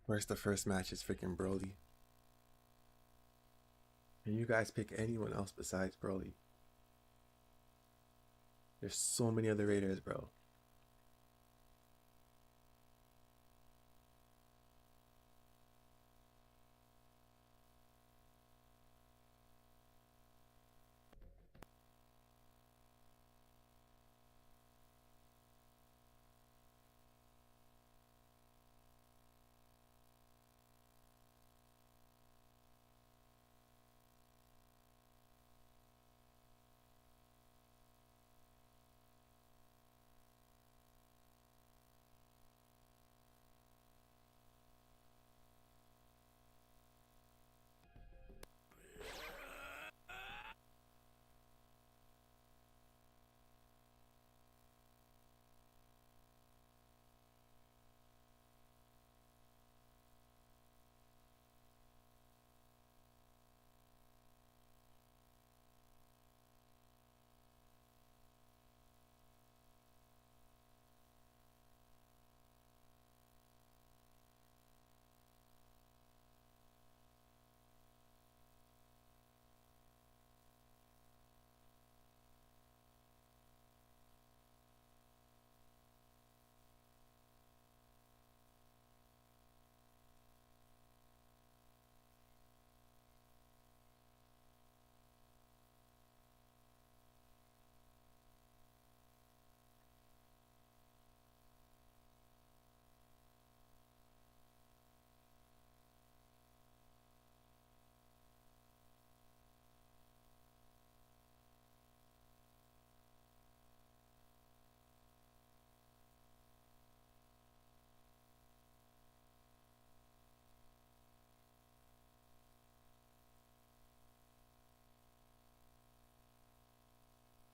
Where's the first match is freaking Broly. And you guys pick anyone else besides Broly. There's so many other Raiders, bro.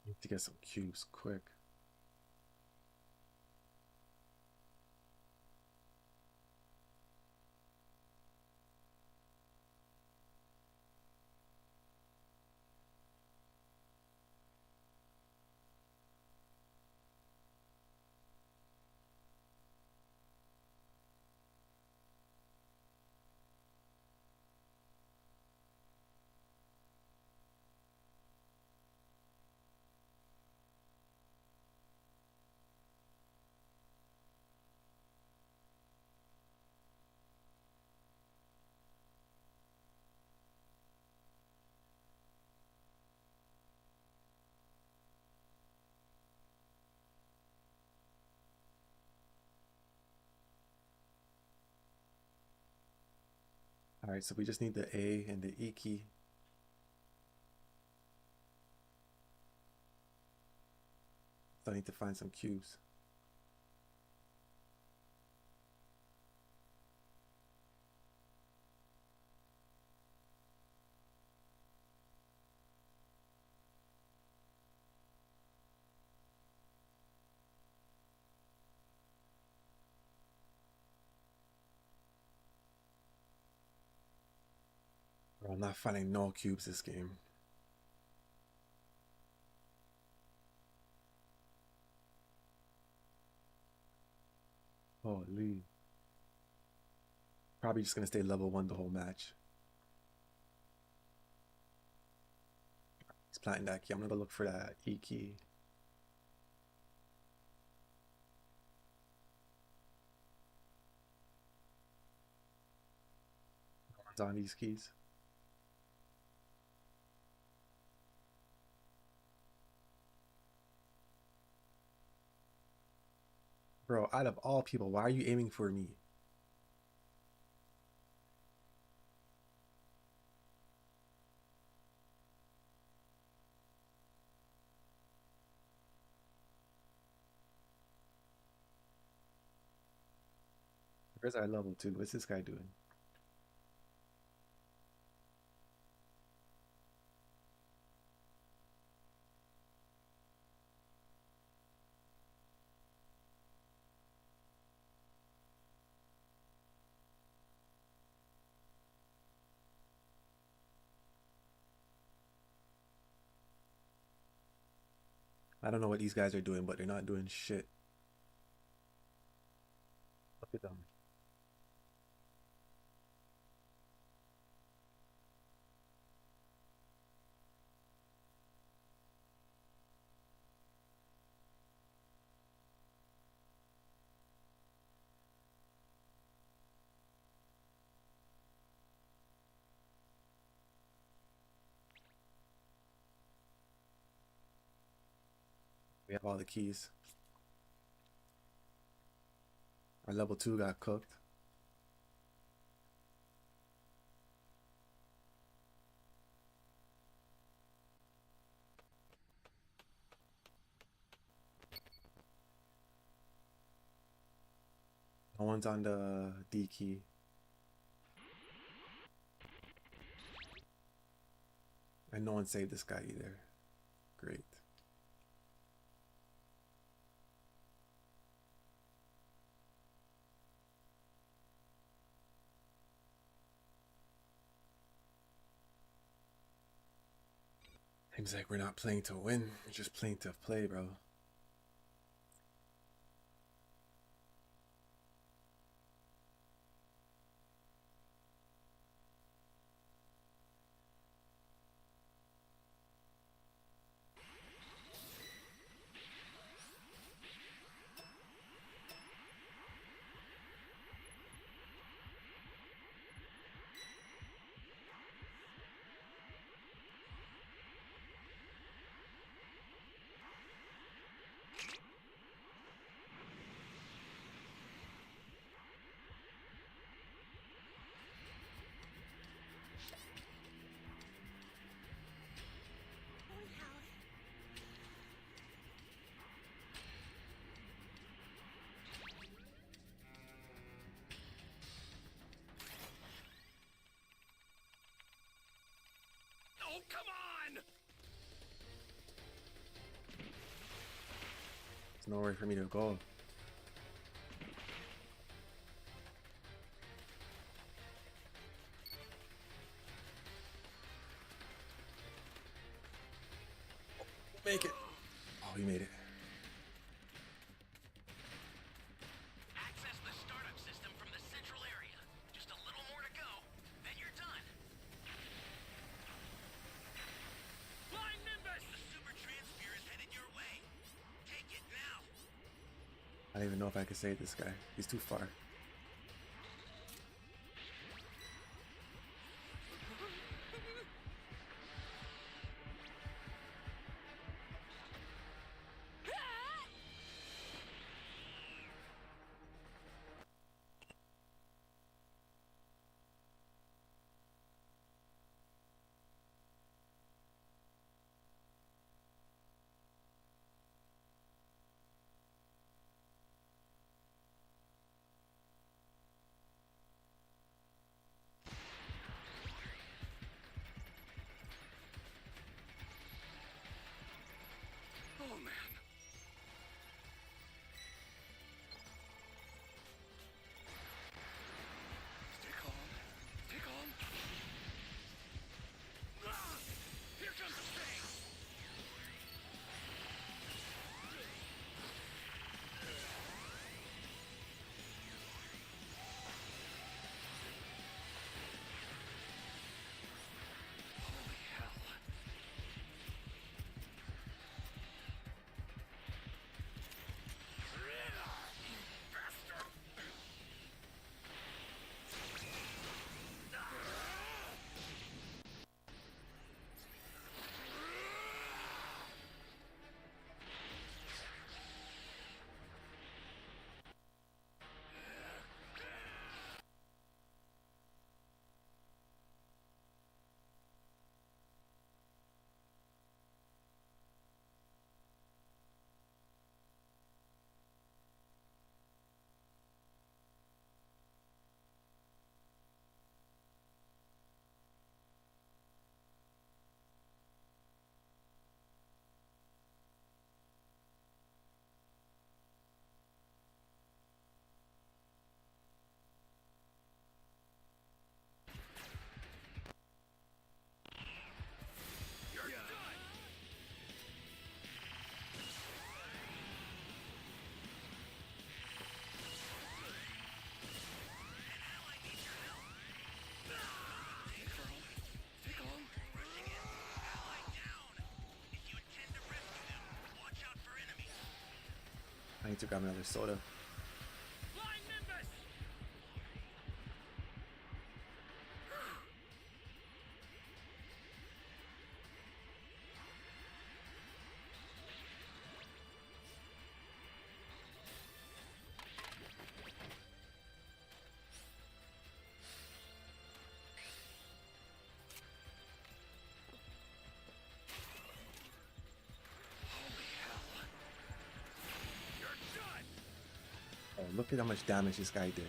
Need to get some cubes quick. Alright, so we just need the A and the E key. So I need to find some cubes. Bro, I'm not finding no cubes this game. Holy. Probably just gonna stay level 1 the whole match. He's planting that key. I'm gonna go look for that E key. No one's on these keys. Bro, out of all people, why are you aiming for me? Where's our level 2? What's this guy doing? I don't know what these guys are doing, but they're not doing shit. Look at them. have all the keys. Our level 2 got cooked. No one's on the D key. And no one saved this guy either. Great. Seems like we're not playing to win, we're just playing to play, bro. Oh, come on! There's nowhere for me to go. Make it. Oh, he made it. Access the startup system from the central area. Just a little more to go, then you're done. Flying Nimbus! The super transfer is headed your way. Take it now. I don't even know if I can save this guy. He's too far. Oh, man. Stay calm. Stay calm. Ah! Here comes the thing! Holy hell. You're done! An ally needs your help. Stay calm. Stay calm. Rushing in. Ally down. If you intend to rescue them, watch out for enemies. I need to grab another soda. Flying Nimbus! look at how much damage this guy did.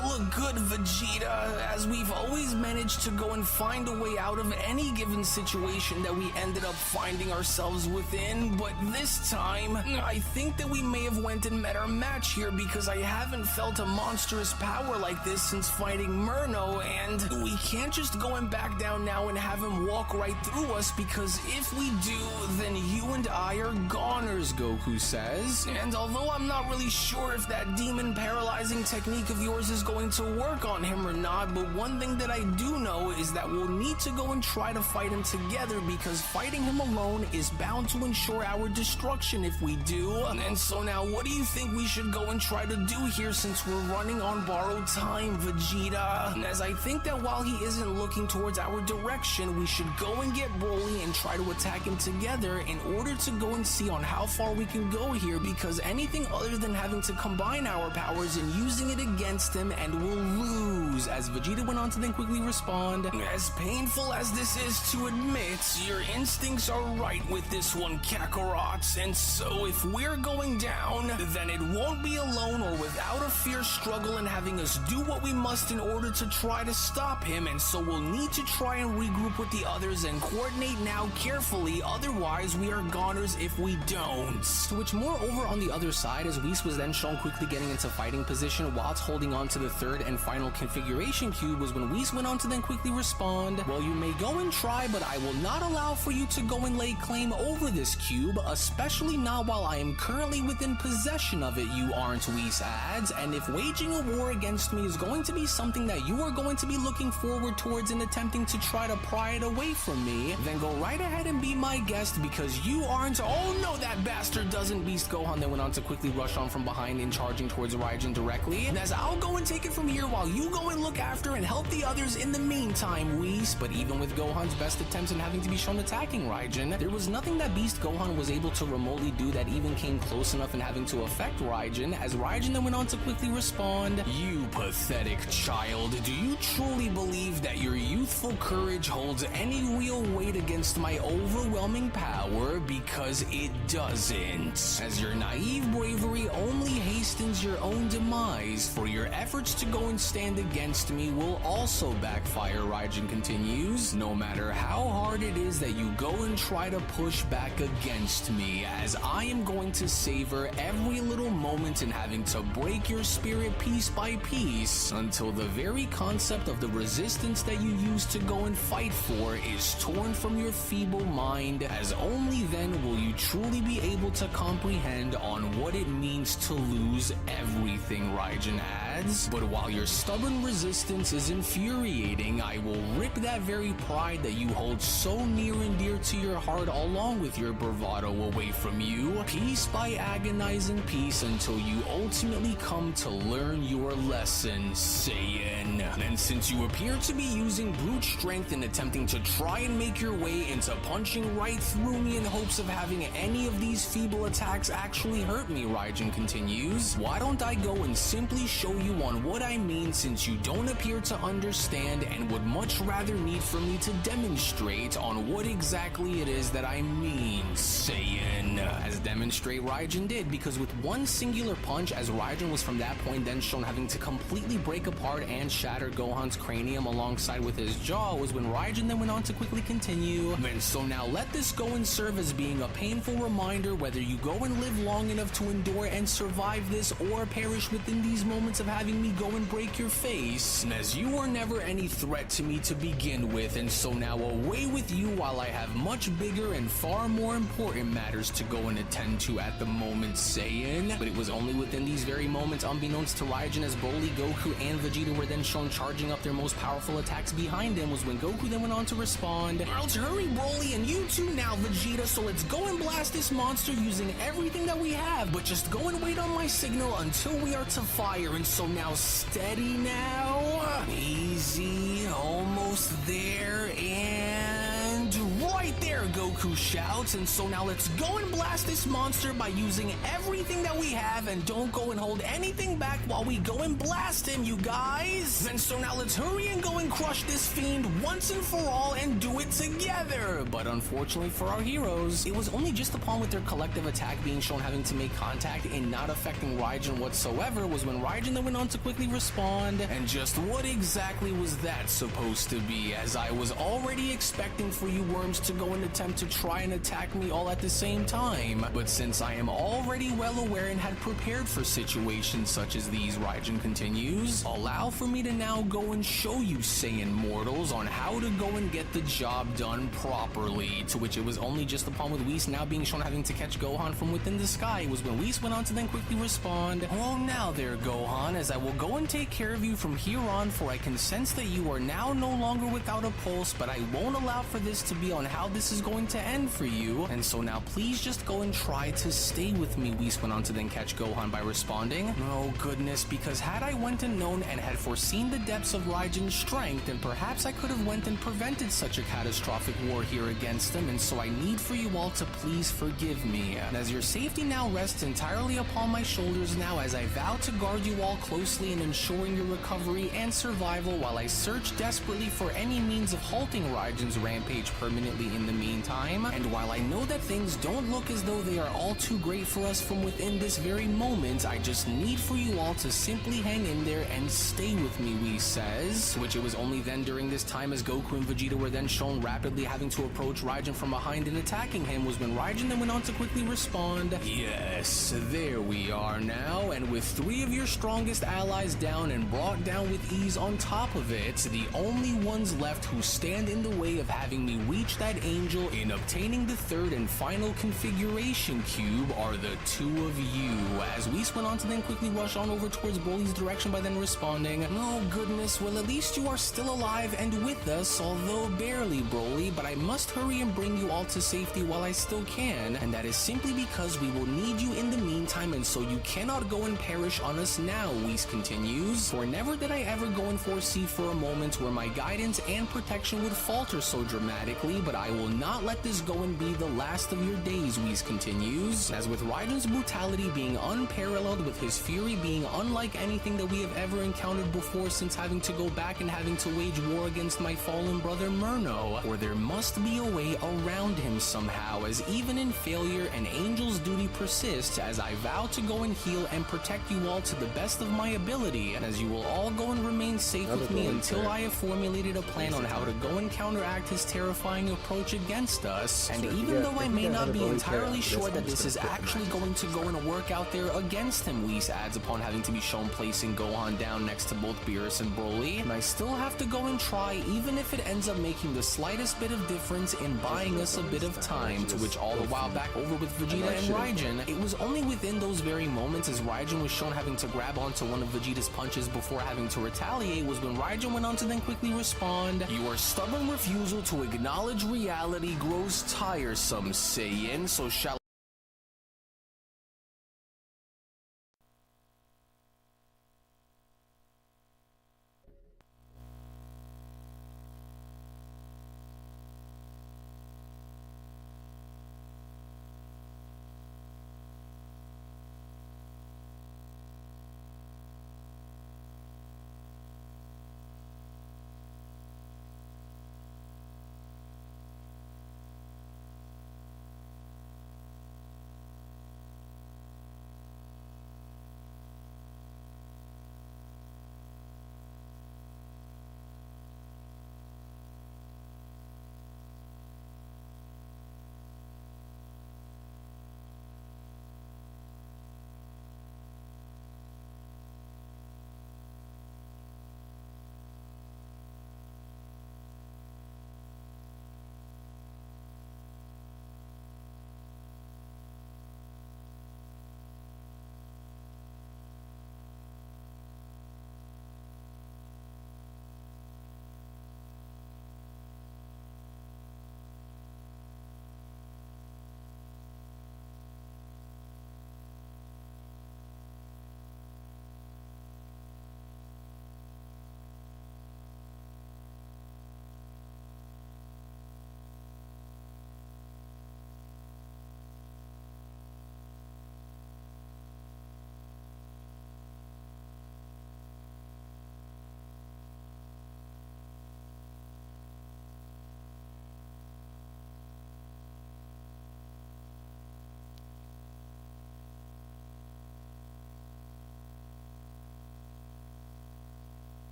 Look good, Vegeta, as we've always managed to go and find a way out of any given situation that we ended up finding ourselves within, but this time, I think that we may have went and met our match here because I haven't felt a monstrous power like this since fighting Murno, and we can't just go and back down now and have him walk right through us, because if we do, then you and I are goners, Goku says. And although I'm not really sure if that demon paralyzing technique of yours is going to work on him or not, but one thing that I do know is that we'll need to go and try to fight him together, because fighting him alone is bound to ensure our destruction if we do. And so now, what do you think we should go and try to do here, since we're running on borrowed time, Vegeta? And as I think that while he isn't looking towards our direction, we should go and get Broly and try to attack him together in order to go and see on how far we can go here, because anything other than having to combine our powers and using it against him, and we'll lose, as Vegeta went on to then quickly respond. As painful as this is to admit, your instincts are right with this one, Kakarot, and so if we're going down, then it won't be alone or without a fierce struggle and having us do what we must in order to try to stop him, and so we'll need to try and regroup with the others and coordinate now carefully, otherwise we are goners if we don't. Which moreover, on the other side, as Whis was then shown quickly getting into fighting position whilst holding on to the third and final configuration cube, was when Whis went on to then quickly respond, well, you may go and try, but I will not allow for you to go and lay claim over this cube, especially not while I am currently within possession of it, you aren't, Whis adds, and if waging a war against me is going to be something that you are going to be looking forward towards in attempting to try to pry it away from me, then go right ahead and be my guest, because you aren't— oh no, that bastard doesn't. Beast Gohan then went on to quickly rush on from behind and charging towards Raijin directly, and as I'll go and take it from here while you go and look after and help the others in the meantime, Whis. But even with Gohan's best attempts in having to be shown attacking Raijin, there was nothing that Beast Gohan was able to remotely do that even came close enough in having to affect Raijin, as Raijin then went on to quickly respond, you pathetic child, do you truly believe that your youthful courage holds any real weight against my overwhelming power? Because it doesn't, as your naive bravery only hastens your own demise, for your efforts to go and stand against me will also backfire, Raijin continues, no matter how hard it is that you go and try to push back against me, as I am going to savor every little moment in having to break your spirit piece by piece, until the very concept of the resistance that you used to go and fight for is torn from your feeble mind, as only then will you truly be able to comprehend on what it means to lose everything, Raijin adds. But while your stubborn resistance is infuriating, I will rip that very pride that you hold so near and dear to your heart along with your bravado away from you, piece by agonizing piece, until you ultimately come to learn your lesson, Saiyan. And since you appear to be using brute strength in attempting to try and make your way into punching right through me in hopes of having any of these feeble attacks actually hurt me, Raijin continues, why don't I go and simply show you on what I mean, since you don't appear to understand and would much rather need for me to demonstrate on what exactly it is that I mean, Saiyan. As demonstrate Raijin did, because with one singular punch, as Raijin was from that point then shown having to completely break apart and shatter Gohan's cranium alongside with his jaw, was when Raijin then went on to quickly continue, and so now let this go and serve as being a painful reminder, whether you go and live long enough to endure and survive this, or perish within these moments of having me go and break your face, as you were never any threat to me to begin with, and so now away with you while I have much bigger and far more important matters to go and attend to at the moment, Saiyan. But it was only within these very moments, unbeknownst to Raijin, as Broly, Goku, and Vegeta were then shown charging up their most powerful attacks behind him, was when Goku then went on to respond, "Let's hurry, Broly, and you too now, Vegeta, so let's go and blast this monster using everything that we have, but just go and wait on my signal until we are to fire." And so now steady now, easy, almost there, and right there, Goku shouts. And so now let's go and blast this monster by using everything that we have, and don't go and hold anything back while we go and blast him, you guys. And so now let's hurry and go and crush this fiend once and for all and do it together. But unfortunately for our heroes, it was only just upon with their collective attack being shown having to make contact and not affecting Raijin whatsoever was when Raijin then went on to quickly respond. And just what exactly was that supposed to be, as I was already expecting for you worms to go and attempt to try and attack me all at the same time. But since I am already well aware and had prepared for situations such as these, Raijin continues, allow for me to now go and show you Saiyan mortals on how to go and get the job done properly. To which it was only just upon with Whis now being shown having to catch Gohan from within the sky was when Whis went on to then quickly respond, "Oh, now there, Gohan, as I will go and take care of you from here on, for I can sense that you are now no longer without a pulse, but I won't allow for this to be on how this is going to end for you. And so now please just go and try to stay with me," Whis went on to then catch Gohan by responding. Oh goodness, because had I went and known and had foreseen the depths of Raijin's strength, then perhaps I could have went and prevented such a catastrophic war here against them, and so I need for you all to please forgive me. And as your safety now rests entirely upon my shoulders now, as I vow to guard you all closely in ensuring your recovery and survival while I search desperately for any means of halting Raijin's rampage permanently in the meantime. And while I know that things don't look as though they are all too great for us from within this very moment, I just need for you all to simply hang in there and stay with me, Whis says. To which it was only then during this time, as Goku and Vegeta were then shown rapidly having to approach Raijin from behind and attacking him, was when Raijin then went on to quickly respond, "Yes, there we are now, and with 3 of your strongest allies down and brought down with ease on top of it, the only ones left who stand in the way of having me reach that angel in obtaining the 3rd and final configuration cube are the 2 of you." As Whis went on to then quickly rush on over towards Broly's direction by then responding, "Oh goodness, well at least you are still alive and with us, although barely, Broly, but I must hurry and bring you all to safety while I still can, and that is simply because we will need you in the meantime, and so you cannot go and perish on us now," Whis continues. "For never did I ever go and foresee for a moment where my guidance and protection would falter so dramatically, but I will not let this go and be the last of your days," Whis continues. As with Raijin's brutality being unparalleled, with his fury being unlike anything that we have ever encountered before since having to go back and having to wage war against my fallen brother Murno, or there must be a way around him somehow, as even in failure an angel's duty persists, as I vow to go and heal and protect you all to the best of my ability, and as you will all go and remain safe with me until I have formulated a plan on how to go and counteract his terrifying approach against us. And even though I may not be entirely sure that this is actually going to go and work out there against him, Whis adds upon having to be shown placing Gohan down next to both Beerus and Broly, and I still have to go and try, even if it ends up making the slightest bit of difference in buying us a bit of time. To which all the while back over with Vegeta and Raijin, it was only within those very moments as Raijin was shown having to grab onto one of Vegeta's punches before having to retaliate was when Raijin went on to then quickly respond, "Your stubborn refusal to acknowledge reality grows tiresome, Saiyan, so shall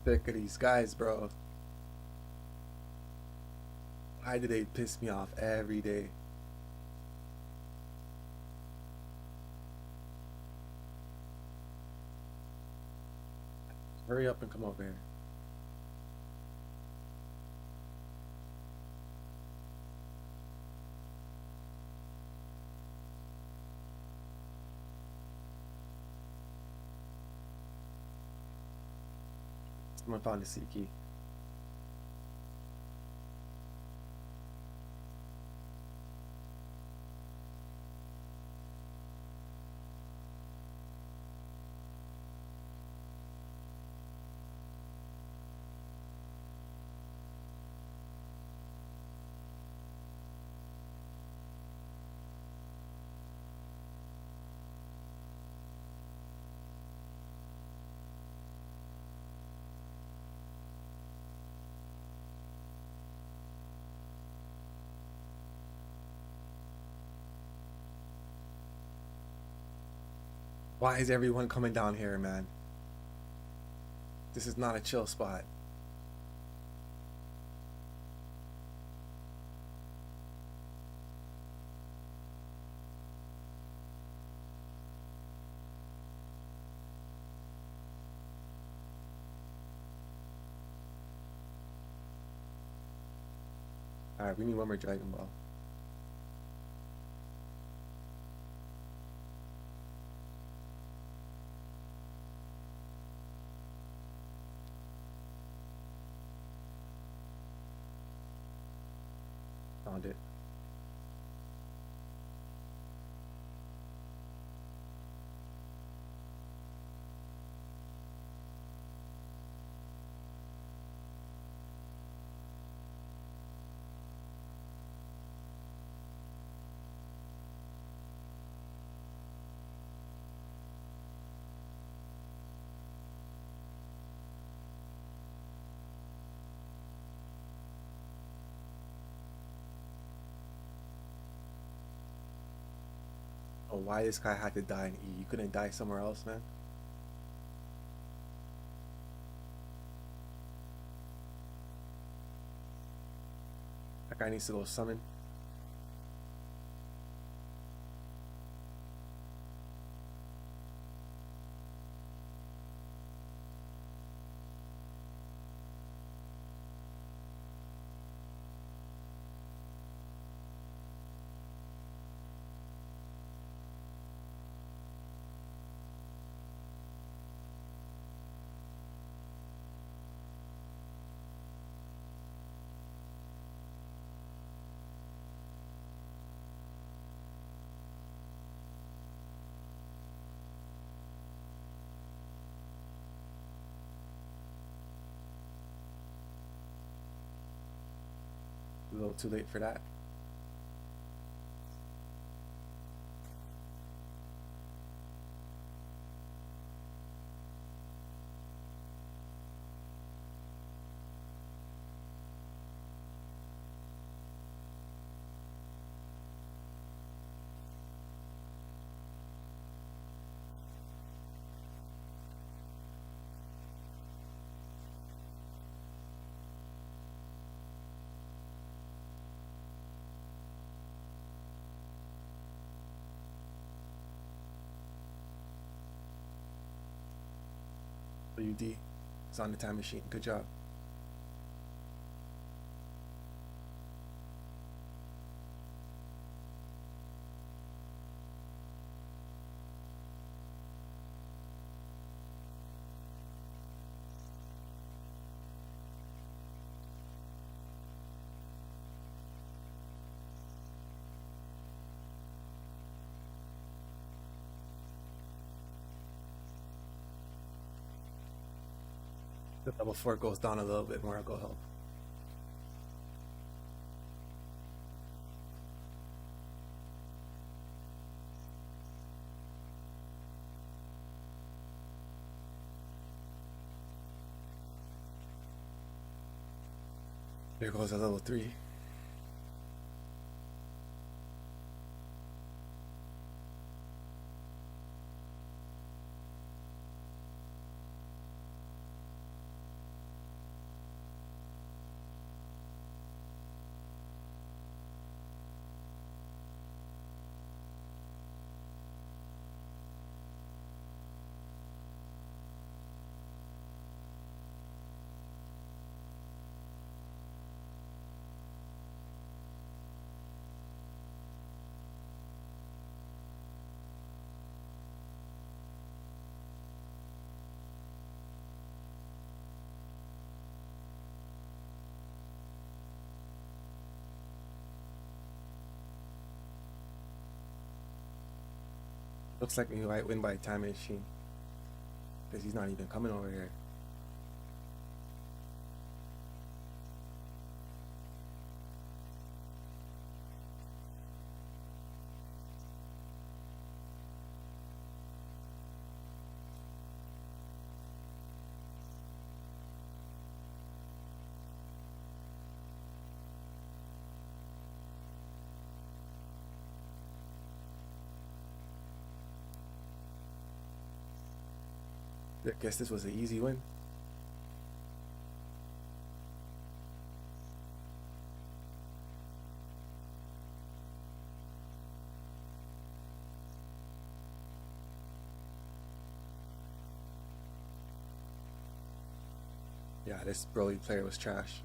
Sick of these guys, bro. Why do they piss me off every day? Hurry up and come over here. Someone found the sea key. Why is everyone coming down here, man? This is not a chill spot. Alright, we need one more Dragon Ball. Found it. Oh, why this guy had to die in E? You couldn't die somewhere else, man? That guy needs to go summon. A little too late for that. WD is on the time machine. Good job. The level 4 goes down a little bit more. I'll go help. There goes a level 3. Looks like we might win by time machine. Because he's not even coming over here. I guess this was an easy win. Yeah, this Broly player was trash.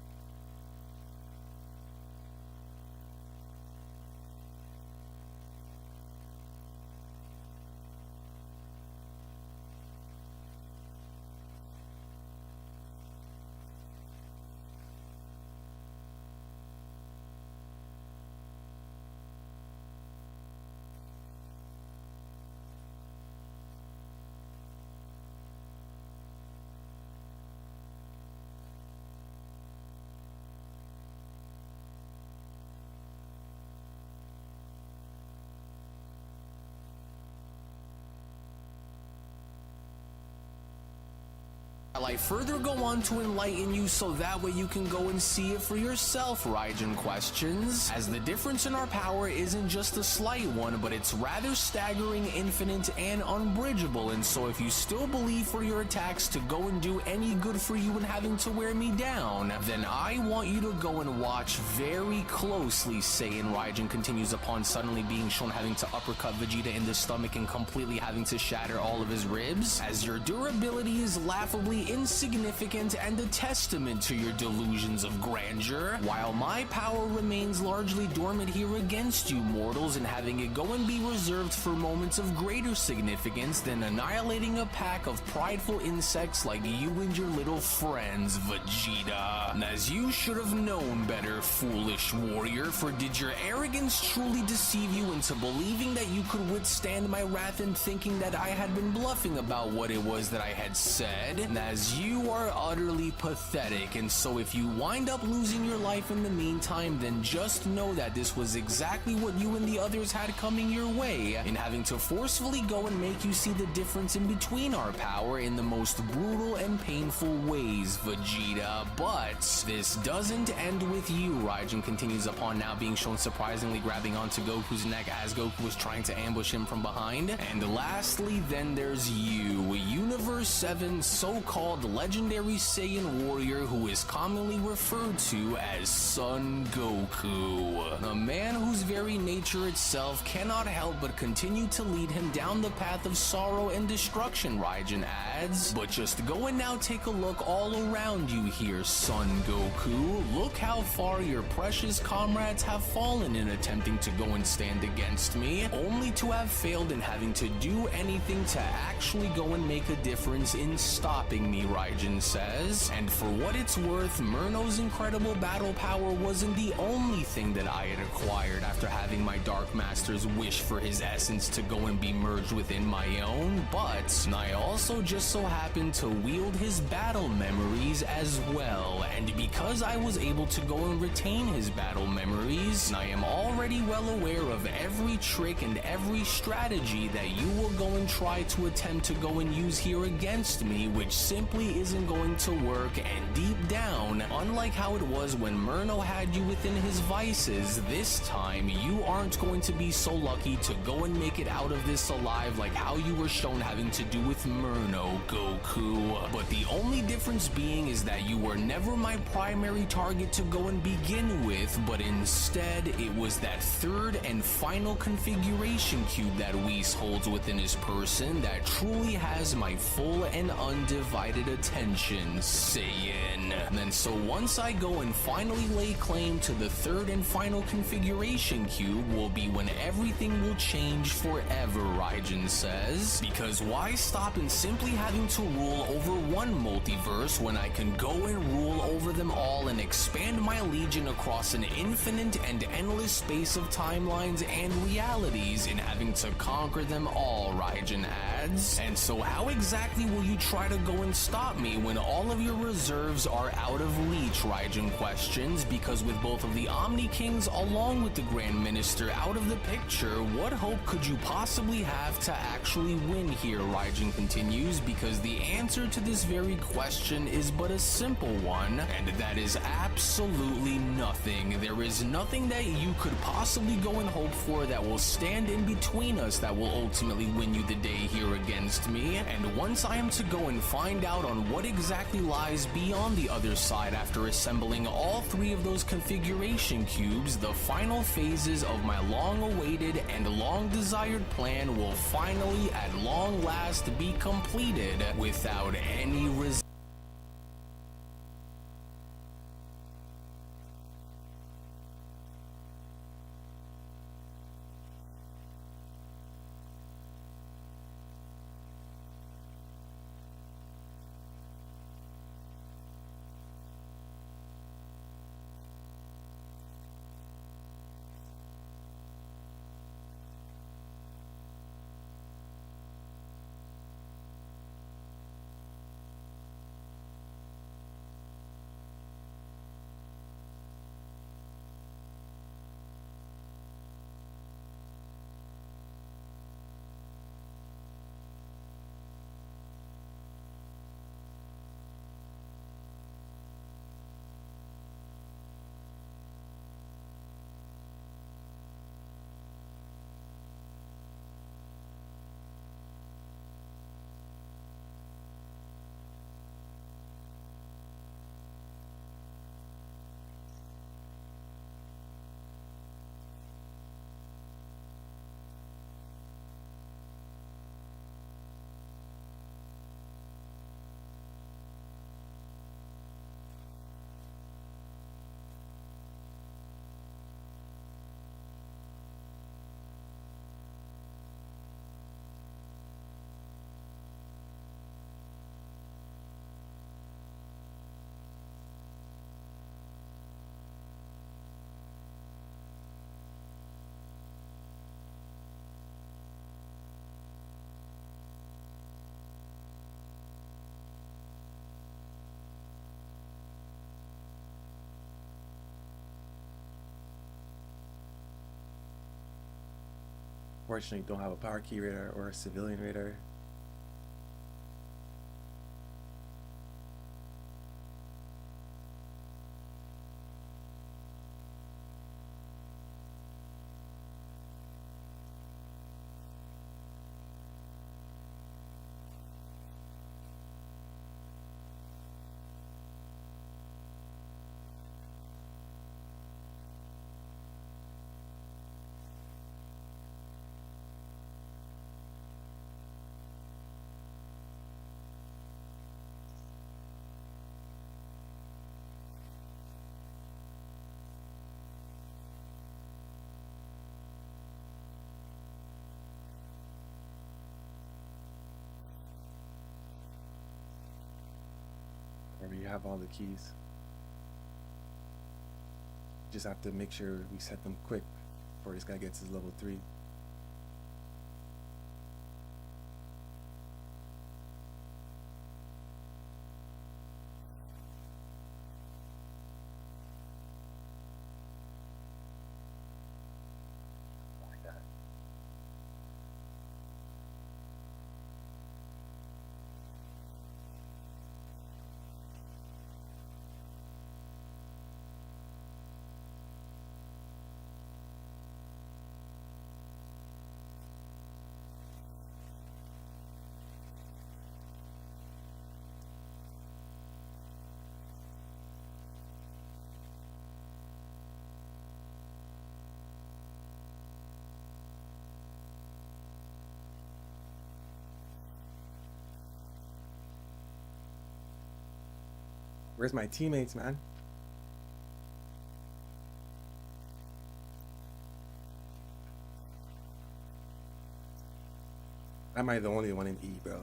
I further go on to enlighten you so that way you can go and see it for yourself, Raijin questions, as the difference in our power isn't just a slight one, but it's rather staggering, infinite, and unbridgeable, and so if you still believe for your attacks to go and do any good for you and having to wear me down, then I want you to go and watch very closely, Saiyan Raijin continues upon suddenly being shown having to uppercut Vegeta in the stomach and completely having to shatter all of his ribs, as your durability is laughably insignificant and a testament to your delusions of grandeur, while my power remains largely dormant here against you mortals, and having it go and be reserved for moments of greater significance than annihilating a pack of prideful insects like you and your little friends, Vegeta. And as you should have known better, foolish warrior, for did your arrogance truly deceive you into believing that you could withstand my wrath and thinking that I had been bluffing about what it was that I had said? And as you are utterly pathetic, and so if you wind up losing your life in the meantime, then just know that this was exactly what you and the others had coming your way, in having to forcefully go and make you see the difference in between our power in the most brutal and painful ways, Vegeta. But this doesn't end with you, Raijin continues upon now being shown surprisingly grabbing onto Goku's neck as Goku was trying to ambush him from behind. And lastly, then there's you, Universe 7 so-called legendary Saiyan warrior who is commonly referred to as Son Goku, a man whose very nature itself cannot help but continue to lead him down the path of sorrow and destruction, Raijin adds. But just go and now take a look all around you here, Son Goku. Look how far your precious comrades have fallen in attempting to go and stand against me, only to have failed in having to do anything to actually go and make a difference in stopping me, Raijin says. And for what it's worth, Murno's incredible battle power wasn't the only thing that I had acquired after having my Dark Master's wish for his essence to go and be merged within my own, but I also just so happened to wield his battle memories as well. And because I was able to go and retain his battle memories, I am already well aware of every trick and every strategy that you will go and try to attempt to go and use here against me, which simply isn't going to work. And deep down, unlike how it was when Murno had you within his vices, this time you aren't going to be so lucky to go and make it out of this alive like how you were shown having to do with Murno, Goku. But the only difference being is that you were never my primary target to go and begin with, but instead it was that third and final configuration cube that Whis holds within his person that truly has my full and undivided undivided attention, Saiyan. Then so once I go and finally lay claim to the third and final configuration cube will be when everything will change forever, Raijin says. Because why stop in simply having to rule over one multiverse when I can go and rule over them all and expand my legion across an infinite and endless space of timelines and realities in having to conquer them all, Raijin adds. And so how exactly will you try to go and stop me when all of your reserves are out of reach, Raijin questions, because with both of the Omni Kings along with the Grand Minister out of the picture, what hope could you possibly have to actually win here, Raijin continues, because the answer to this very question is but a simple one, and that is absolutely nothing. There is nothing that you could possibly go and hope for that will stand in between us that will ultimately win you the day here against me. And once I am to go and find out on what exactly lies beyond the other side after assembling all three of those configuration cubes, the final phases of my long-awaited and long-desired plan will finally at long last be completed without any resistance. Fortunately, don't have a power key radar or a civilian radar. Or you have all the keys. Just have to make sure we set them quick before this guy gets his level 3. Where's my teammates, man? Am I the only one in E, bro?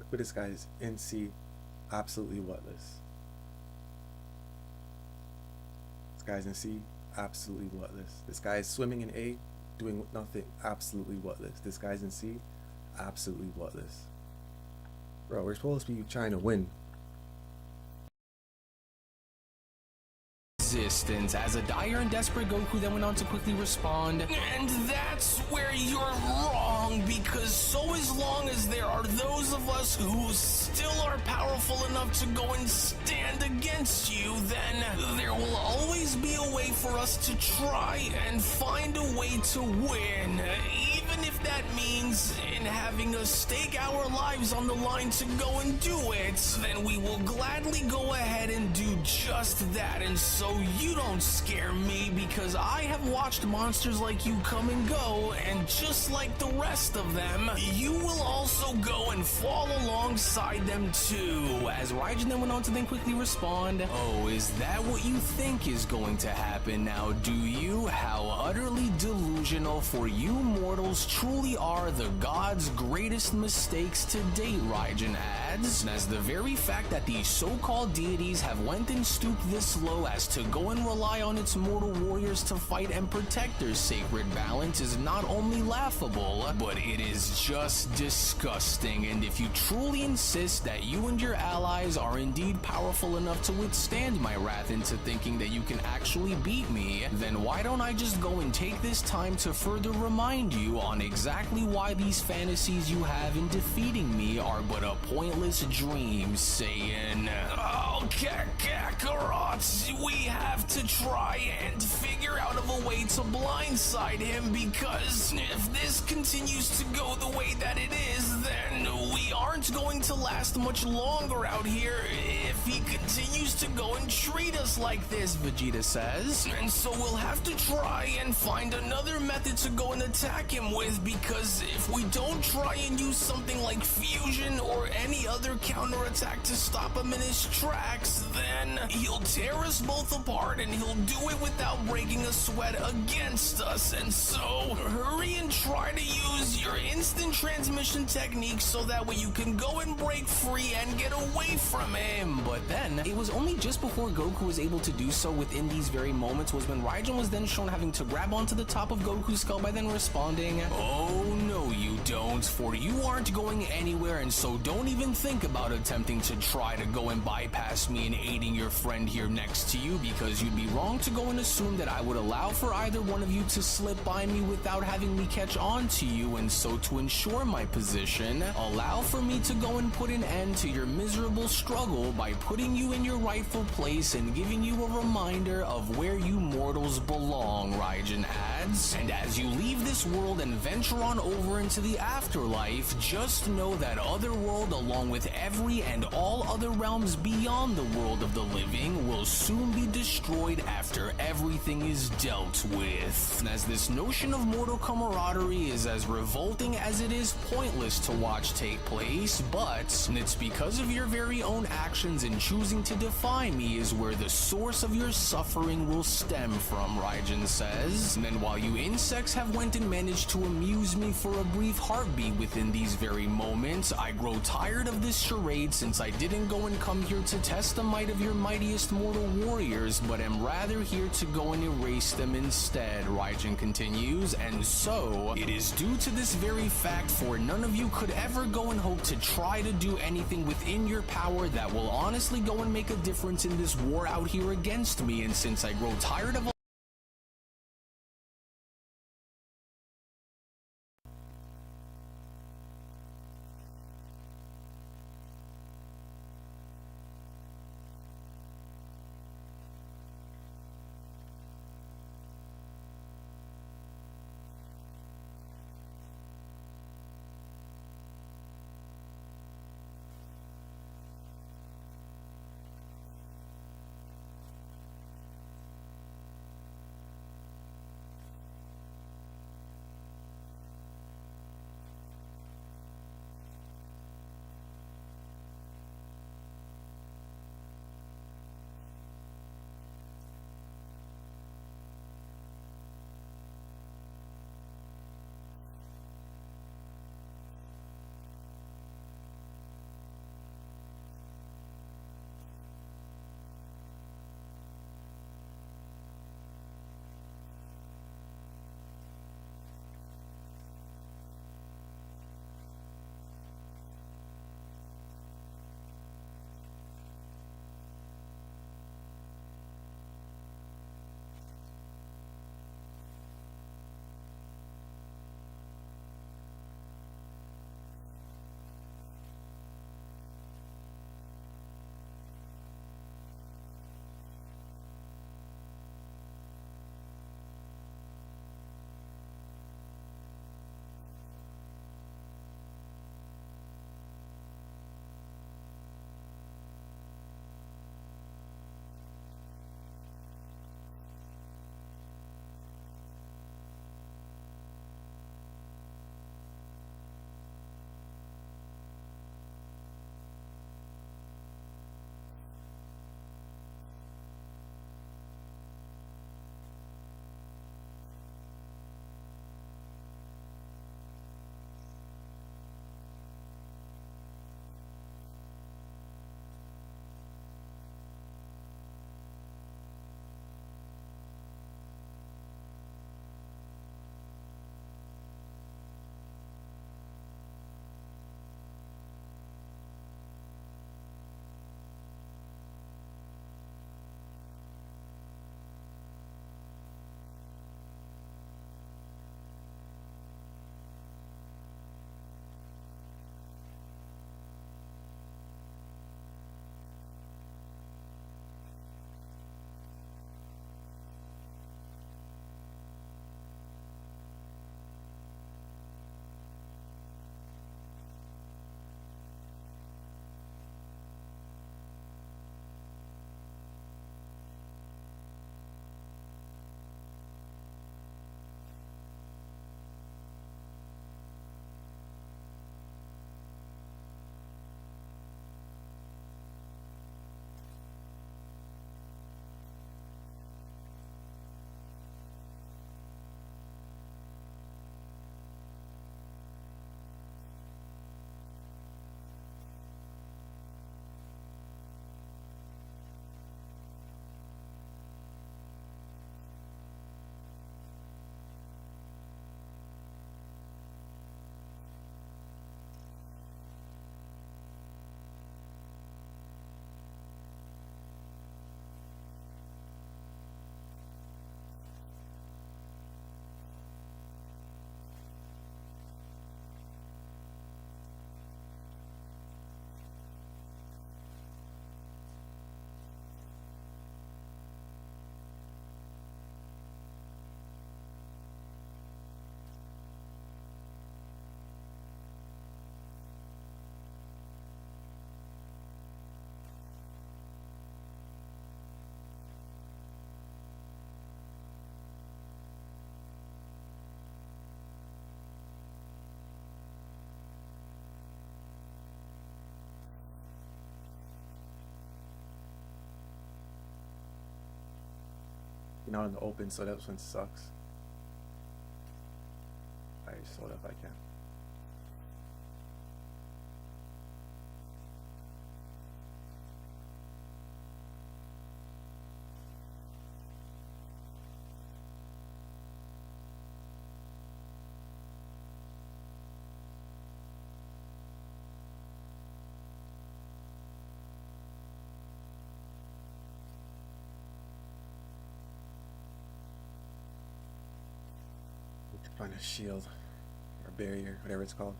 Look at this guy's in C, absolutely whatless. This guy's in C, absolutely whatless. This guy is swimming in A, doing nothing, absolutely whatless. This guy's in C, absolutely whatless. Bro, we're supposed to be trying to win. Resistance as a dire and desperate Goku then went on to quickly respond. And that's where you're wrong, because so as long as there are those of us who still are powerful enough to go and stand against you, then there will always be a way for us to try and find a way to win. Even if that means in having us stake our lives on the line to go and do it, then we will gladly go ahead and do just that. And so you don't scare me, because I have watched monsters like you come and go, and just like the rest of them, you will also go and fall alongside them too. As Raijin then went on to then quickly respond, oh, is that what you think is going to happen now, do you? How utterly delusional, for you mortals truly are the god's greatest mistakes to date, Raijin adds, as the very fact that these so-called deities have went and stooped this low as to go and rely on its mortal warriors to fight and protect their sacred balance is not only laughable, but it is just disgusting. And if you truly insist that you and your allies are indeed powerful enough to withstand my wrath into thinking that you can actually beat me, then why don't I just go and take this time to further remind you on exactly why these fantasies you have in defeating me are but a pointless dream, saying, oh, Kakarot, we have to try and figure out of a way to blindside him, because if this continues to go the way that it is, then we aren't going to last much longer out here if he continues to go and treat us like this, Vegeta says. And so we'll have to try and find another method to go and attack him with, because if we don't try and use something like fusion or any other counterattack to stop him in his tracks, then he'll tear us both apart, and he'll do it without breaking a sweat against us. And so hurry and try to use your instant transmission technique so that way you can go and break free and get away from him. But then it was only just before Goku was able to do so within these very moments was when Raijin was then shown having to grab onto the top of Goku's skull by then responding, oh no you don't, for you aren't going anywhere, and so don't even think about attempting to try to go and bypass me and aiding your friend here next to you, because you'd be wrong to go and assume that I would allow for either one of you to slip by me without having me catch on to you. And so to ensure my position, allow for me to go and put an end to your miserable struggle by putting you in your rightful place and giving you a reminder of where you mortals belong, Raijin adds. And as you leave this world and venture on over into the afterlife, just know that otherworld, along with every and all other realms beyond beyond the world of the living will soon be destroyed after everything is dealt with. As this notion of mortal camaraderie is as revolting as it is pointless to watch take place, but it's because of your very own actions in choosing to defy me is where the source of your suffering will stem from, Raijin says. And then while you insects have went and managed to amuse me for a brief heartbeat within these very moments, I grow tired of this charade since I didn't go and come here to test the might of your mightiest mortal warriors, but am rather here to go and erase them instead, Raijin continues, and so, it is due to this very fact for none of you could ever go and hope to try to do anything within your power that will honestly go and make a difference in this war out here against me, and since I grow tired of You're not in the open, so that one sucks. I just hold up if I can. Need to find a shield or barrier, whatever it's called.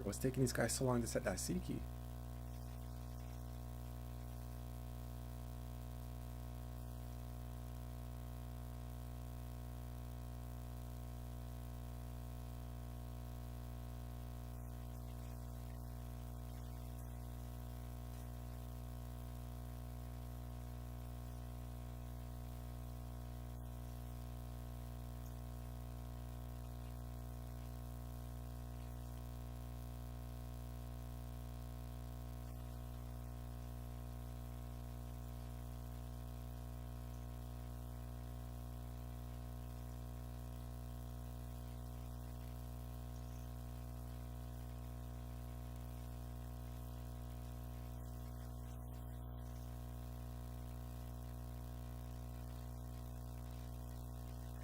What's taking these guys so long to set that C key?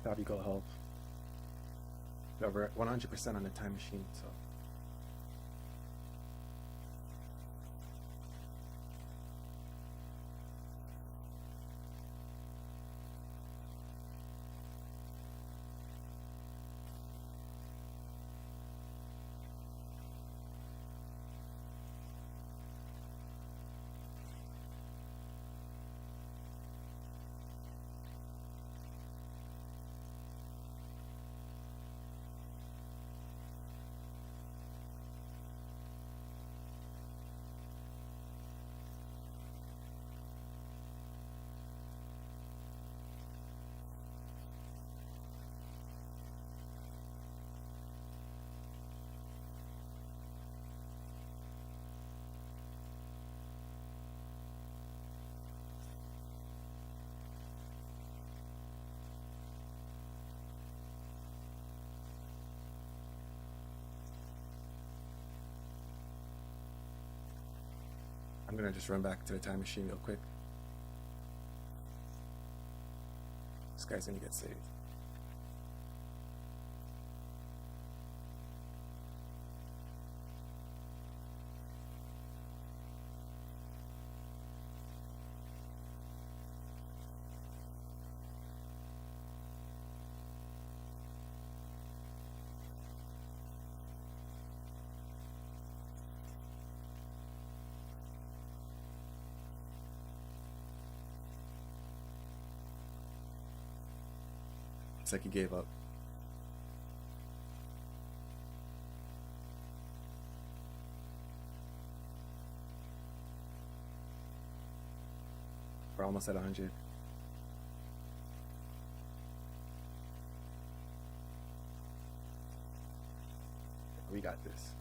That'd be go help. We're 100% on the time machine, so. I'm gonna just run back to the time machine real quick. This guy's gonna get saved. Looks like he gave up. We're almost at 100. We got this.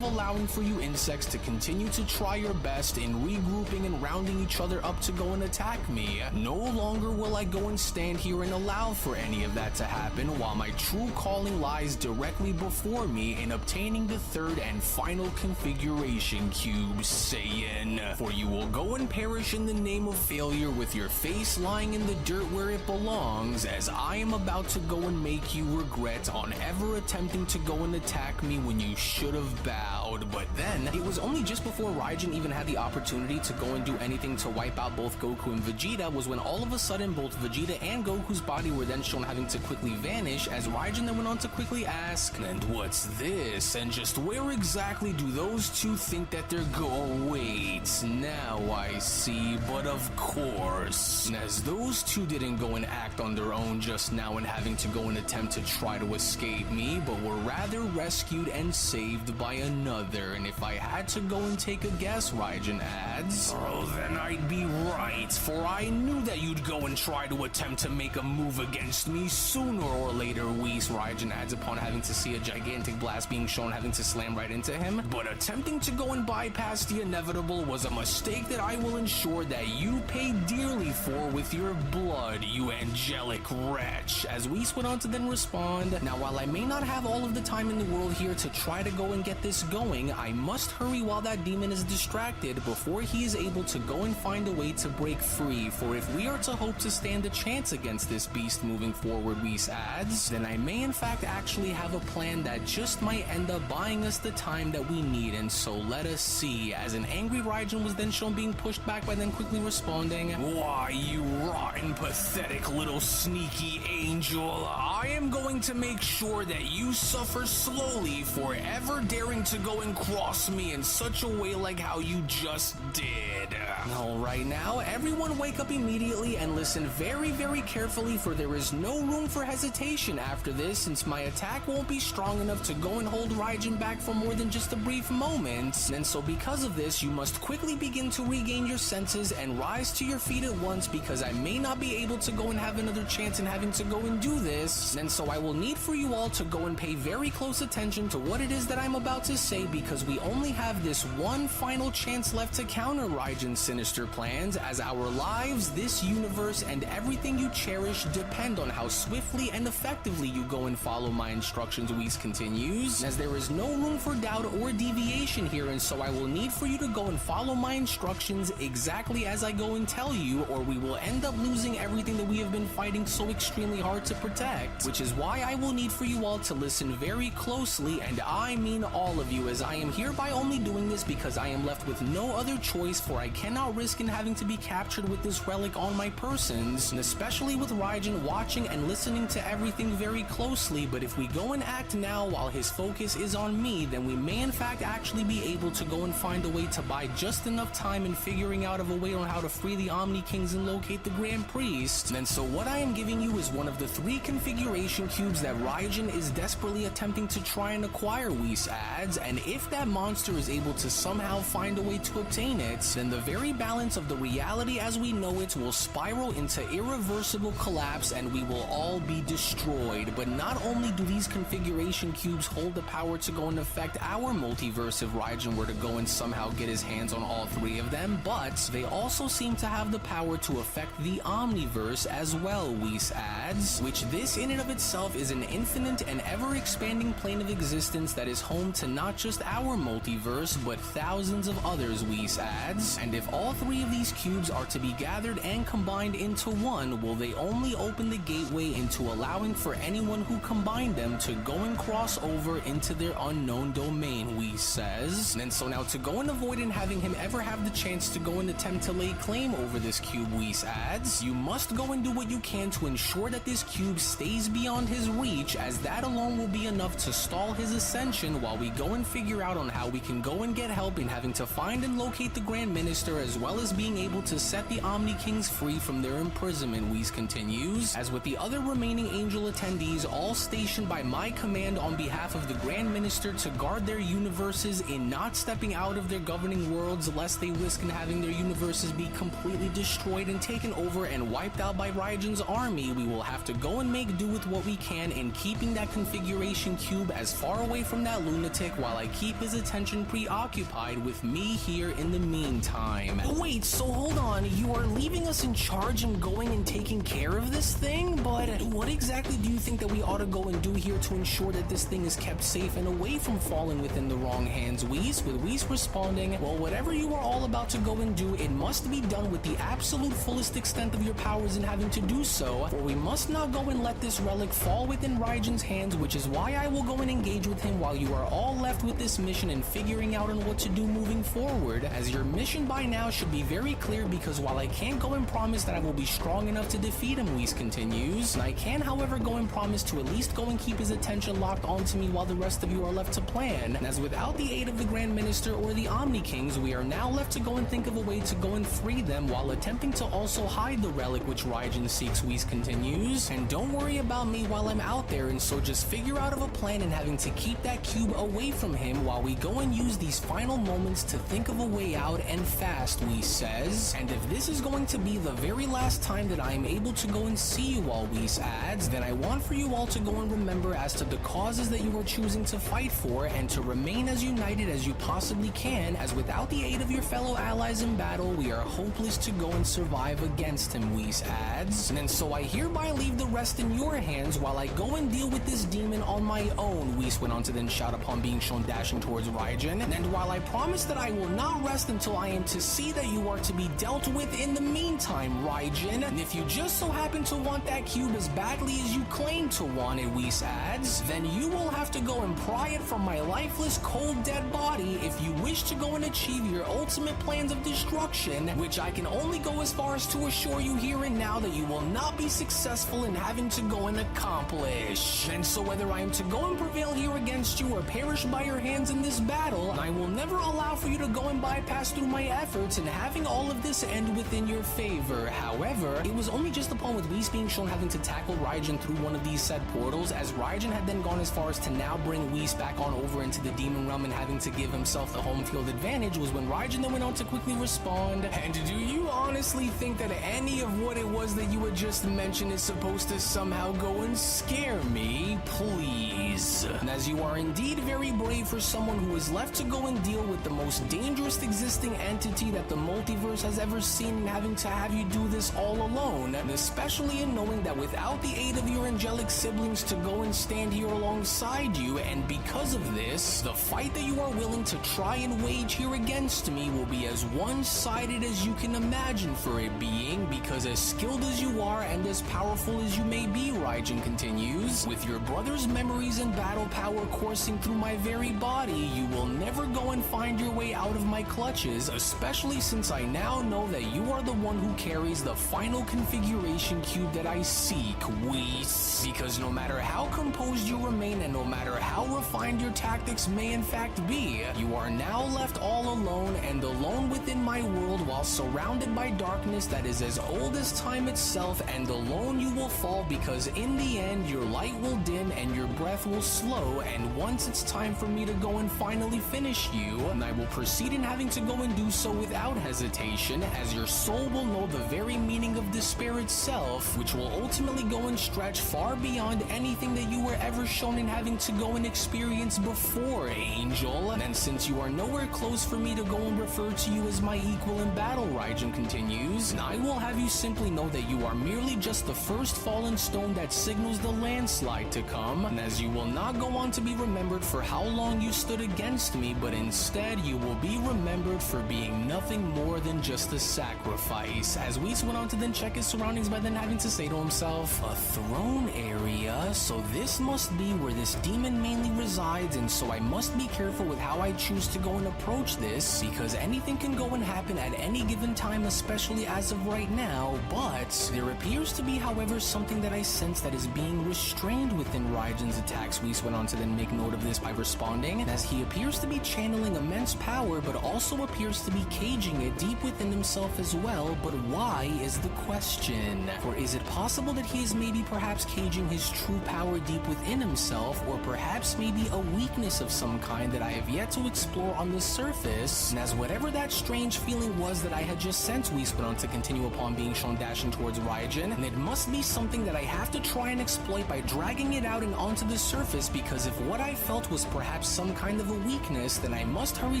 allowing for you insects to continue to try your best in regrouping and rounding each other up to go and attack me. No longer will I go and stand here and allow for any of that to happen, while my true calling lies directly before me in obtaining the third and final configuration cube, Saiyan. For you will go and perish in the name of failure with your face lying in the dirt where it belongs, as I am about to go and make you regret on ever attempting to go and attack me when you should have bowed. But then, it was only just before Raijin even had the opportunity to go and do anything to wipe out both Goku and Vegeta was when all of a sudden both Vegeta and Goku's body were then shown having to quickly vanish, as Raijin then went on to quickly ask, "And what's this? And just where exactly do those two think that they're wait, now I see, but of course." As those two didn't go and act on their own just now and having to go and attempt to try to escape me, but were rather rescued and saved by another. And if I had to go and take a guess, Raijin adds, "Oh, then I'd be right, for I knew that you'd go and try to attempt to make a move against me sooner or later, Whis," Raijin adds upon having to see a gigantic blast being shown having to slam right into him. "But attempting to go and bypass the inevitable was a mistake that I will ensure that you pay dearly for with your blood, you angelic wretch," as Whis went on to then respond, "Now while I may not have all of the time in the world here to try to go and get this going, I must hurry while that demon is distracted before he is able to go and find a way to break free, for if we are to hope to stand a chance against this beast moving forward," Whis adds, "then I may in fact actually have a plan that just might end up buying us the time that we need, and so let us see," as an angry Raijin was then shown being pushed back by then quickly responding, "Why, you rotten, pathetic little sneaky angel, I am going to make sure that you suffer slowly for ever daring to go and cross me in such a way like how you just did." Alright, now everyone wake up immediately and listen very, very carefully, for there is no room for hesitation after this, since my attack won't be strong enough to go and hold Raijin back for more than just a brief moment. And so because of this, you must quickly begin to regain your senses and rise to your feet at once, because I may not be able to go and have another chance in having to go and do this. And so I will need for you all to go and pay very close attention to what it is that I'm about to say, because we only have this one final chance left to counter Raijin's sinister plans, as our lives, this universe, and everything you cherish depend on how swiftly and effectively you go and follow my instructions, Whis continues, as there is no room for doubt or deviation here, and so I will need for you to go and follow my instructions exactly as I go and tell you, or we will end up losing everything that we have been fighting so extremely hard to protect, which is why I will need for you all to listen very closely, and I mean all of you, as I am hereby only doing this because I am left with no other choice, for I cannot risk in having to be captured with this relic on my persons, and especially with Raijin watching and listening to everything very closely. But if we go and act now while his focus is on me, then we may in fact actually be able to go and find a way to buy just enough time in figuring out of a way on how to free the Omni Kings and locate the Grand Priest. And so what I am giving you is one of the 3 configuration cubes that Raijin is desperately attempting to try and acquire, Whis adds, and if that monster is able to somehow find a way to obtain it, then the very balance of the reality as we know it will spiral into irreversible collapse, and we will all be destroyed. But not only do these configuration cubes hold the power to go and affect our multiverse if Raijin were to go and somehow get his hands on all 3 of them, but they also seem to have the power to affect the Omniverse as well, Whis adds, which this in and of itself is an infinite and ever-expanding plane of existence that is home to not just our multiverse, but thousands of others, Whis adds, and if all 3 of these cubes are to be gathered and combined into one, will they only open the gateway into allowing for anyone who combined them to go and cross over into their unknown domain, Whis says. And so now to go and avoid in having him ever have the chance to go and attempt to lay claim over this cube, Whis adds, you must go and do what you can to ensure that this cube stays beyond his reach, as that alone will be enough to stall his ascension while we go and figure out on how we can go and get help in having to find and locate the Grand Minister, as well as being able to set the Omni Kings free from their imprisonment, Whis continues, as with the other remaining angel attendees all stationed by my command on behalf of the Grand Minister to guard their universes in not stepping out of their governing worlds lest they risk in having their universes be completely destroyed and taken over and wiped out by Raijin's army, we will have to go and make do with what we can in keeping that configuration cube as far away from that lunatic, while I keep his attention preoccupied with me here in the meantime. Wait, so hold on, you are leaving us in charge and going and taking care of this thing? But what exactly do you think that we ought to go and do here to ensure that this thing is kept safe and away from falling within the wrong hands, Whis? With Whis responding, well, whatever you are all about to go and do, it must be done with the absolute fullest extent of your powers in having to do so, for we must not go and let this relic fall within Raijin's hands, which is why I will go and engage with him while you are all left with this mission and figuring out on what to do moving forward, as your mission by now should be very clear, because while I can't go and promise that I will be strong enough to defeat him, Whis continues, I can however go and promise to at least go and keep his attention locked onto me while the rest of you are left to plan, as without the aid of the Grand Minister or the Omni Kings, we are now left to go and think of a way to go and free them while attempting to also hide the relic which Raijin seeks, Whis continues, and don't worry about me while I'm out there, and so just figure out of a plan and having to keep that cube away from him while we go and use these final moments to think of a way out, and fast, Whis says, and if this is going to be the very last time that I am able to go and see you all, Whis adds, then I want for you all to go and remember as to the causes that you are choosing to fight for, and to remain as united as you possibly can, as without the aid of your fellow allies in battle, we are hopeless to go and survive against him, Whis adds, and so I hereby leave the rest in your hands while I go and deal with this demon on my own, Whis went on to then shout upon being shown dashing towards Raijin, and while I promise that I will not rest until I am to see that you are to be dealt with in the meantime, Raijin, and if you just so happen to want that cube as badly as you claim to want it, Whis adds, then you will have to go and pry it from my lifeless, cold, dead body if you wish to go and achieve your ultimate plans of destruction, which I can only go as far as to assure you here and now that you will not be successful in having to go and accomplish. And so whether I am to go and prevail here against you or perish by your hands in this battle, I will never allow for you to go and bypass through my efforts and having all of this end within your favor. However, it was only just upon with Whis being shown having to tackle Raijin through one of these said portals, as Raijin had then gone as far as to now bring Whis back on over into the demon realm and having to give himself the home field advantage, was when Raijin then went on to quickly respond, and do you honestly think that any of what it was that you had just mentioned is supposed to somehow go and scare me? Please. And as you are indeed very brave for someone who is left to go and deal with the most dangerous existing entity that the multiverse has ever seen, and having to have you do this all alone, and especially in knowing that without the aid of your angelic siblings to go and stand here alongside you, and because of this, the fight that you are willing to try and wage here against me will be as one-sided as you can imagine for it being, because as skilled as you are and as powerful as you may be, Raijin continues, with your brother's memories and battle power coursing through my very body, you will never go and find your way out of my clutches, especially since I now know that you are the one who carries the final configuration cube that I seek, Whis. Because no matter how composed you remain and no matter how refined your tactics may in fact be, you are now left all alone and alone within my world while surrounded by darkness that is as old as time itself, and alone you will fall, because in the end your light will dim and your breath will slow, and once it's time for me to go and finally finish you, and I will proceed in having to go and do so without hesitation, as your soul will know the very meaning of despair itself, which will ultimately go and stretch far beyond anything that you were ever shown in having to go and experience before, Angel. And since you are nowhere close for me to go and refer to you as my equal in battle, Raijin continues, I will have you simply know that you are merely just the first fallen stone that signals the landslide to come, and as you will not go on to be remembered for how long you stood against me, but instead you will be remembered for being nothing more than just a sacrifice. As Whis went on to then check his surroundings by then having to say to himself, a throne area, so this must be where this demon mainly resides, and so I must be careful with how I choose to go and approach this, because anything can go and happen at any given time, especially as of right now, but there appears to be, however, something that I sense that is being restrained within Raijin's attacks. Whis went on to then make note of this by responding, as he appears to be channeling immense power, but also appears to be caging it deep within himself as well. But why is the question? For is it possible that he is maybe perhaps caging his true power deep within himself, or perhaps maybe a weakness of some kind that I have yet to explore on the surface? And as whatever that strange feeling was that I had just sensed, Whis went on to continue upon being shown dashing towards Raijin, and it must be something that I have to try and exploit by dragging it out and onto the surface, because if what I felt was perhaps some kind of a weakness, then I must hurry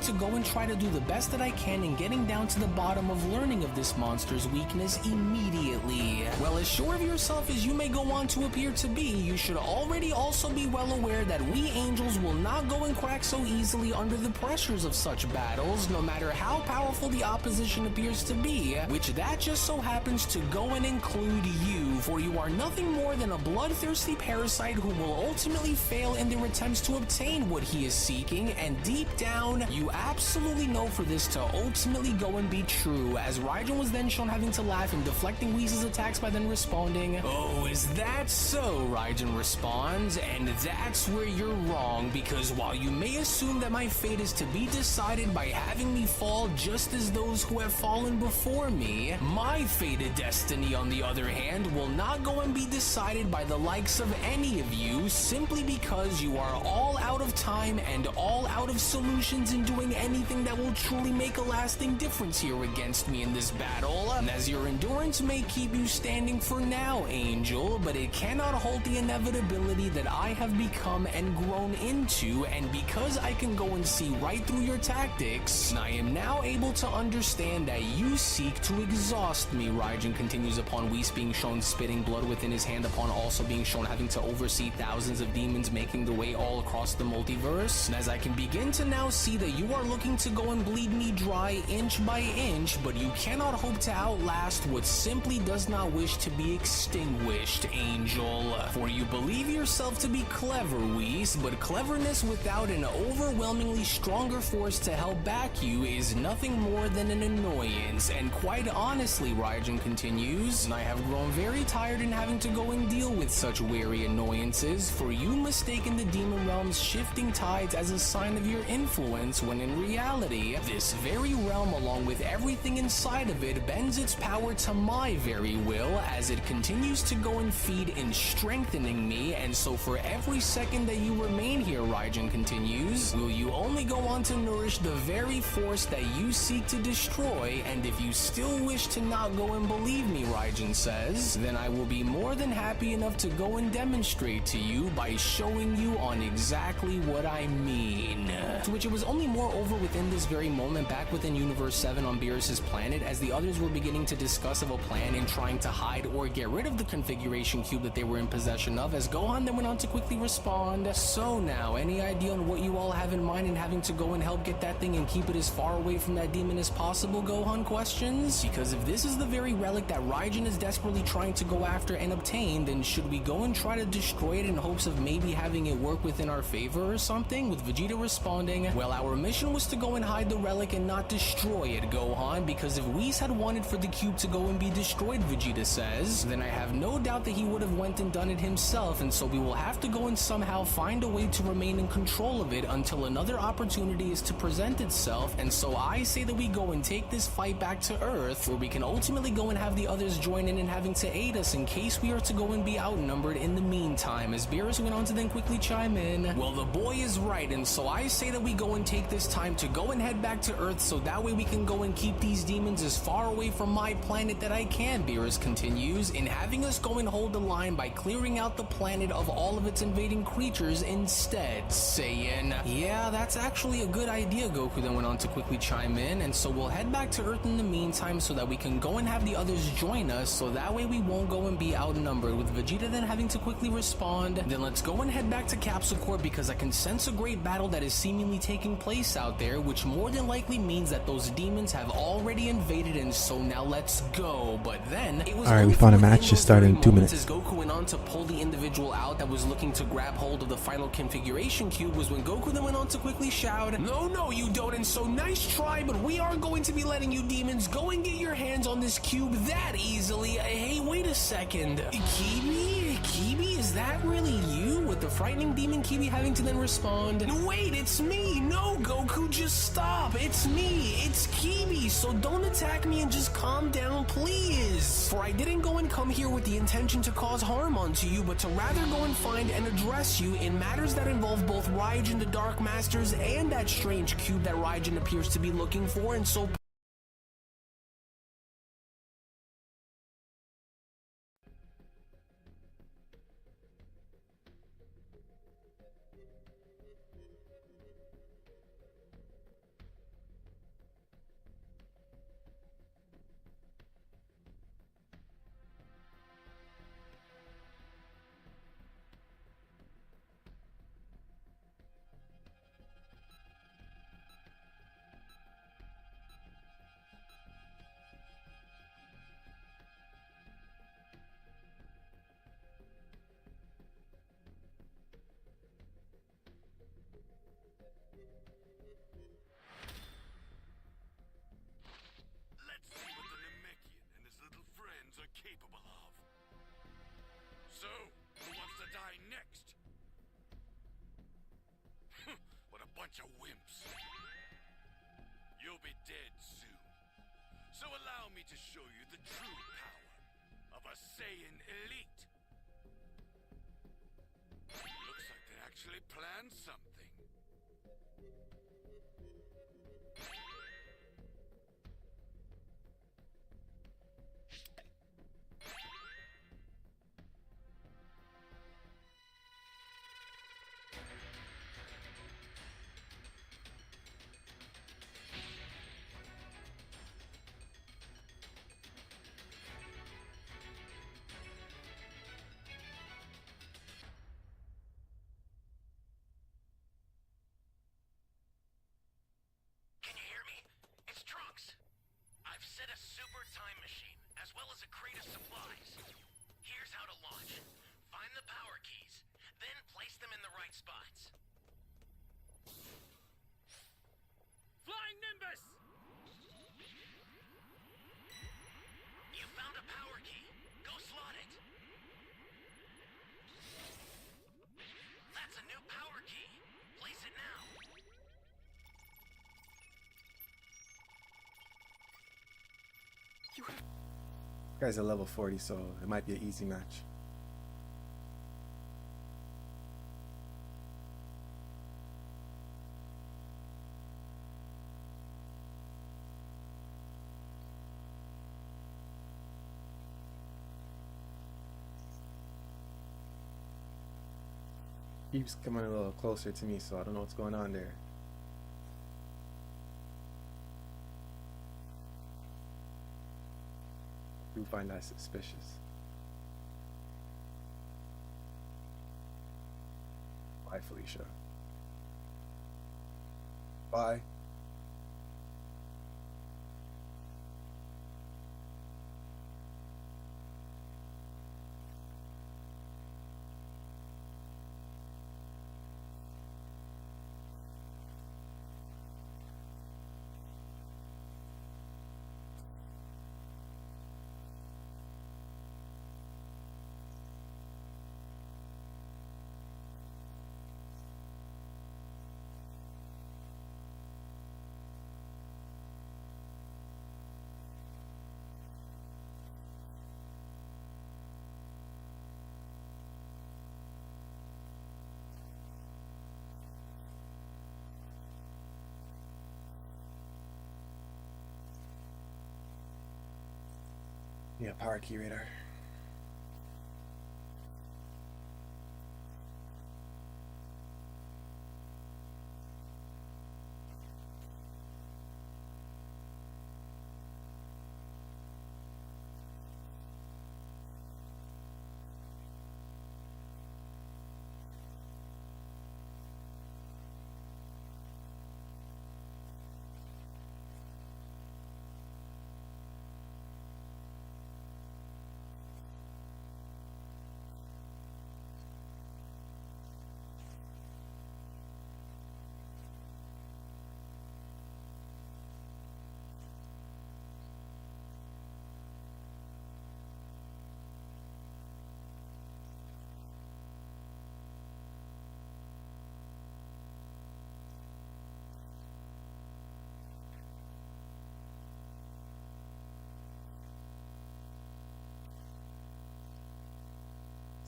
to go and try to do the best that I can in getting down to the bottom of learning of this monster's weakness immediately. Well, as sure of yourself as you may go on to appear to be, you should already also be well aware that we angels will not go and crack so easily under the pressures of such battles, no matter how powerful the opposition appears to be, which that just so happens to go and include you, for you are nothing more than a bloodthirsty parasite who will ultimately fail in their attempts to obtain what he is seeking, and deep down, you absolutely know for this to ultimately go and be true, as Raijin was then shown having to laugh and deflecting Whis' attacks by then responding, "Oh, is that so?" Raijin responds, "And that's where you're wrong, because while you may assume that my fate is to be decided by having me fall just as those who have fallen before me, my fated destiny, on the other hand, will not go and be decided by the likes of any of you, simply because you are all out of time and all out of solutions in doing anything that will truly make a lasting difference here against me in this battle, and as your endurance may keep you standing for now, Angel, but it cannot halt the inevitability that I have become and grown into, and because I can go and see right through your tactics, I am now able to understand that you seek to exhaust me." Raijin continues upon Whis being shown spitting blood within his hand, upon also being shown having to oversee thousands of demons making their way all across the multiverse. And as I can begin to now see that you are looking to go and bleed me dry inch by inch, but you cannot hope to outlast what simply does not wish to be extinguished, Angel. For you believe yourself to be clever, Whis, but cleverness without an overwhelmingly stronger force to help back you is nothing more than an annoyance. And quite honestly, Raijin continues, I have grown very tired in having to go and deal with such weary annoyances, for you mistaken the demon realm's shifting tides as a sign of your influence, when in reality, this very realm along with everything inside of it bends its power to my very will, as it continues to go and feed in strengthening me, and so for every second that you remain here, Raijin continues, will you only go on to nourish the very force that you seek to destroy, and if you still wish to not go and believe me, Raijin says, then I will be more than happy enough to go and demonstrate to you by showing you on exactly what I mean. To which it was only moreover within this very moment back within Universe 7 on Beerus' planet, as the others were beginning to discuss of a plan in trying to hide or get rid of the configuration cube that they were in possession of, as Gohan then went on to quickly respond, "So now, any idea on what you all have in mind in having to go and help get that thing and keep it as far away from that demon as possible?" Gohan questions. Because if this is the very relic that Raijin is desperately trying to go after and obtain, then should we go and try to destroy it in hopes of maybe having it work within our favor or something? With Vegeta responding, "Well, our mission was to go and hide the relic and not destroy it, Gohan, because if Whis had wanted for the cube to go and be destroyed," Vegeta says, "then I have no doubt that he would have went and done it himself, and so we will have to go and somehow find a way to remain in control of it until another opportunity is to present itself, and so I say that we go and take this fight back to Earth, where we can ultimately go and have the others join in having to aid us in case we are to go and be outnumbered in the meantime." As Beerus went on to then quickly chime in, "Well, the boy is right, and so I say that we go and take this time to go and head back to Earth, so that way we can go and keep these demons as far away from my planet that I can," Beerus continues, "in having us go and hold the line by clearing out the planet of all of its invading creatures instead," saying, "Yeah, that's actually a good idea," Goku then went on to quickly chime in, "and so we'll head back to Earth in the meantime so that we can go and have the others join us, so that way we won't go and be outnumbered," with Vegeta then having to quickly respond, "Then let's go and head back to Capsule Corp, because I can sense a great battle that is seemingly taking place out there, which more than likely means that those demons have already invaded, and so now let's go." But then it was Alright, we found a match to start in 2 minutes. As Goku went on to pull the individual out that was looking to grab hold of the final configuration cube, was when Goku then went on to quickly shout, No, you don't, and so nice try, but we aren't going to be letting you demons go and get your hands on this cube that easily. Hey, wait a second. Kibi, is that really you?" With the frightening demon Kibi having to then respond, "Wait, it's me. No, Goku, just stop. It's me. It's Kibi. So don't attack me and just calm down, please. For I didn't go and come here with the intention to cause harm onto you, but to rather go and find and address you in matters that involve both Raijin the Dark Masters and that strange cube that Raijin appears to be looking for, and so to show you the true power of a Saiyan elite. Looks like they actually planned something. Can you hear me? It's Trunks. I've set a super time machine, as well as a crate of supplies. Here's how to launch. Find the power keys, then place them in the right spots. Flying Nimbus! You found a power key. Go slot it. That's a new power key. Place it now. Guy's a level 40, so it might be an easy match. Keeps coming a little closer to me, so I don't know what's going on there. I do find that suspicious. Bye, Felicia. Bye. Yeah, power key radar.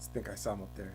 I think I saw him up there.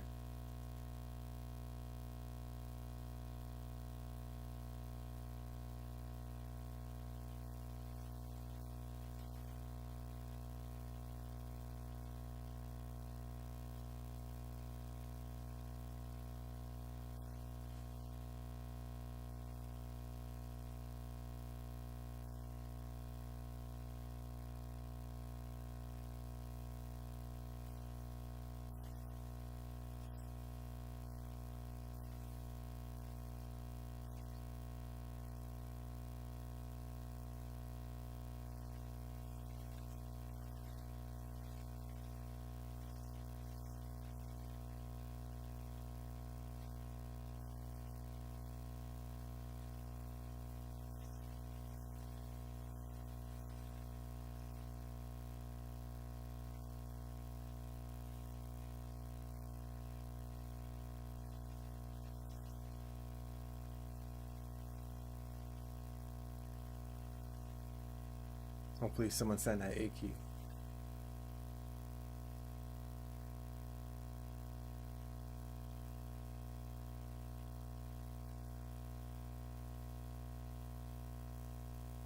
Hopefully someone sent that A key.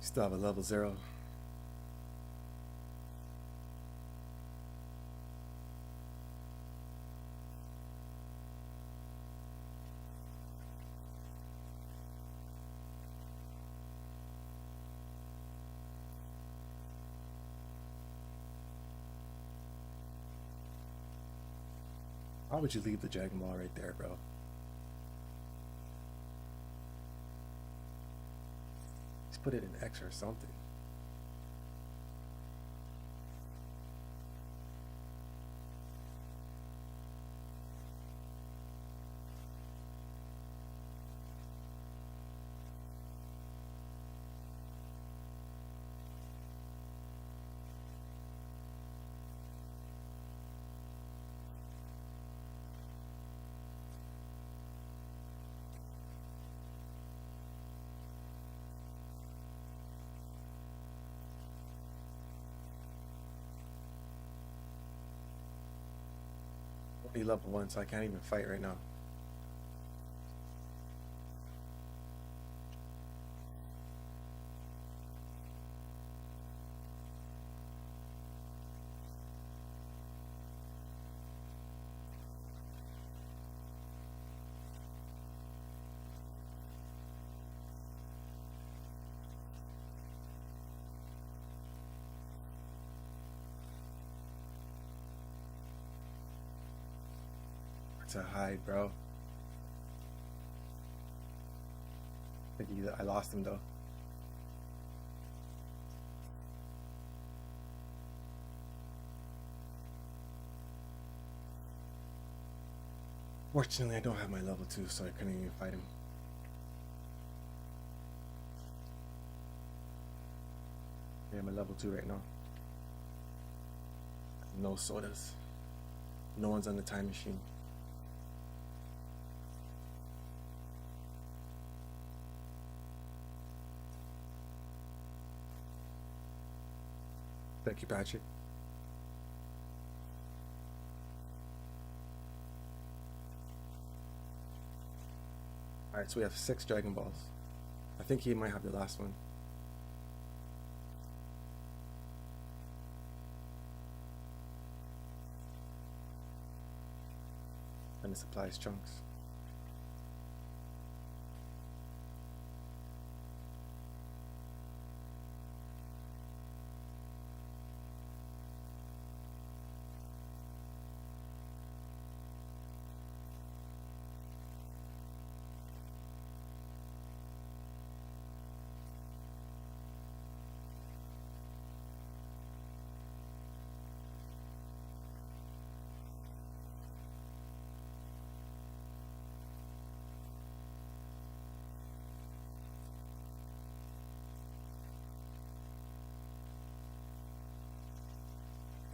Still have a level 0. Why would you leave the Dragon Ball right there, bro? Just put it in X or something. Only level 1, so I can't even fight right now. To hide, bro. I lost him though. Fortunately, I don't have my level 2, so I couldn't even fight him. Yeah, I'm a level 2 right now. No sodas. No one's on the time machine. Thank you, Patrick. Alright, so we have 6 Dragon Balls. I think he might have the last one. And the supplies chunks.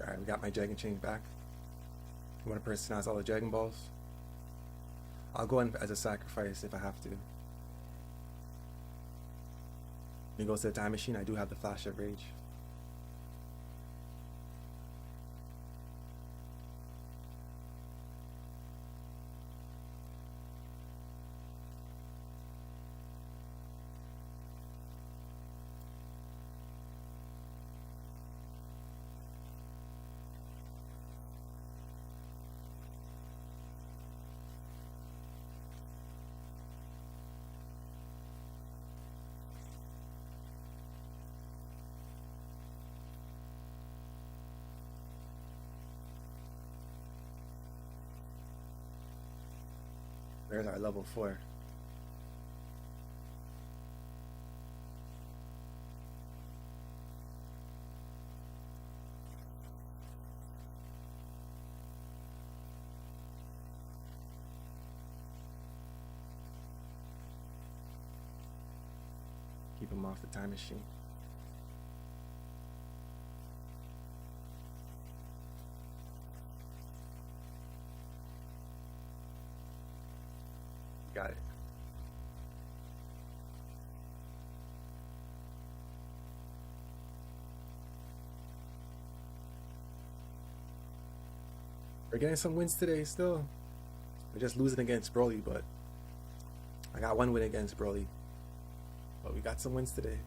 Alright, we got my Dragon Chains back. One person has all the Dragon Balls. I'll go in as a sacrifice if I have to. When he goes to the time machine, I do have the Flash of Rage. There's our level 4. Keep him off the time machine. Got it. We're getting some wins today still. We're just losing against Broly, but I got one win against Broly. But we got some wins today.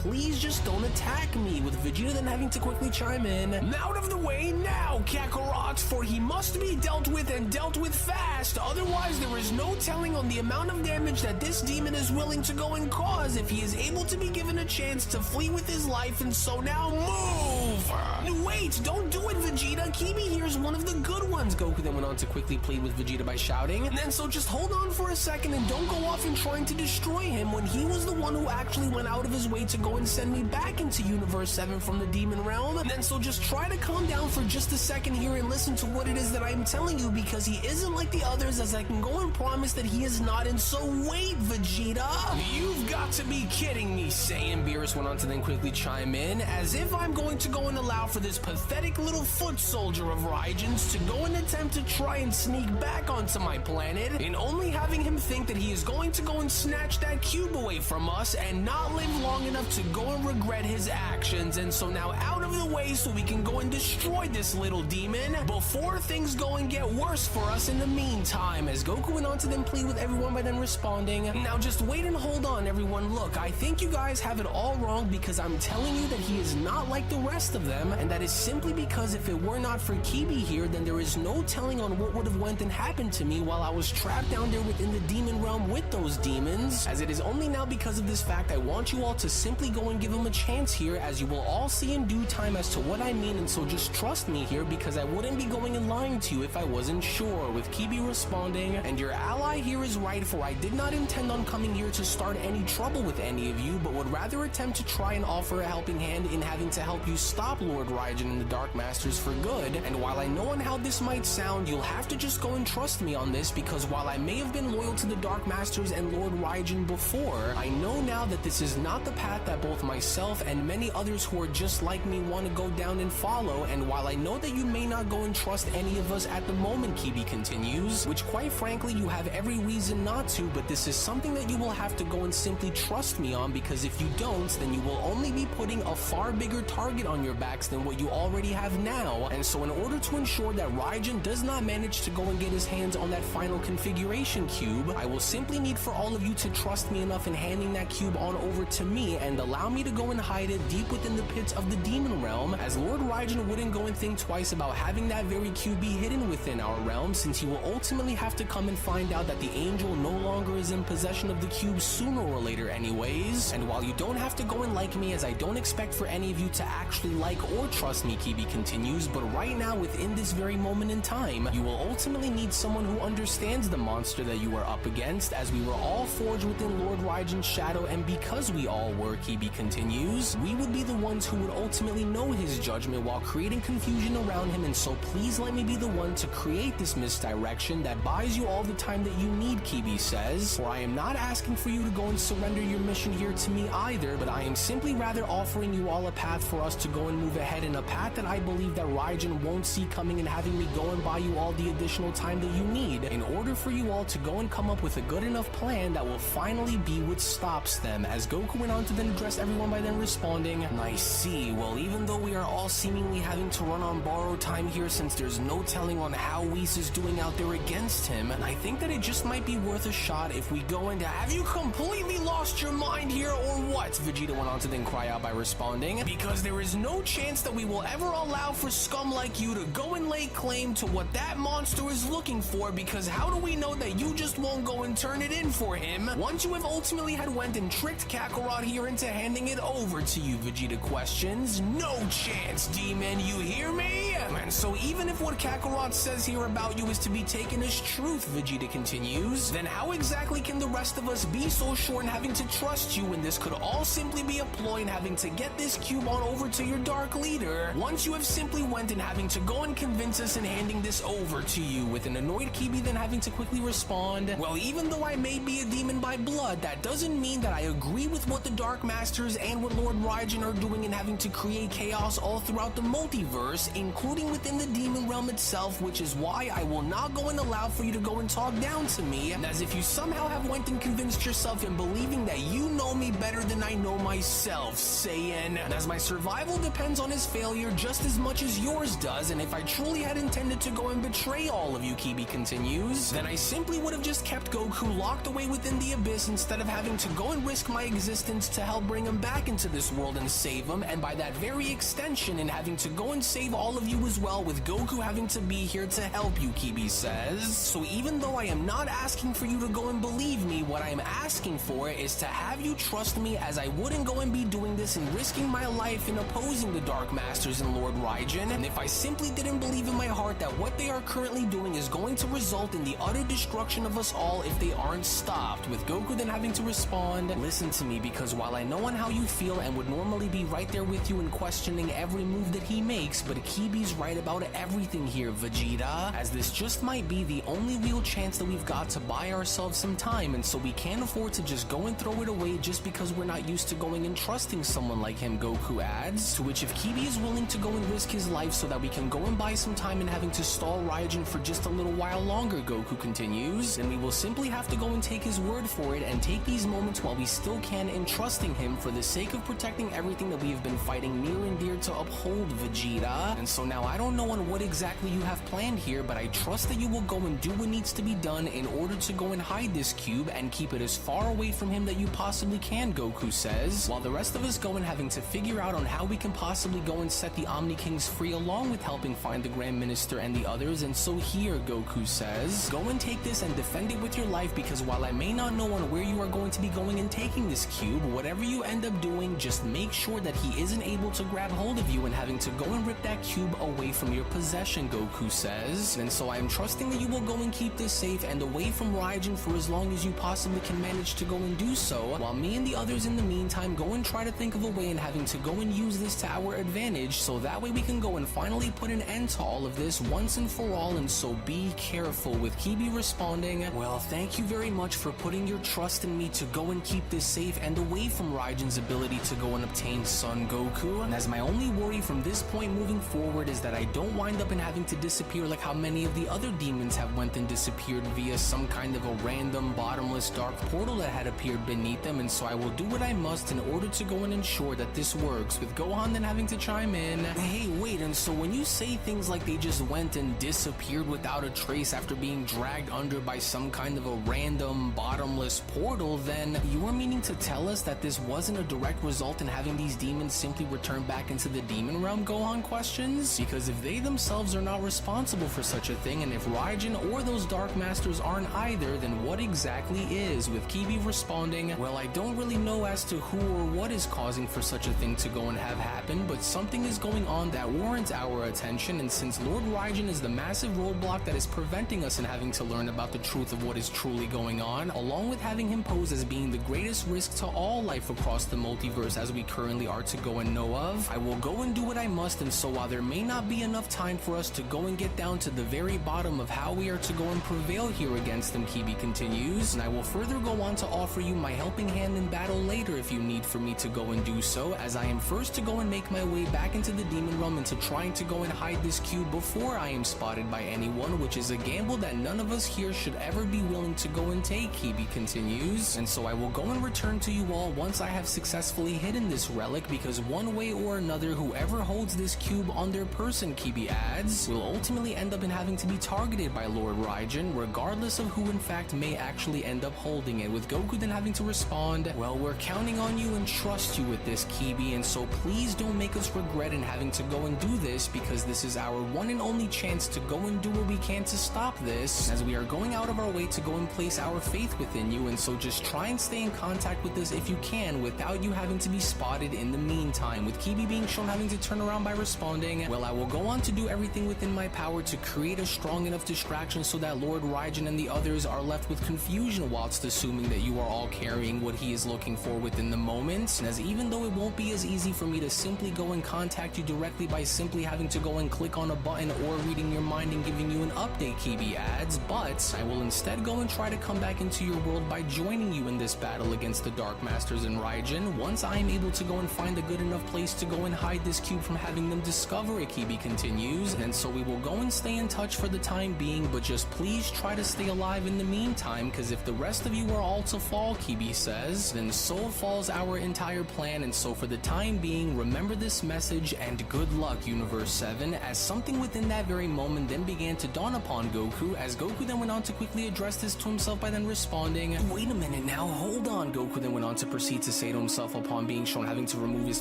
Please just don't attack me, with Vegeta then having to quickly chime in. Out of the way now, Kakarot, for he must be dealt with and dealt with fast. Otherwise, there is no telling on the amount of damage that this demon is willing to go and cause if he is able to be given a chance to flee with his life, and so now move! Wait, don't do it, Vegeta. Kibi here is one of the good ones. Goku then went on to quickly plead with Vegeta by shouting. And then so just hold on for a second and don't go off and trying to destroy him when he was the one who actually went out of his way to go and send me back into Universe 7 from the Demon Realm. And then so just try to calm down for just a second here and listen to what it is that I'm telling you, because he isn't like the others, as I can go and promise that he is not. And so wait, Vegeta. You've got to be kidding me, Saiyan. Beerus went on to then quickly chime in, as if I'm going to go and allow for this pathetic little foot soldier of Raijan's to go and attempt to try and sneak back onto my planet, and only having him think that he is going to go and snatch that cube away from us and not live long enough to go and regret his actions. And so now out of the way so we can go and destroy this little demon before things go and get worse for us in the meantime, as Goku went on to then plead with everyone by then responding. Now just wait and hold on, everyone. Look, I think you guys have it all wrong, because I'm telling you that he is not like the rest of them, and that is simply because if it were not for Kibi here, then there is no telling on what would have went and happened to me while I was trapped down there within the demon realm with those demons. As it is only now because of this fact I want you all to simply go and give him a chance here, as you will all see in due time as to what I mean. And so just trust me here, because I wouldn't be going and lying to you if I wasn't sure, with Kibi responding. And your ally here is right, for I did not intend on coming here to start any trouble with any of you, but would rather attempt to try and offer a helping hand in having to help you stop Lord Raijin and the Dark Masters for good. And while I know on how this might sound, you'll have to just go and trust me on this, because while I may have been loyal to the Dark Masters and Lord Raijin before, I know now that this is not the path that both myself and many others who are just like me want to go down and follow. And while I know that you may not go and trust any of us at the moment, Kibi continues, which quite frankly you have every reason not to, but this is something that you will have to go and simply trust me on, because if you don't, then you will only be putting a far bigger target on your backs than what you already have now. And so in order to ensure that Raijin does not manage to go and get his hands on that final configuration cube, I will simply need for all of you to trust me enough in handing that cube on over to me, and allow me to go and hide it deep within the pits of the demon realm, as Lord Raijin wouldn't go and think twice about having that very cube be hidden within our realm, since he will ultimately have to come and find out that the angel no longer is in possession of the cube sooner or later anyways. And while you don't have to go and like me, as I don't expect for any of you to actually like or trust me, Kibi continues, but right now within this very moment in time, you will ultimately need someone who understands the monster that you are up against, as we were all forged within Lord Raijin's shadow, and because we all were, Kibi continues, we would be the ones who would ultimately know his judgment while creating confusion around him. And so please let me be the one to create this misdirection that buys you all the time that you need, Kibi says, for I am not asking for you to go and surrender your mission here to me either, but I am simply rather offering you all a path for us to go and move ahead, in a path that I believe that Raijin won't see coming, and having me go and buy you all the additional time that you need in order for you all to go and come up with a good enough plan that will finally be what stops them. As Goku went on to then address addressed everyone by then responding, I see. Well, even though we are all seemingly having to run on borrowed time here since there's no telling on how Whis is doing out there against him, I think that it just might be worth a shot if we go into— Have you completely lost your mind here or what? Vegeta went on to then cry out by responding, because there is no chance that we will ever allow for scum like you to go and lay claim to what that monster is looking for, because how do we know that you just won't go and turn it in for him once you have ultimately had went and tricked Kakarot here into handing it over to you? Vegeta questions. No chance, demon, you hear me? And so even if what Kakarot says here about you is to be taken as truth, Vegeta continues, then how exactly can the rest of us be so sure in having to trust you when this could all simply be a ploy in having to get this cube on over to your dark leader once you have simply went and having to go and convince us in handing this over to you? With an annoyed Kibi then having to quickly respond, well, even though I may be a demon by blood, that doesn't mean that I agree with what the Dark Masters and what Lord Raijin are doing in having to create chaos all throughout the multiverse, including within the demon realm itself, which is why I will not go and allow for you to go and talk down to me as if you somehow have went and convinced yourself in believing that you know me better than I know myself, Saiyan. And as my survival depends on his failure just as much as yours does, and if I truly had intended to go and betray all of you, Kibi continues, then I simply would have just kept Goku locked away within the abyss instead of having to go and risk my existence to help bring him back into this world and save him, and by that very extension in having to go and save all of you as well, with Goku having to be here to help you, Kibi says. So even though I am not asking for you to go and believe me, what I am asking for is to have you trust me, as I wouldn't go and be doing this and risking my life in opposing the Dark Masters and Lord Raijin, and if I simply didn't believe in my heart that what they are currently doing is going to result in the utter destruction of us all if they aren't stopped, with Goku then having to respond, listen to me, because while I know on how you feel and would normally be right there with you and questioning every move that he makes, but Kibi's right about everything here, Vegeta, as this just might be the only real chance that we've got to buy ourselves some time, and so we can't afford to just go and throw it away just because we're not used to going and trusting someone like him, Goku adds, to which if Kibi is willing to go and risk his life so that we can go and buy some time and having to stall Raijin for just a little while longer, Goku continues, then we will simply have to go and take his word for it and take these moments while we still can in trusting him for the sake of protecting everything that we have been fighting near and dear to uphold, Vegeta. And so now I don't know on what exactly you have planned here, but I trust that you will go and do what needs to be done in order to go and hide this cube and keep it as far away from him that you possibly can, Goku says, while the rest of us go and having to figure out on how we can possibly go and set the Omni Kings free, along with helping find the Grand Minister and the others. And so here, Goku says, go and take this and defend it with your life, because while I may not know on where you are going to be going and taking this cube, whatever you end up doing, just make sure that he isn't able to grab hold of you and having to go and rip that cube away from your possession, Goku says. And so I am trusting that you will go and keep this safe and away from Raijin for as long as you possibly can manage to go and do so, while me and the others in the meantime go and try to think of a way in having to go and use this to our advantage, so that way we can go and finally put an end to all of this once and for all. And so be careful, with Kibi responding, well, thank you very much for putting your trust in me to go and keep this safe and away from Raijin's ability to go and obtain Son Goku. And as my only worry from this point moving forward is that I don't wind up in having to disappear like how many of the other demons have went and disappeared via some kind of a random bottomless dark portal that had appeared beneath them. And so I will do what I must in order to go and ensure that this works, with Gohan then having to chime in, hey wait, and so when you say things like they just went and disappeared without a trace after being dragged under by some kind of a random bottomless portal, then you are meaning to tell us that this wasn't a direct result in having these demons simply return back into the demon realm, Gohan questions? Because if they themselves are not responsible for such a thing, and if Raijin or those Dark Masters aren't either, then what exactly is? With Kibi responding, well, I don't really know as to who or what is causing for such a thing to go and have happen, but something is going on that warrants our attention, and since Lord Raijin is the massive roadblock that is preventing us in having to learn about the truth of what is truly going on, along with having him pose as being the greatest risk to all life across the multiverse as we currently are to go and know of, I will go and do what I must. And so while there may not be enough time for us to go and get down to the very bottom of how we are to go and prevail here against them, Kibi continues, and I will further go on to offer you my helping hand in battle later if you need for me to go and do so, as I am first to go and make my way back into the demon realm into trying to go and hide this cube before I am spotted by anyone, which is a gamble that none of us here should ever be willing to go and take, Kibi continues. And so I will go and return to you all once I have successfully hidden this relic, because one way or another, whoever holds this cube on their person, Kibi adds, will ultimately end up in having to be targeted by Lord Raijin, regardless of who in fact may actually end up holding it, with Goku then having to respond, well, we're counting on you and trust you with this, Kibi, and so please don't make us regret in having to go and do this, because this is our one and only chance to go and do what we can to stop this, as we are going out of our way to go and place our faith within you, and so just try and stay in contact with us if you can without you having to be spotted in the meantime, with Kibi being shown having to turn around by responding, well, I will go on to do everything within my power to create a strong enough distraction so that Lord Raijin and the others are left with confusion whilst assuming that you are all carrying what he is looking for within the moment, as even though it won't be as easy for me to simply go and contact you directly by simply having to go and click on a button or reading your mind and giving you an update, Kibi adds, but I will instead go and try to come back into your world by joining you in this battle against the Dark Masters and Raijin once I am able to go and find a good enough place to go and hide this cube from having them discover it, Kibi continues, and so we will go and stay in touch for the time being, but just please try to stay alive in the meantime, because if the rest of you are all to fall, Kibi says, then so falls our entire plan, and so for the time being, remember this message and good luck, Universe 7, as something within that very moment then began to dawn upon Goku, as Goku then went on to quickly address this to himself by then responding, wait a minute now, hold on, Goku then went on to proceed to say to himself upon being shown having to remove his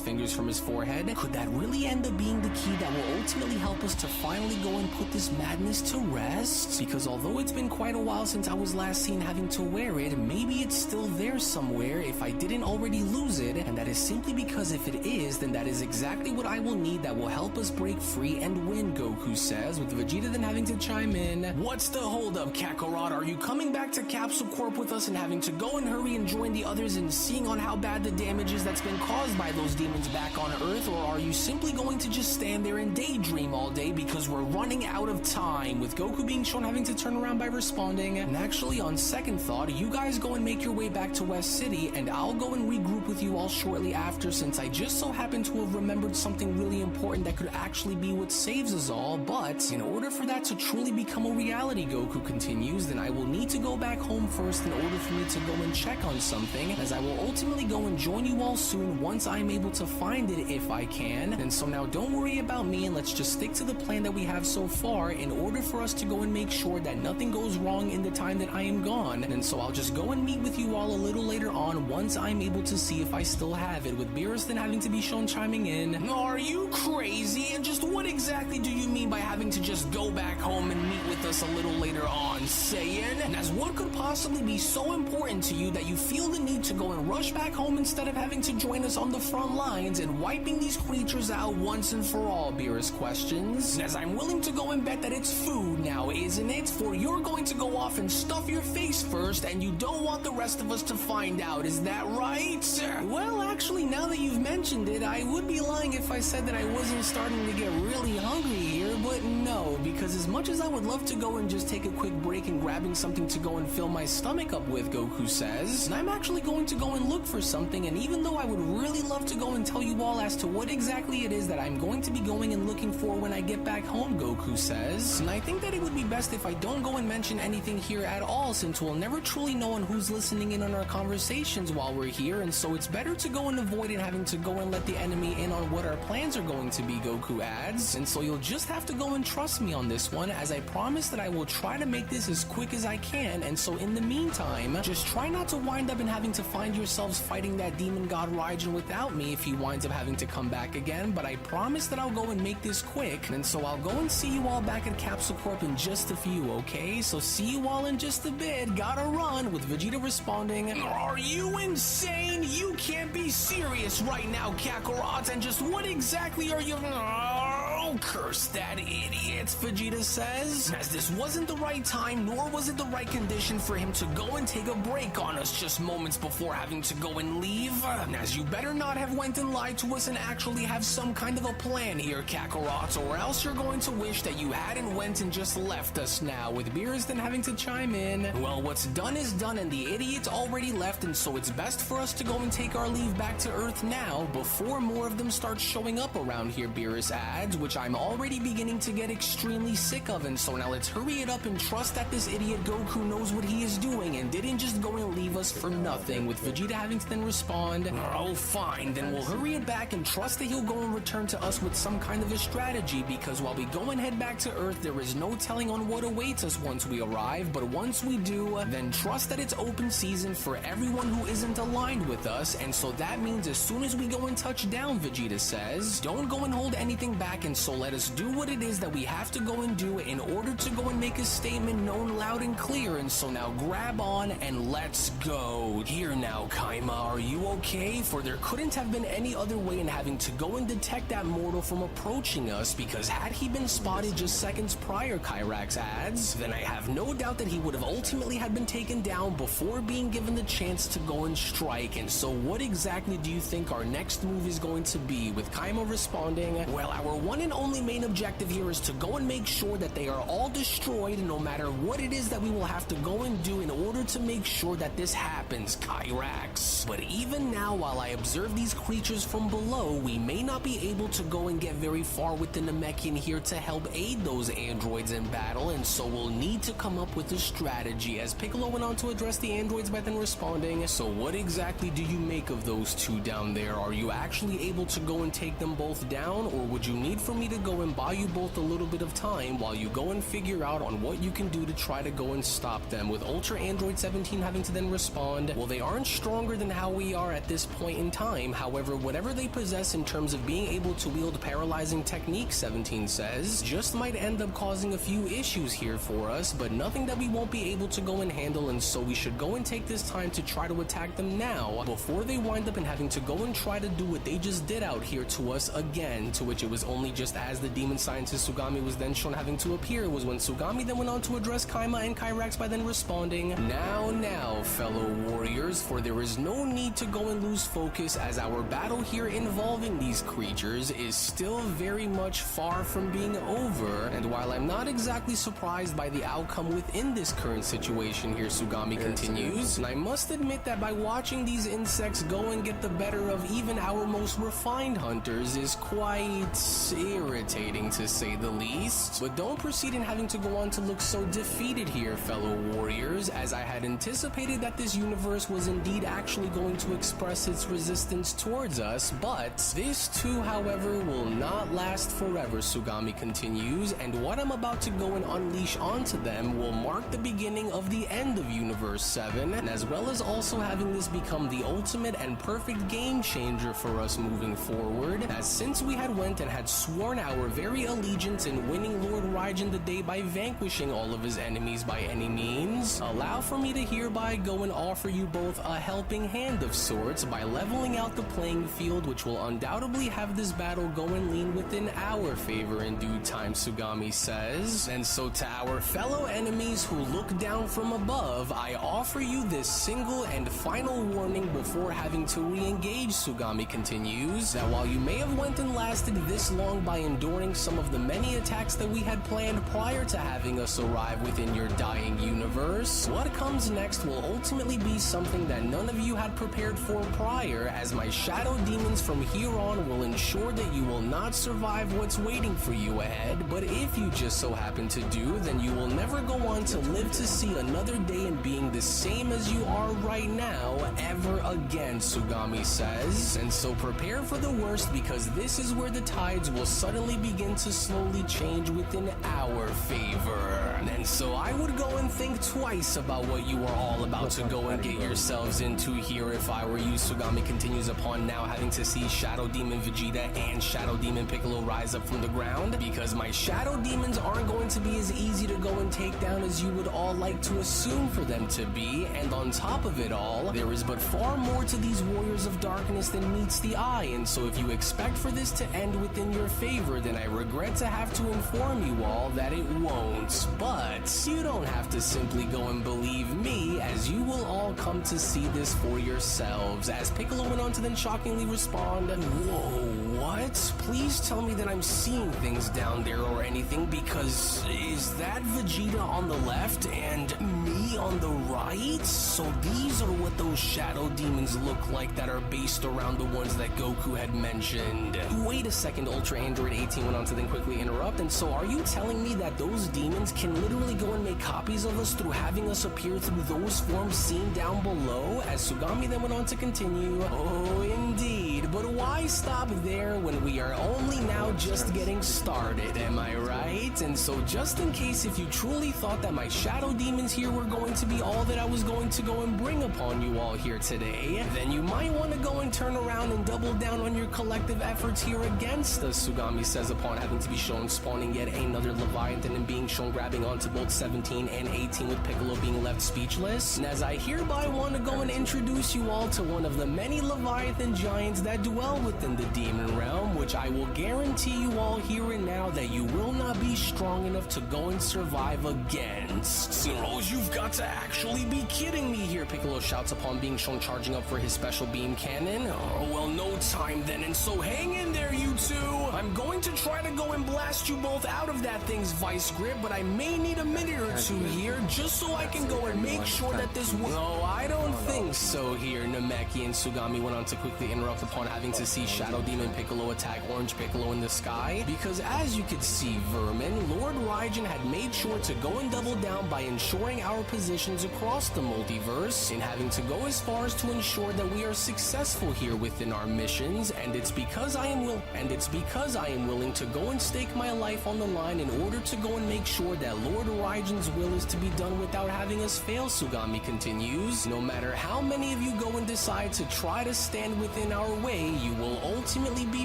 fingers from his forehead, could that really end up being the key that will ultimately help us to finally go and put this madness to rest? Because although it's been quite a while since I was last seen having to wear it, maybe it's still there somewhere if I didn't already lose it, and that is simply because if it is, then that is exactly what I will need that will help us break free and win, Goku says, with Vegeta then having to chime in, what's the holdup, Kakarot? Are you coming back to Capsule Corp with us and having to go and hurry and join the others and seeing on how bad the damage is that's been caused by those demons back on Earth, or are you simply going to just stand there and daydream all day because we're running out of time, with Goku being shown having to turn around by responding, and actually on second thought, you guys go and make your way back to West City and I'll go and regroup with you all shortly after, since I just so happen to have remembered something really important that could actually be what saves us all, but in order for that to truly become a reality, Goku continues, then I will need to go back home first in order for me to go and check on something, as I will ultimately go and join you all soon once I'm able to find it if I can, and so now don't worry about me and let's just stick to the plan that we have so far in order for us to go and make sure that nothing goes wrong in the time that I am gone, and so I'll just go and meet with you all a little later on once I'm able to see if I still have it, with Beerus then having to be shown chiming in, are you crazy? And just what exactly do you mean by having to just go back home and meet with us a little later on, Saiyan? And as what could possibly be so important to you that you feel the need to go and rush back home instead of having to join us on the front lines and wiping these creatures out once and for all, Beerus questions, and as I'm willing to go and bet that it's food now, isn't it? For you're going to go off and stuff your face first and you don't want the rest of us to find out, is that right? Well, actually, now that you've mentioned it, I would be lying if I said that I wasn't starting to get really hungry here, but no, because as much as I would love to go and just take a quick break and grabbing something to go and fill my stomach up with, Goku says, and I'm actually going to go and look for something, and even though I would really love to go and tell you all as to what exactly it is that I'm going to be going and looking for when I get back home, Goku says, and I think that it would be best if I don't go and mention anything here at all, since we'll never truly know on who's listening in on our conversations while we're here, and so it's better to go and avoid it having to go and let the enemy in on what our plans are going to be, Goku adds, and so you'll just have to go and trust me on this one, as I promise that I will try to make this as quick as I can, and so in the meantime, just try not to wind up in having to find yourselves fighting that demon god Raijin without me if he winds up having to come back again, but I promise that I'll go and make this quick, and so I'll go and see you all back at Capsule Corp in just a few, okay? So see you all in just a bit, gotta run, with Vegeta responding, are you insane? You can't be serious right now, Kakarot, and just what exactly are you... Oh, curse that idiot, Vegeta says, as this wasn't the right time, nor was it the right condition for him to go and take a break on us just moments before having to go and leave, as you better not have went and lied to us and actually have some kind of a plan here, Kakarot, or else you're going to wish that you hadn't went and just left us now, with Beerus then having to chime in, well, what's done is done and the idiot's already left, and so it's best for us to go and take our leave back to Earth now before more of them start showing up around here, Beerus adds, which which I'm already beginning to get extremely sick of, and so now let's hurry it up and trust that this idiot Goku knows what he is doing and didn't just go and leave us for nothing, with Vegeta having to then respond, "Oh fine, then we'll hurry it back and trust that he'll go and return to us with some kind of a strategy, because while we go and head back to Earth, there is no telling on what awaits us once we arrive, but once we do, then trust that it's open season for everyone who isn't aligned with us, and so that means as soon as we go and touch down," Vegeta says, "don't go and hold anything back, and so let us do what it is that we have to go and do in order to go and make a statement known loud and clear, and so now grab on and let's go." Here now, Kaima, are you okay? For there couldn't have been any other way in having to go and detect that mortal from approaching us, because had he been spotted just seconds prior, Kyrax adds, then I have no doubt that he would have ultimately had been taken down before being given the chance to go and strike. And so what exactly do you think our next move is going to be? With Kaima responding, "Well, our one and only main objective here is to go and make sure that they are all destroyed, no matter what it is that we will have to go and do in order to make sure that this happens, Kyrax. But even now, while I observe these creatures from below, we may not be able to go and get very far with the Namekian here to help aid those androids in battle, and so we'll need to come up with a strategy." As Piccolo went on to address the androids by then responding, "So what exactly do you make of those two down there? Are you actually able to go and take them both down, or would you need for me to go and buy you both a little bit of time while you go and figure out on what you can do to try to go and stop them?" With Ultra Android 17 having to then respond, "Well, they aren't stronger than how we are at this point in time. However, whatever they possess in terms of being able to wield paralyzing techniques," 17 says, "just might end up causing a few issues here for us, but nothing that we won't be able to go and handle, and so we should go and take this time to try to attack them now before they wind up in having to go and try to do what they just did out here to us again." To which it was only just as the demon scientist Sugami was then shown having to appear was when Sugami then went on to address Kaima and Kyrax by then responding, Now, fellow warriors, for there is no need to go and lose focus, as our battle here involving these creatures is still very much far from being over, and while I'm not exactly surprised by the outcome within this current situation here," Sugami continues, "and I must admit that by watching these insects go and get the better of even our most refined hunters is quite irritating, to say the least. But don't proceed in having to go on to look so defeated here, fellow warriors, as I had anticipated that this universe was indeed actually going to express its resistance towards us, but this too, however, will not last forever," Sugami continues, "and what I'm about to go and unleash onto them will mark the beginning of the end of Universe 7, and as well as also having this become the ultimate and perfect game changer for us moving forward, as since we had went and had sworn our very allegiance in winning Lord Raijin the day by vanquishing all of his enemies by any means, allow for me to hereby go and offer you both a helping hand of sorts by leveling out the playing field, which will undoubtedly have this battle go and lean within our favor in due time," Sugami says. "And so to our fellow enemies who look down from above, I offer you this single and final warning before having to re-engage," Sugami continues, "that while you may have went and lasted this long by enduring some of the many attacks that we had planned prior to having us arrive within your dying universe, what comes next will ultimately be something that none of you had prepared for prior, as my shadow demons from here on will ensure that you will not survive what's waiting for you ahead, but if you just so happen to do, then you will never go on to live to see another day in being the same as you are right now ever again," Sugami says. "And so prepare for the worst, because this is where the tides will suddenly begin to slowly change within our favor. And so I would go and think twice about what you are all about to go and get yourselves into here if I were you," Sugami continues, upon now having to see Shadow Demon Vegeta and Shadow Demon Piccolo rise up from the ground, because my Shadow Demons aren't going to be as easy to go and take down as you would all like to assume for them to be, and on top of it all, there is but far more to these Warriors of Darkness than meets the eye, and so if you expect for this to end within your favor, then I regret to have to inform you all that it won't. But you don't have to simply go and believe me, as you will all come to see this for yourselves," as Piccolo went on to then shockingly respond, "Whoa, What? Please tell me that I'm seeing things down there or anything, because is that Vegeta on the left and me on the right? So these are what those shadow demons look like that are based around the ones that Goku had mentioned. Wait a second, Ultra Android 18 went on to then quickly interrupt. And so are you telling me that those demons can literally go and make copies of us through having us appear through those forms seen down below? As Sugami then went on to continue, oh indeed, but why stop there when we are only now just getting started, am I right? And so just in case if you truly thought that my shadow demons here were going to be all that I was going to go and bring upon you all here today, then you might want to go and turn around and double down on your collective efforts here against us, Sugami says upon having to be shown spawning yet another Leviathan and being shown grabbing onto both 17 and 18 with Piccolo being left speechless. And as I hereby want to go and introduce you all to one of the many Leviathan giants that dwell within the demon realm, which I will guarantee you all here and now that you will not be strong enough to go and survive against. Rose, you've got to actually be kidding me here, Piccolo shouts upon being shown charging up for his special beam cannon. Oh, well, no time then, and so hang in there, you two. I'm going to try to go and blast you both out of that thing's vice grip, but I may need a minute or two here just so I can go and make sure that this will... No, I don't think so here, Namekian and Sugami went on to quickly interrupt upon having to see Shadow Demon Piccolo attack Orange Piccolo in the sky, because as you could see, Vermin, Lord Raijin had made sure to go and double down by ensuring our positions across the multiverse, and having to go as far as to ensure that we are successful here within our missions, and it's because I am willing to go and stake my life on the line in order to go and make sure that Lord Raijin's will is to be done without having us fail, Sugami continues. No matter how many of you go and decide to try to stand within our way, you will ultimately be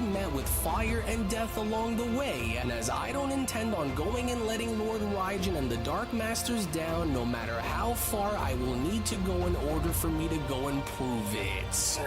met with fire and death along the way, and as I don't intend on going and letting Lord Raijin and the Dark Masters down, no matter how far I will need to go in order for me to go and prove it.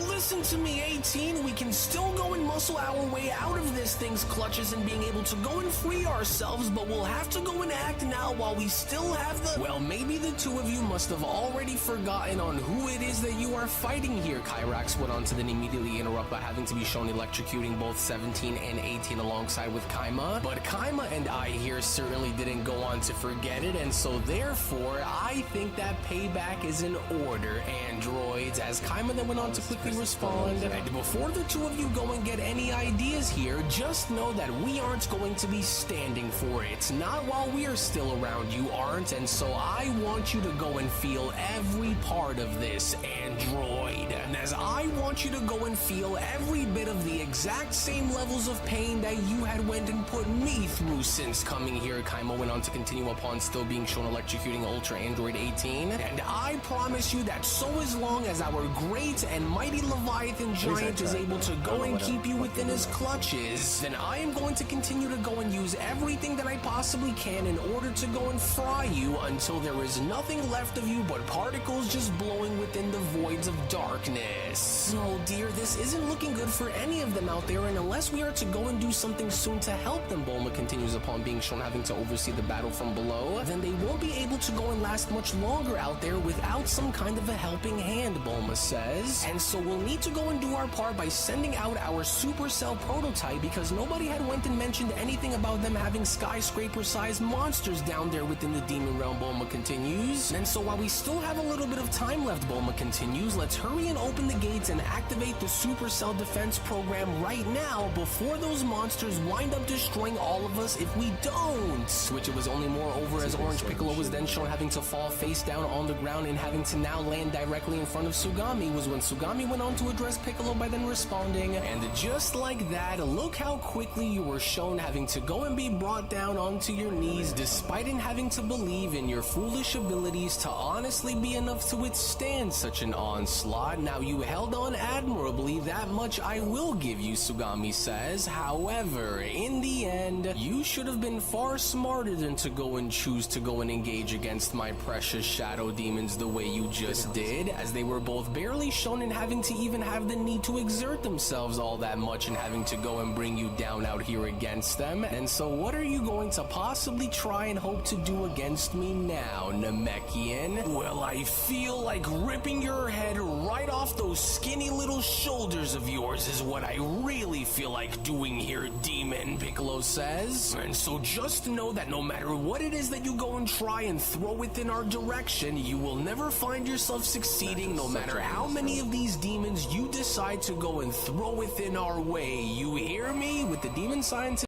Listen to me, 18, we can still go and muscle our way out of this thing's clutches and being able to go and free ourselves, but we'll have to go and act now while we still have the... Well, maybe the two of you must have already forgotten on who it is that you are fighting here, Kyrax went on to then immediately interrupt by having to be shown electrocuting both 17 and 18 alongside with Kaima, but Kaima and I here certainly didn't go on to forget it, and so therefore I think that payback is in order, androids, as Kaima then went on to quickly respond. And before the two of you go and get any ideas here, just know that we aren't going to be standing for it, not while we are still around, you aren't, and so I want you to go and feel every part of this, android, and as I want you to go and feel every bit of the exact same levels of pain that you had went and put me through since coming here, Kaima went on to continue upon still being shown electrocuting Ultra Android 18, and I promise you that so as long as our great and mighty Leviathan giant is able to go and keep you within his clutches, then I am going to continue to go and use everything that I possibly can in order to go and fry you until there is nothing left of you but particles just blowing within the voids of darkness. Oh dear, this isn't looking good for any of them out there, and unless we are to go and do something soon to help them, Bulma continues upon being shown having to oversee the battle from below, then they won't be able to go and last much longer out there without some kind of a helping hand, Bulma says. And so we'll need to go and do our part by sending out our Supercell prototype, because nobody had went and mentioned anything about them having skyscraper-sized monsters down there within the demon realm, Bulma continues. And so while we still have a little bit of time left, Bulma continues, let's hurry and open the gates and activate the Supercell defense program right now before those monsters wind up destroying all of us if we don't. Which it was only moreover as Orange Piccolo was then shown having to fall face down on the ground and having to now land directly in front of Sugami was when Sugami went on to address Piccolo by then responding, and just like that, look how quickly you were shown having to go and be brought down onto your knees despite in having to believe in your foolish abilities to honestly be enough to withstand such an onslaught. Now you held on admirably, that much I will give you, Sugami says. However, in the end, you should have been far smarter than to go and choose to go and engage against my precious shadow demons the way you just did, as they were both barely shown in having to even have the need to exert themselves all that much and having to go and bring you down down out here against them. And so what are you going to possibly try and hope to do against me now, Namekian? Well, I feel like ripping your head right off those skinny little shoulders of yours is what I really feel like doing here, Demon, Piccolo says. And so just know that no matter what it is that you go and try and throw within our direction, you will never find yourself succeeding no matter how many of these demons you decide to go and throw within our way. You hear me? With the demon scientist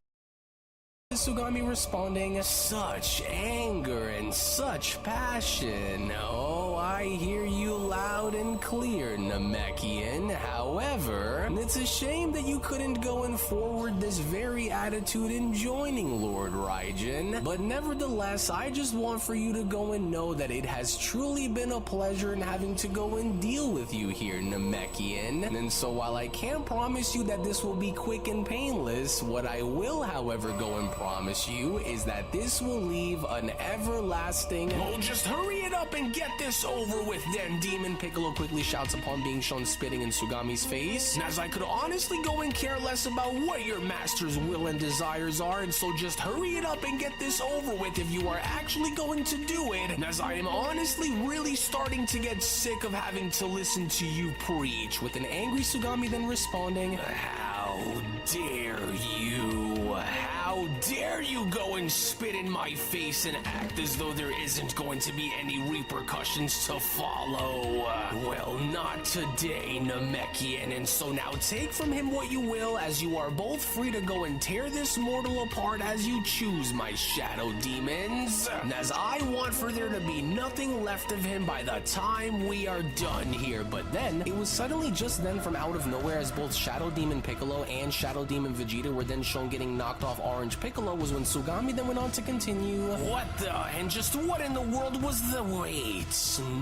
Sugami responding, such anger and such passion. Oh, I hear you loud and clear, Namekian. However, it's a shame that you couldn't go and forward this very attitude in joining Lord Raijin. But nevertheless, I just want for you to go and know that it has truly been a pleasure in having to go and deal with you here, Namekian. And so while I can't promise you that this will be quick and painless, what I will, however, go and promise you is that this will leave an everlasting... Oh, just hurry it up and get this over with then, Demon, Piccolo quickly shouts upon being shown spitting in Sugami's face. And as I could honestly go and care less about what your master's will and desires are, and so just hurry it up and get this over with if you are actually going to do it. And as I am honestly really starting to get sick of having to listen to you preach, with an angry Sugami then responding, how dare you? How dare you go and spit in my face and act as though there isn't going to be any repercussions to follow? Well, not today, Namekian, and so now take from him what you will, as you are both free to go and tear this mortal apart as you choose, my shadow demons. And as I want for there to be nothing left of him by the time we are done here. But then, it was suddenly just then from out of nowhere, as both Shadow Demon Piccolo and Shadow Demon Vegeta were then shown getting knocked off Orange Piccolo, was when Sugami then went on to continue. What the? And just what in the world was the... Wait,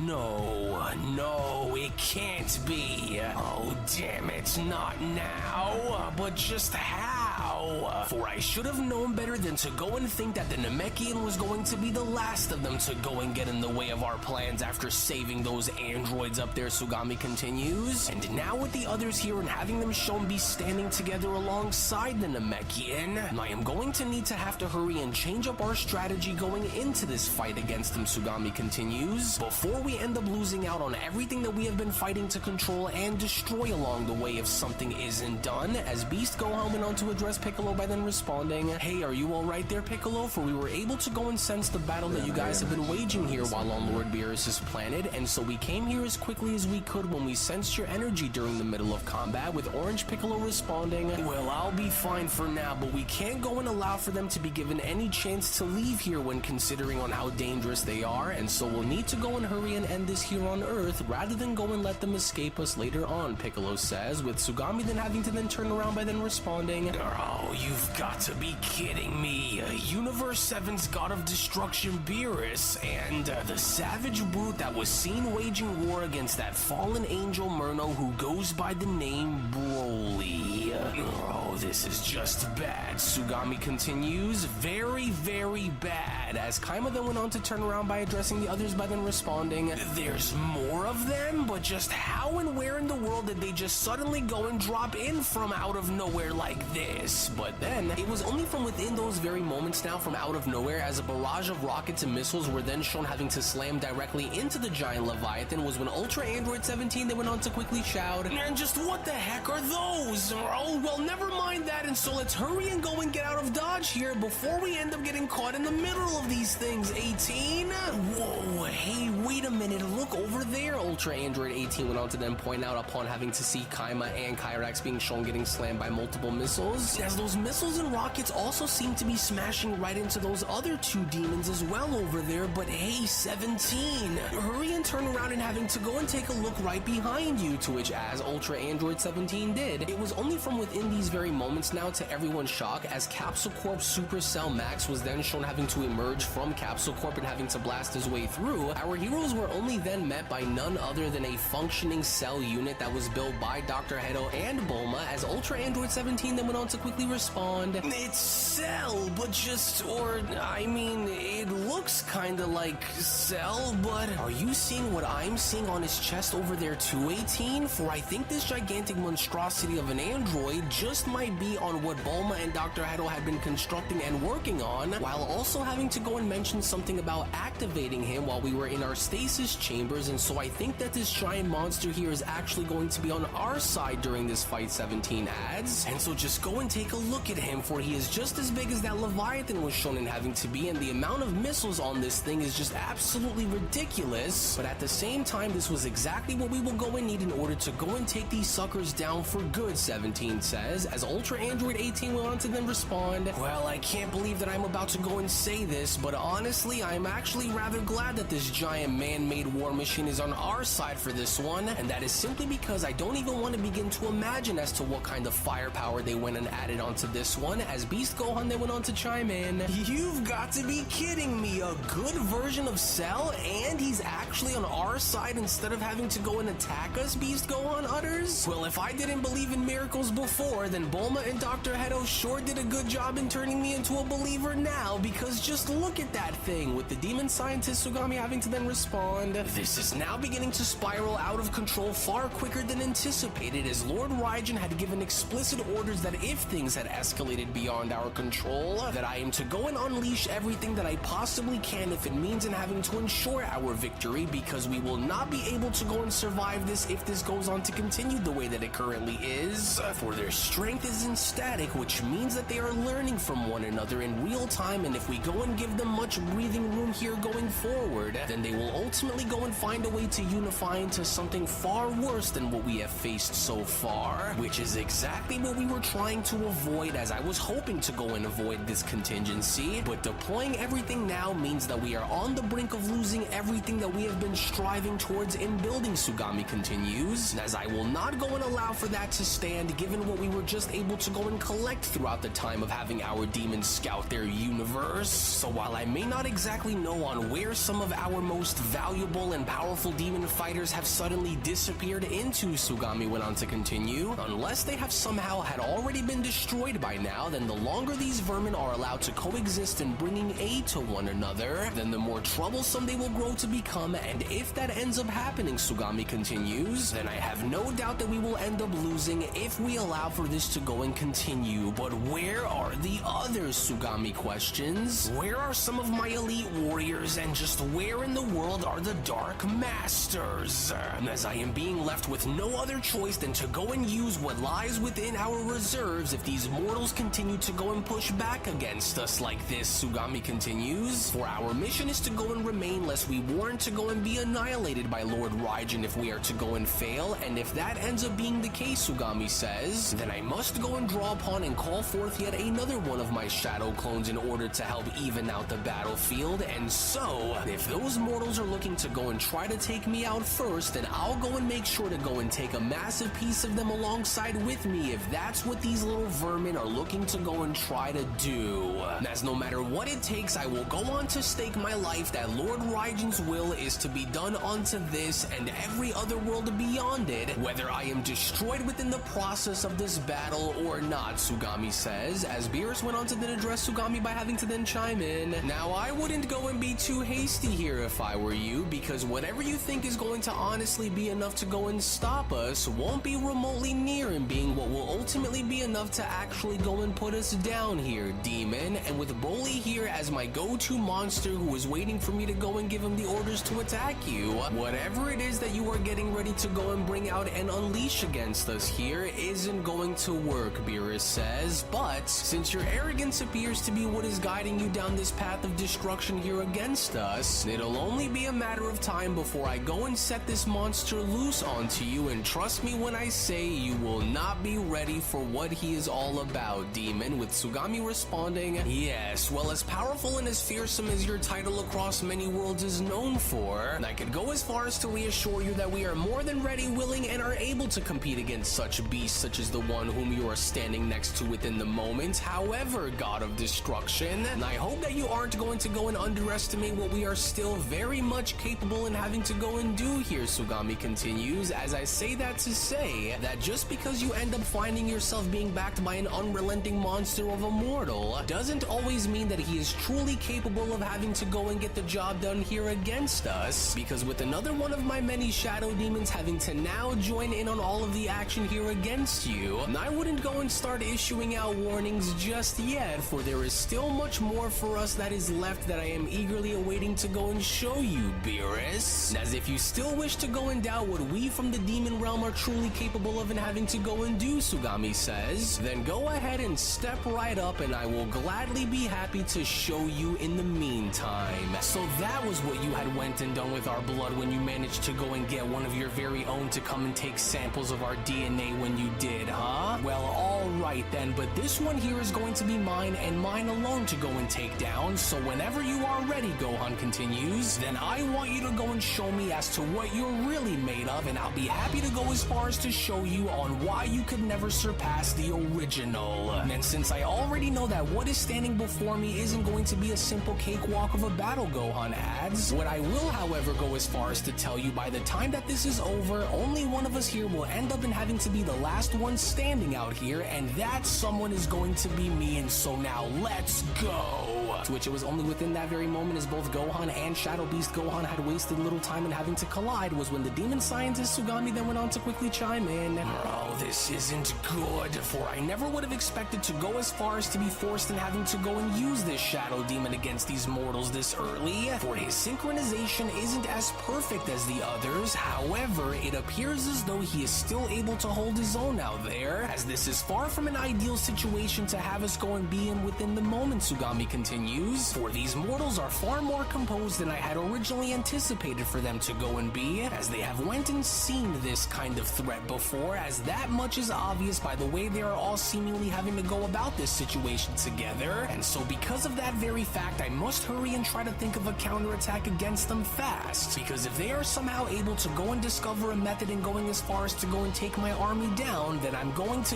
no, it can't be. Oh, damn it, not now. But just how? For I should have known better than to go and think that the Namekian was going to be the last of them to go and get in the way of our plans after saving those androids up there, Sugami continues. And now with the others here and having them shown be standing together alongside the Namekian, I am going to need to have to hurry and change up our strategy going into this fight against him, Sugami continues, before we end up losing out on everything that we have been fighting to control and destroy along the way if something isn't done. As Beast Gohan went on to address Piccolo by then responding, hey, are you alright there, Piccolo? For we were able to go and sense the battle that you guys have been waging here while on Lord Beerus' planet, and so we came here as quickly as we could when we sensed your energy during the middle of combat, with Orange Piccolo responding, well, I'll be fine for now, but we can't go and allow for them to be given any chance to leave here when considering on how dangerous they are, and so we'll need to go and hurry and end this here on Earth rather than go and let them escape us later on, Piccolo says, with Sugami then having to then turn around by then responding, oh, you've got to be kidding me. Universe 7's God of Destruction Beerus and the savage brute that was seen waging war against that fallen angel Murno who goes by the name Broly. Oh, this is just bad, Sugami continues. Very, very bad, as Kaima then went on to turn around by addressing the others by then responding, there's more of them? But just how and where in the world did they just suddenly go and drop in from out of nowhere like this? But then, it was only from within those very moments now from out of nowhere, as a barrage of rockets and missiles were then shown having to slam directly into the giant Leviathan, was when Ultra Android 17 then went on to quickly shout, and just what the heck are those? Oh, well, never mind that, and so let's hurry and go and get out of Dodge here before we end up getting caught in the middle of these things, 18? Whoa, hey, wait a minute, look over there, Ultra Android 18 went on to then point out upon having to see Kaima and Kyrax being shown getting slammed by multiple missiles, as those missiles and rockets also seem to be smashing right into those other two demons as well over there. But hey, 17, hurry and turn around and having to go and take a look right behind you, to which as Ultra Android 17 did, it was only from within these very moments now, to everyone's shock, as Capsule Corp Supercell Max was then shown having to emerge from Capsule Corp and having to blast his way through. Our heroes were only then met by none other than a functioning cell unit that was built by Dr. Hedo and Bulma, as Ultra Android 17 then went on to quickly respond, it's Cell, but just, or, I mean, it looks kinda like Cell, but are you seeing what I'm seeing on his chest over there too, 18? For I think this gigantic monstrosity of an android just might might be on what Bulma and Dr. Hedo had been constructing and working on, while also having to go and mention something about activating him while we were in our stasis chambers. And so I think that this giant monster here is actually going to be on our side during this fight 17 adds. And so just go and take a look at him, for he is just as big as that Leviathan was shown in having to be, and the amount of missiles on this thing is just absolutely ridiculous. But at the same time, this was exactly what we will go and need in order to go and take these suckers down for good, 17 says, as Ultra Android 18 went on to then respond, well, I can't believe that I'm about to go and say this, but honestly, I'm actually rather glad that this giant man-made war machine is on our side for this one, and that is simply because I don't even want to begin to imagine as to what kind of firepower they went and added onto this one. As Beast Gohan then went on to chime in, you've got to be kidding me, a good version of Cell, and he's actually on our side instead of having to go and attack us, Beast Gohan utters? Well, if I didn't believe in miracles before, then Bulma and Dr. Hedo sure did a good job in turning me into a believer now, because just look at that thing, with the demon scientist Sugami having to then respond, this is now beginning to spiral out of control far quicker than anticipated, as Lord Raijin had given explicit orders that if things had escalated beyond our control, that I am to go and unleash everything that I possibly can if it means in having to ensure our victory, because we will not be able to go and survive this if this goes on to continue the way that it currently is, for their strength is in static, which means that they are learning from one another in real time, and if we go and give them much breathing room here going forward, then they will ultimately go and find a way to unify into something far worse than what we have faced so far, which is exactly what we were trying to avoid, as I was hoping to go and avoid this contingency. But deploying everything now means that we are on the brink of losing everything that we have been striving towards in building, Sugami continues, as I will not go and allow for that to stand, given what we were just able to go and collect throughout the time of having our demons scout their universe. So while I may not exactly know on where some of our most valuable and powerful demon fighters have suddenly disappeared into, Sugami went on to continue, unless they have somehow had already been destroyed by now, then the longer these vermin are allowed to coexist in bringing aid to one another, then the more troublesome they will grow to become, and if that ends up happening, Sugami continues, then I have no doubt that we will end up losing if we allow for this to go and continue. But where are the others, Sugami questions? Where are some of my elite warriors, and just where in the world are the Dark Masters? As I am being left with no other choice than to go and use what lies within our reserves if these mortals continue to go and push back against us like this, Sugami continues, for our mission is to go and remain lest we warrant to go and be annihilated by Lord Raijin if we are to go and fail, and if that ends up being the case, Sugami says, then I must go and draw upon and call forth yet another one of my shadow clones in order to help even out the battlefield. And so, if those mortals are looking to go and try to take me out first, then I'll go and make sure to go and take a massive piece of them alongside with me if that's what these little vermin are looking to go and try to do. As no matter what it takes, I will go on to stake my life that Lord Raijin's will is to be done onto this and every other world beyond it, whether I am destroyed within the process of this battle or not, Sugami says, as Beerus went on to then address Sugami by having to then chime in. Now, I wouldn't go and be too hasty here if I were you, because whatever you think is going to honestly be enough to go and stop us won't be remotely near in being what will ultimately be enough to actually go and put us down here, demon. And with Broly here as my go-to monster who is waiting for me to go and give him the orders to attack you, whatever it is that you are getting ready to go and bring out and unleash against us here isn't going to work, Beerus says. But since your arrogance appears to be what is guiding you down this path of destruction here against us, it'll only be a matter of time before I go and set this monster loose onto you, and trust me when I say you will not be ready for what he is all about, demon, with Sugami responding, yes, well, as powerful and as fearsome as your title across many worlds is known for, I could go as far as to reassure you that we are more than ready, willing, and are able to compete against such beasts such as the one whom you are standing next to within the moment. However, God of Destruction, and I hope that you aren't going to go and underestimate what we are still very much capable in having to go and do here, Sugami continues, as I say that to say that just because you end up finding yourself being backed by an unrelenting monster of a mortal doesn't always mean that he is truly capable of having to go and get the job done here against us, because with another one of my many shadow demons having to now join in on all of the action here against you, and I wouldn't go and start issuing out warnings just yet, for there is still much more for us that is left that I am eagerly awaiting to go and show you, Beerus. As if you still wish to go and doubt what we from the demon realm are truly capable of and having to go and do, Sugami says, then go ahead and step right up and I will gladly be happy to show you in the meantime. So that was what you had went and done with our blood when you managed to go and get one of your very own to come and take samples of our DNA when you did, huh? Well, alright then, but this one here is going to be mine and mine alone to go and take down, so whenever you are ready, Gohan continues, then I want you to go and show me as to what you're really made of, and I'll be happy to go as far as to show you on why you could never surpass the original. And since I already know that what is standing before me isn't going to be a simple cakewalk of a battle, Gohan adds, what I will, however, go as far as to tell you by the time that this is over, only one of us here will end up in having to be the last one standing out here, and that someone is going to be me, and so now let's go. To which it was only within that very moment, as both Gohan and Shadow Beast Gohan had wasted little time in having to collide, was when the demon scientist Sugami then went on to quickly chime in. Oh, this isn't good, for I never would have expected to go as far as to be forced in having to go and use this Shadow Demon against these mortals this early, for his synchronization isn't as perfect as the others. However, it appears as though he is still able to hold his own out there, as this is far from an ideal situation to have us go and be in within the moment, Sugami continues, for these mortals are far more composed than I had originally anticipated for them to go and be, as they have went and seen this kind of threat before, as that much is obvious by the way they are all seemingly having to go about this situation together, and so because of that very fact, I must hurry and try to think of a counterattack against them fast, because if they are somehow able to go and discover a method in going as far as to go and take my army down, then I'm going to,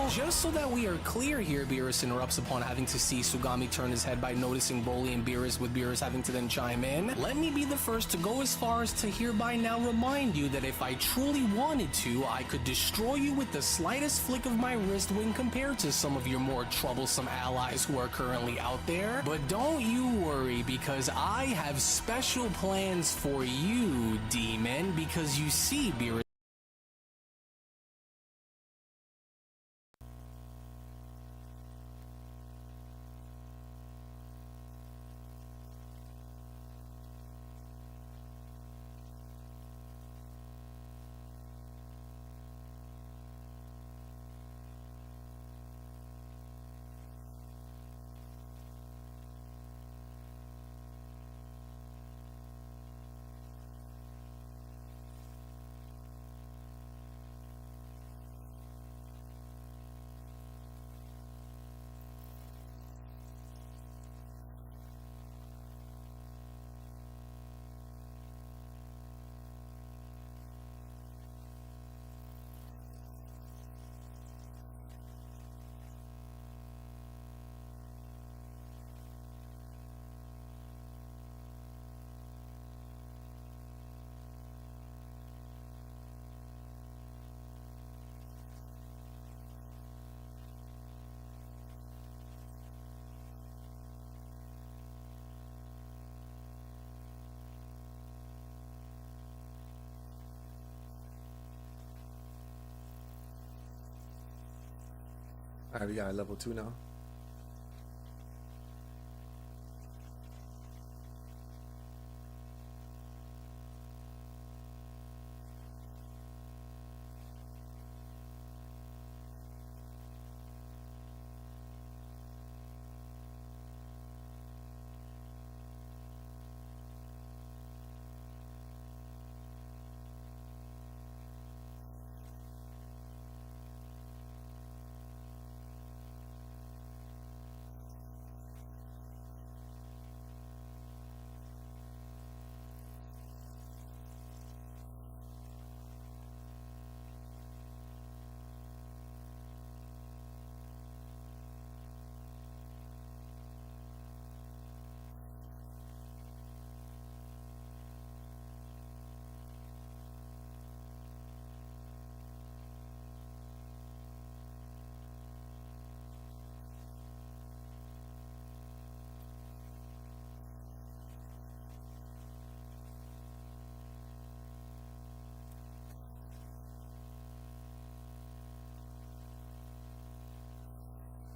just so that we are clear here, Beerus interrupts upon having to see Sugami turn his head by noticing Broly and Beerus, with Beerus having to then chime in. Let me be the first to go as far as to hereby now remind you that if I truly wanted to, I could destroy you with the slightest flick of my wrist when compared to some of your more troublesome allies who are currently out there. But don't you worry, because I have special plans for you, demon, because you see, Beerus, Alright, we got level 2 now.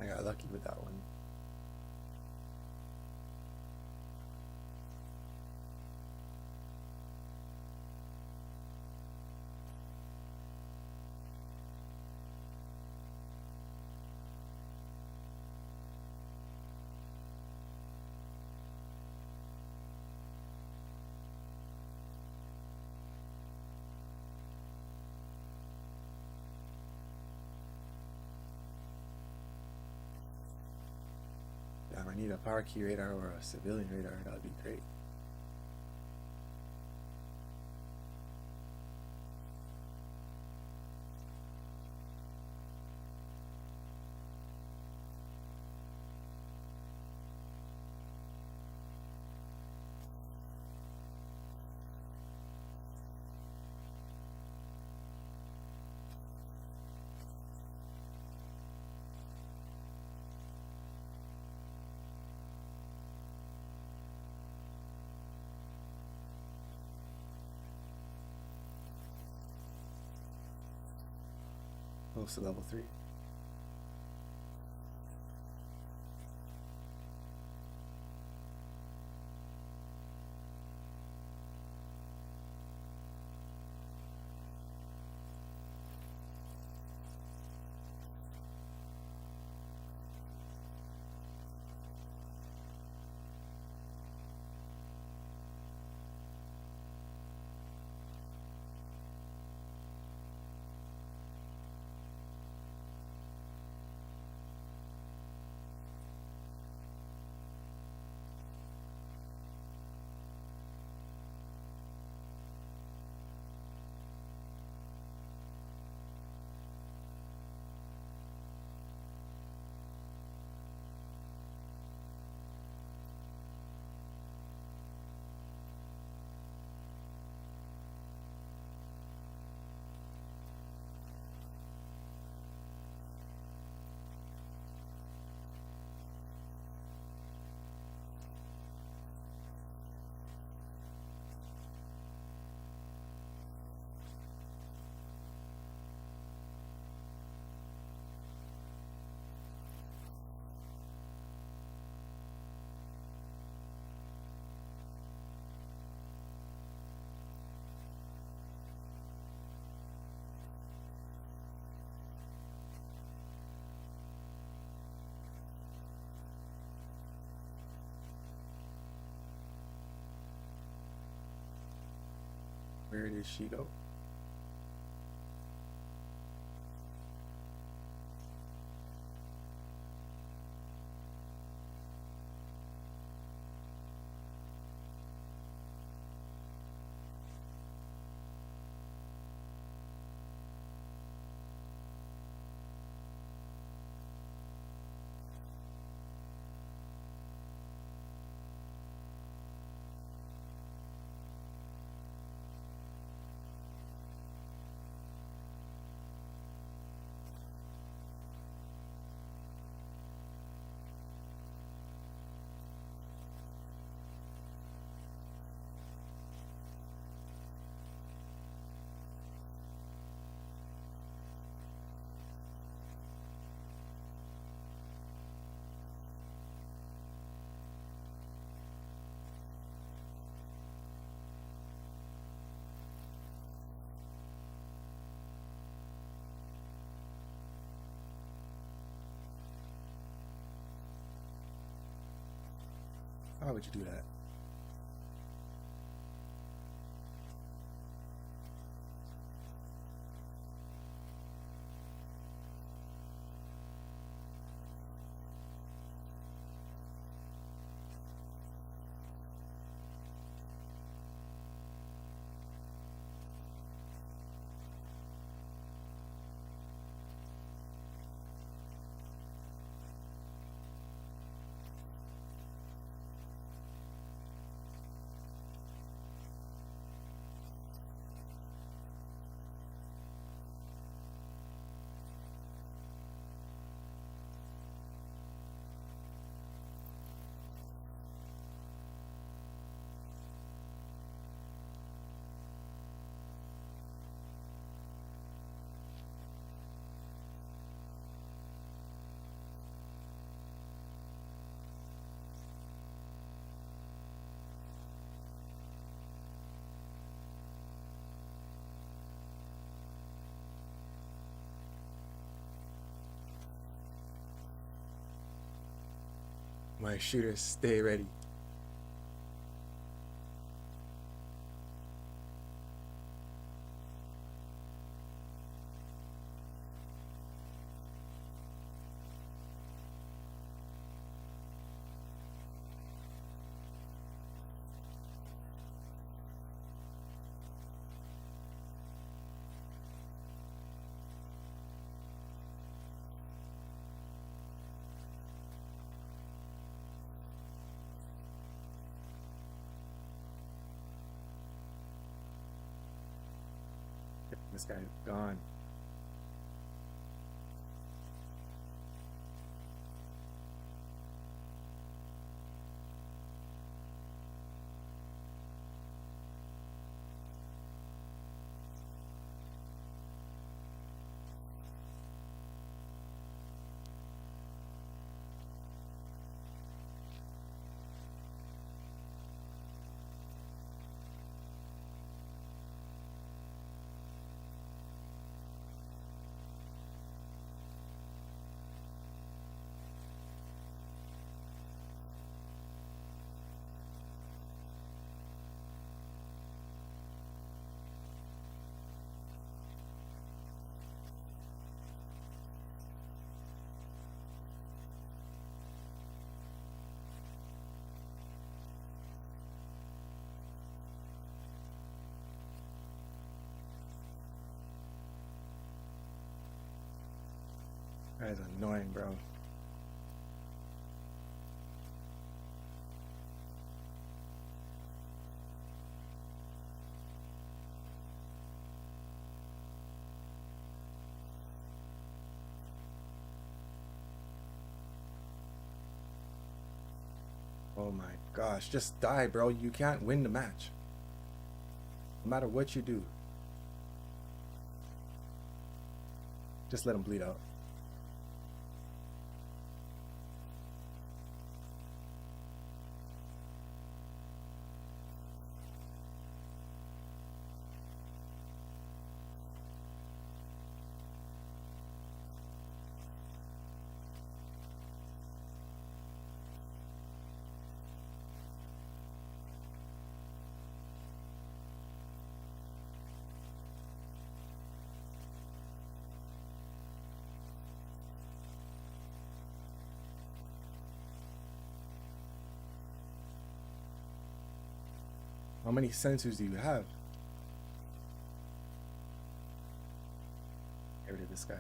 I got lucky with that one. Damn, I need a power key radar or a civilian radar. That would be great. Close to level 3. Where did she go? Why would you do that? My shooters, stay ready. This guy's gone. That is annoying, bro. Oh my gosh, just die, bro. You can't win the match. No matter what you do. Just let him bleed out. How many sensors do you have? Get rid of this guy.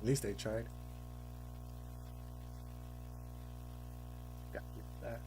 At least they tried. Got that.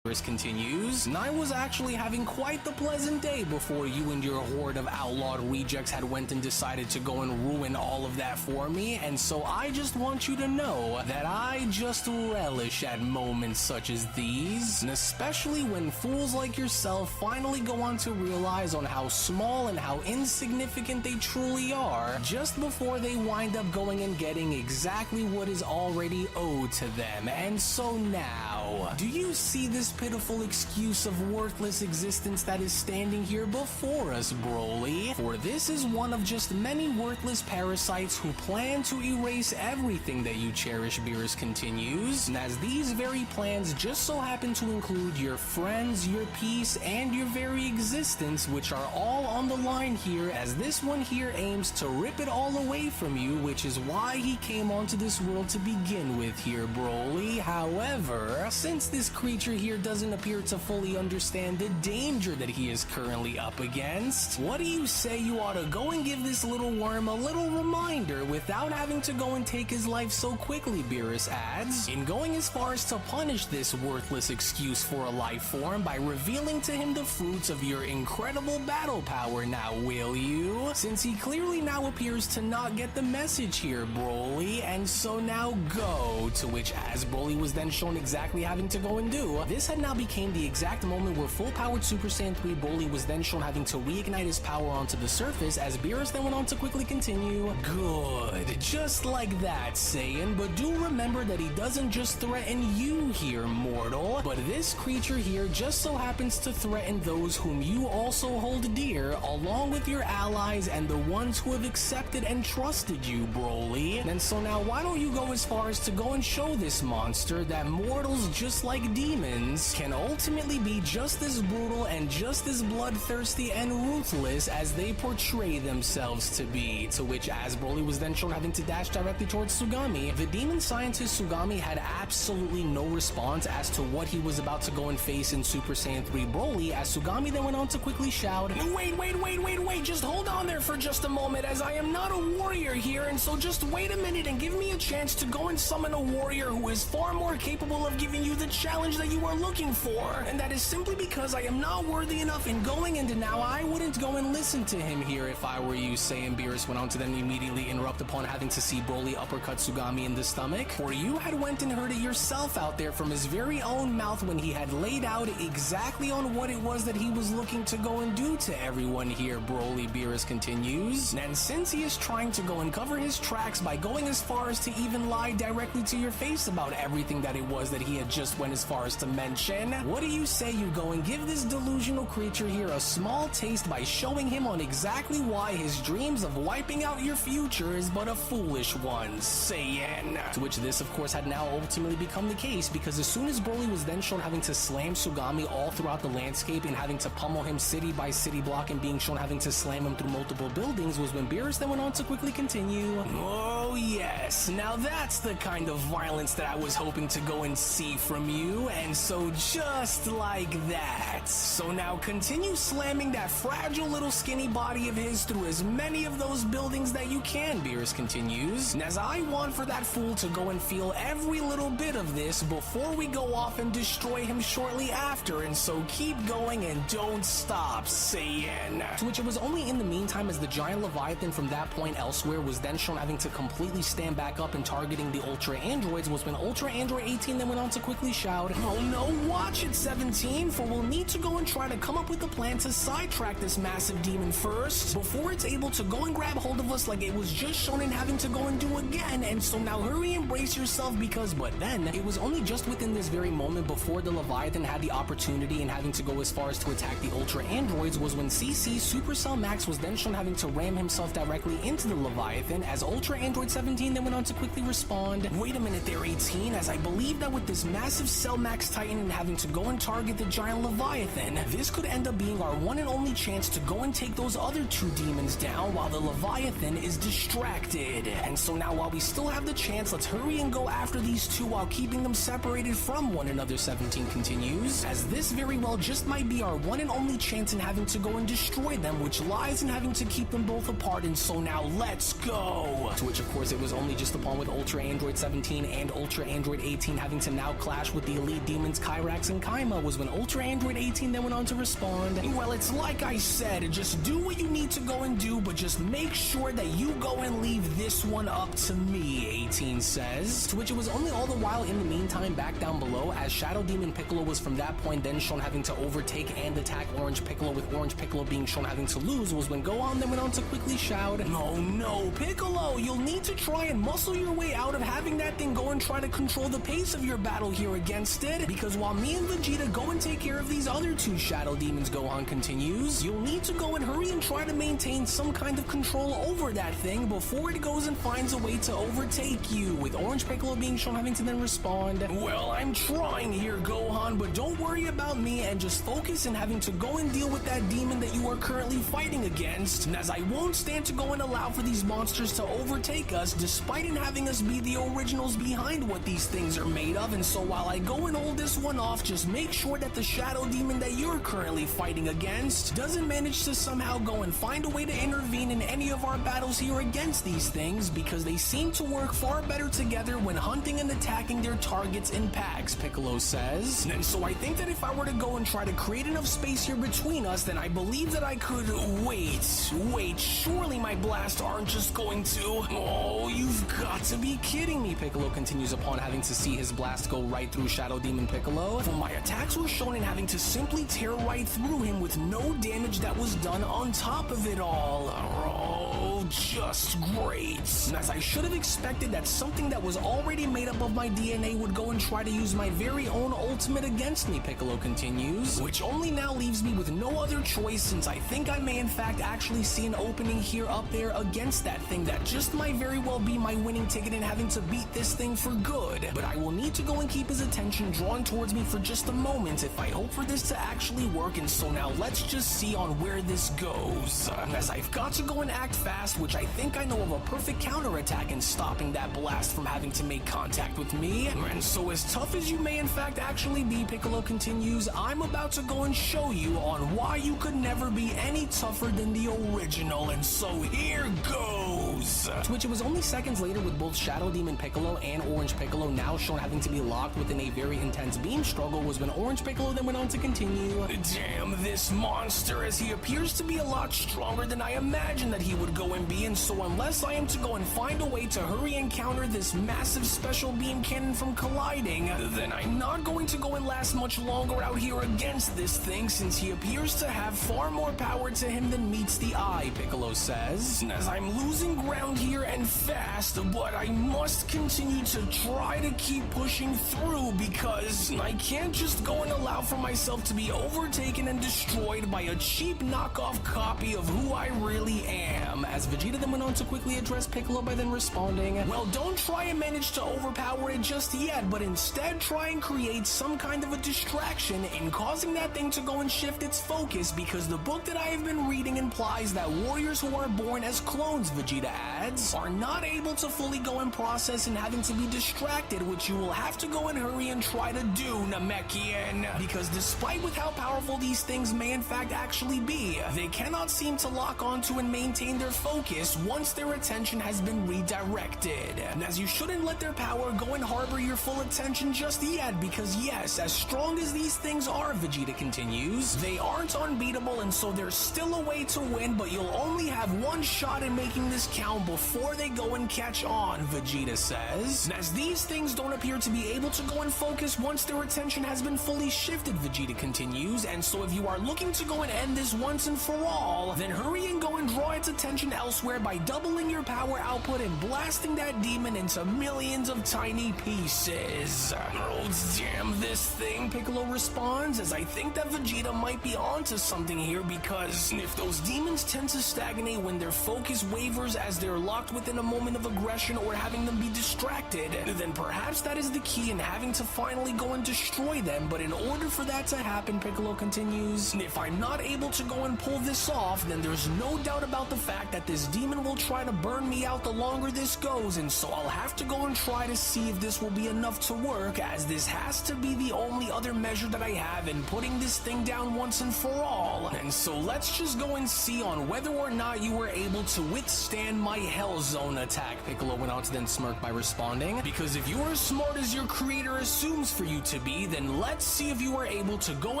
Beerus continues. And I was actually having quite the pleasant day before you and your horde of outlawed rejects had went and decided to go and ruin all of that for me, and so I just want you to know that I just relish at moments such as these, and especially when fools like yourself finally go on to realize on how small and how insignificant they truly are, just before they wind up going and getting exactly what is already owed to them. And so now, do you see this pitiful excuse of worthless existence that is standing here before us, Broly? For this is one of just many worthless parasites who plan to erase everything that you cherish, Beerus continues, and as these very plans just so happen to include your friends, your peace, and your very existence, which are all on the line here, as this one here aims to rip it all away from you, which is why he came onto this world to begin with here, Broly. However, since this creature here doesn't appear to fully understand the danger that he is currently up against, what do you say you ought to go and give this little worm a little reminder without having to go and take his life so quickly, Beerus adds, in going as far as to punish this worthless excuse for a life form by revealing to him the fruits of your incredible battle power now, will you? Since he clearly now appears to not get the message here, Broly, and so now go, to which as Broly was then shown exactly having to go and do, this had now became the exact moment where full-powered Super Saiyan 3 Broly was then shown having to reignite his power onto the surface, as Beerus then went on to quickly continue. Good, just like that, Saiyan, but do remember that he doesn't just threaten you here, mortal, but this creature here just so happens to threaten those whom you also hold dear, along with your allies and the ones who have accepted and trusted you, Broly. And so now why don't you go as far as to go and show this monster that mortals, just like demons, can ultimately be just as brutal and just as bloodthirsty and ruthless as they portray themselves to be, to which as Broly was then shown having to dash directly towards Sugami, the demon scientist Sugami had absolutely no response as to what he was about to go and face in Super Saiyan 3 Broly, as Sugami then went on to quickly shout, wait, just hold on there for just a moment, as I am not a warrior here, and so just wait a minute and give me a chance to go and summon a warrior who is far more capable of giving you the challenge that you are looking for, and that is simply because I am not worthy enough in going into now. I wouldn't go and listen to him here if I were you, Saiyan. Beerus went on to then immediately interrupt upon having to see Broly uppercut Sugami in the stomach, for you had went and heard it yourself out there from his very own mouth when he had laid out exactly on what it was that he was looking to go and do to everyone here, Broly. Beerus continues, and since he is trying to go and cover his tracks by going as far as to even lie directly to your face about everything that it was that he had just went as far as to mention, what do you say you go and give this delusional creature here a small taste by showing him on exactly why his dreams of wiping out your future is but a foolish one, Saiyan? To which this of course had now ultimately become the case, because as soon as Broly was then shown having to slam Sugami all throughout the landscape and having to pummel him city by city block and being shown having to slam him through multiple buildings, was when Beerus then went on to quickly continue. Oh yes, now that's the kind of violence that I was hoping to go and see from you, and so just like that. So now continue slamming that fragile little skinny body of his through as many of those buildings that you can, Beerus continues, and as I want for that fool to go and feel every little bit of this before we go off and destroy him shortly after, and so keep going and don't stop, Saiyan. To which it was only in the meantime as the giant Leviathan from that point elsewhere was then shown having to completely stand back up and targeting the Ultra Androids, was when Ultra Android 18 then went on to quickly shout, oh no, watch it 17, for we'll need to go and try to come up with a plan to sidetrack this massive demon first, before it's able to go and grab hold of us like it was just shown in having to go and do again, and so now hurry and brace yourself, because but then, it was only just within this very moment before the Leviathan had the opportunity and having to go as far as to attack the Ultra Androids, was when CC Supercell Max was then shown having to ram himself directly into the Leviathan, as Ultra Android 17 then went on to quickly respond, wait a minute there 18, as I believe that with this massive Cell Max Titan and having to go and target the giant Leviathan, this could end up being our one and only chance to go and take those other two demons down while the Leviathan is distracted. And so now while we still have the chance, let's hurry and go after these two while keeping them separated from one another, 17 continues, as this very well just might be our one and only chance in having to go and destroy them, which lies in having to keep them both apart, and so now let's go. To which of course course, it was only just upon with Ultra Android 17 and Ultra Android 18 having to now clash with the Elite Demons Kyrax and Kaima was when Ultra Android 18 then went on to respond. Well, it's like I said, just do what you need to go and do, but just make sure that you go and leave this one up to me, 18 says. To which it was only all the while in the meantime back down below, as Shadow Demon Piccolo was from that point then shown having to overtake and attack Orange Piccolo, with Orange Piccolo being shown having to lose, was when Gohan then went on to quickly shout, "Oh no, Piccolo, you'll need to try and muscle your way out of having that thing go and try to control the pace of your battle here against it, because while me and Vegeta go and take care of these other two Shadow Demons," Gohan continues, "you'll need to go and hurry and try to maintain some kind of control over that thing before it goes and finds a way to overtake you," with Orange Piccolo being shown having to then respond, "Well, I'm trying here, Gohan, but don't worry about me and just focus in having to go and deal with that demon that you are currently fighting against, and as I won't stand to go and allow for these monsters to overtake us despite in having us be the originals behind what these things are made of, and so while I go and hold this one off, just make sure that the Shadow Demon that you're currently fighting against doesn't manage to somehow go and find a way to intervene in any of our battles here against these things, because they seem to work far better together when hunting and attacking their targets in packs," Piccolo says. And so I think that if I were to go and try to create enough space here between us, then I believe that I could... Wait, surely my blasts aren't just going to... Oh, you've got to be kidding me, Piccolo continues upon having to see his blast go right through Shadow Demon Piccolo. For my attacks were shown in having to simply tear right through him with no damage that was done on top of it all. Oh, just great. And as I should have expected that something that was already made up of my DNA would go and try to use my very own ultimate against me, Piccolo continues, which only now leaves me with no other choice, since I think I may in fact actually see an opening here up there against that thing that just might very well be my winning ticket in having to beat this thing for good. But I will need to go and keep his attention drawn towards me for just a moment if I hope for this to actually work, and so now let's just see on where this goes. As I've got to go and act fast, which I think I know of a perfect counterattack in stopping that blast from having to make contact with me. And so as tough as you may in fact actually be, Piccolo continues, I'm about to go and show you on why you could never be any tougher than the original, and so here goes. To which it was only seconds later with both Shadow Demon Piccolo and Orange Piccolo now shown having to be locked within a very intense beam struggle was when Orange Piccolo then went on to continue, "Damn this monster, as he appears to be a lot stronger than I imagined that he would go and be, and so unless I am to go and find a way to hurry and counter this massive special beam cannon from colliding, then I'm not going to go and last much longer out here against this thing, since he appears to have far more power to him than meets the eye," Piccolo says. As I'm losing ground here and fast, but I must continue to try to keep pushing through, because I can't just go and allow for myself to be overtaken and destroyed by a cheap knockoff copy of who I really am. As Vegeta then went on to quickly address Piccolo by then responding, "Well, don't try and manage to overpower it just yet, but instead try and create some kind of a distraction in causing that thing to go and shift its focus, because the book that I have been reading implies that warriors who are born as clones," Vegeta adds, "are not able to fully go and process and having to be distracted, which you will have to go and hurry and try to do, Namekian, because despite with how powerful these things may in fact actually be, they cannot seem to lock onto and maintain their focus once their attention has been redirected. And as you shouldn't let their power go and harbor your full attention just yet, because yes, as strong as these things are," Vegeta continues, "they aren't unbeatable, and so there's still a way to win, but you'll only have one shot in making this count before they go and catch on," Vegeta says. And as these things don't appear to be able to go and focus once their attention has been fully shifted, Vegeta continues, and so if you are looking to go and end this once and for all, then hurry and go and draw its attention elsewhere by doubling your power output and blasting that demon into millions of tiny pieces. "Oh, damn this thing," Piccolo responds, as I think that Vegeta might be onto something here, because if those demons tend to stagnate when their focus wavers as they're locked within a moment of aggression or having them be distracted, then perhaps that is the key in having to finally go and destroy them. But in order for that to happen, Piccolo continues, if I'm not able to go and pull this off, then there's no doubt about the fact that this this demon will try to burn me out the longer this goes, and so I'll have to go and try to see if this will be enough to work, as this has to be the only other measure that I have in putting this thing down once and for all. And so let's just go and see on whether or not you were able to withstand my Hell Zone attack, Piccolo went on to then smirk by responding. Because if you are as smart as your creator assumes for you to be, then let's see if you are able to go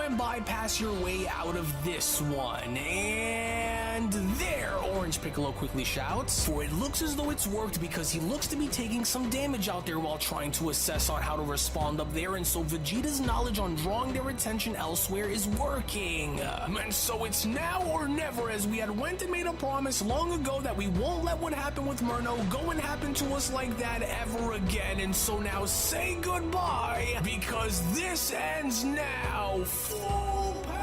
and bypass your way out of this one. And there, Orange Piccolo quickly shouts, for it looks as though it's worked, because he looks to be taking some damage out there while trying to assess on how to respond up there, and so Vegeta's knowledge on drawing their attention elsewhere is working. And so it's now or never, as we had went and made a promise long ago that we won't let what happened with Murno go and happen to us like that ever again, and so now say goodbye, because this ends now. Full power!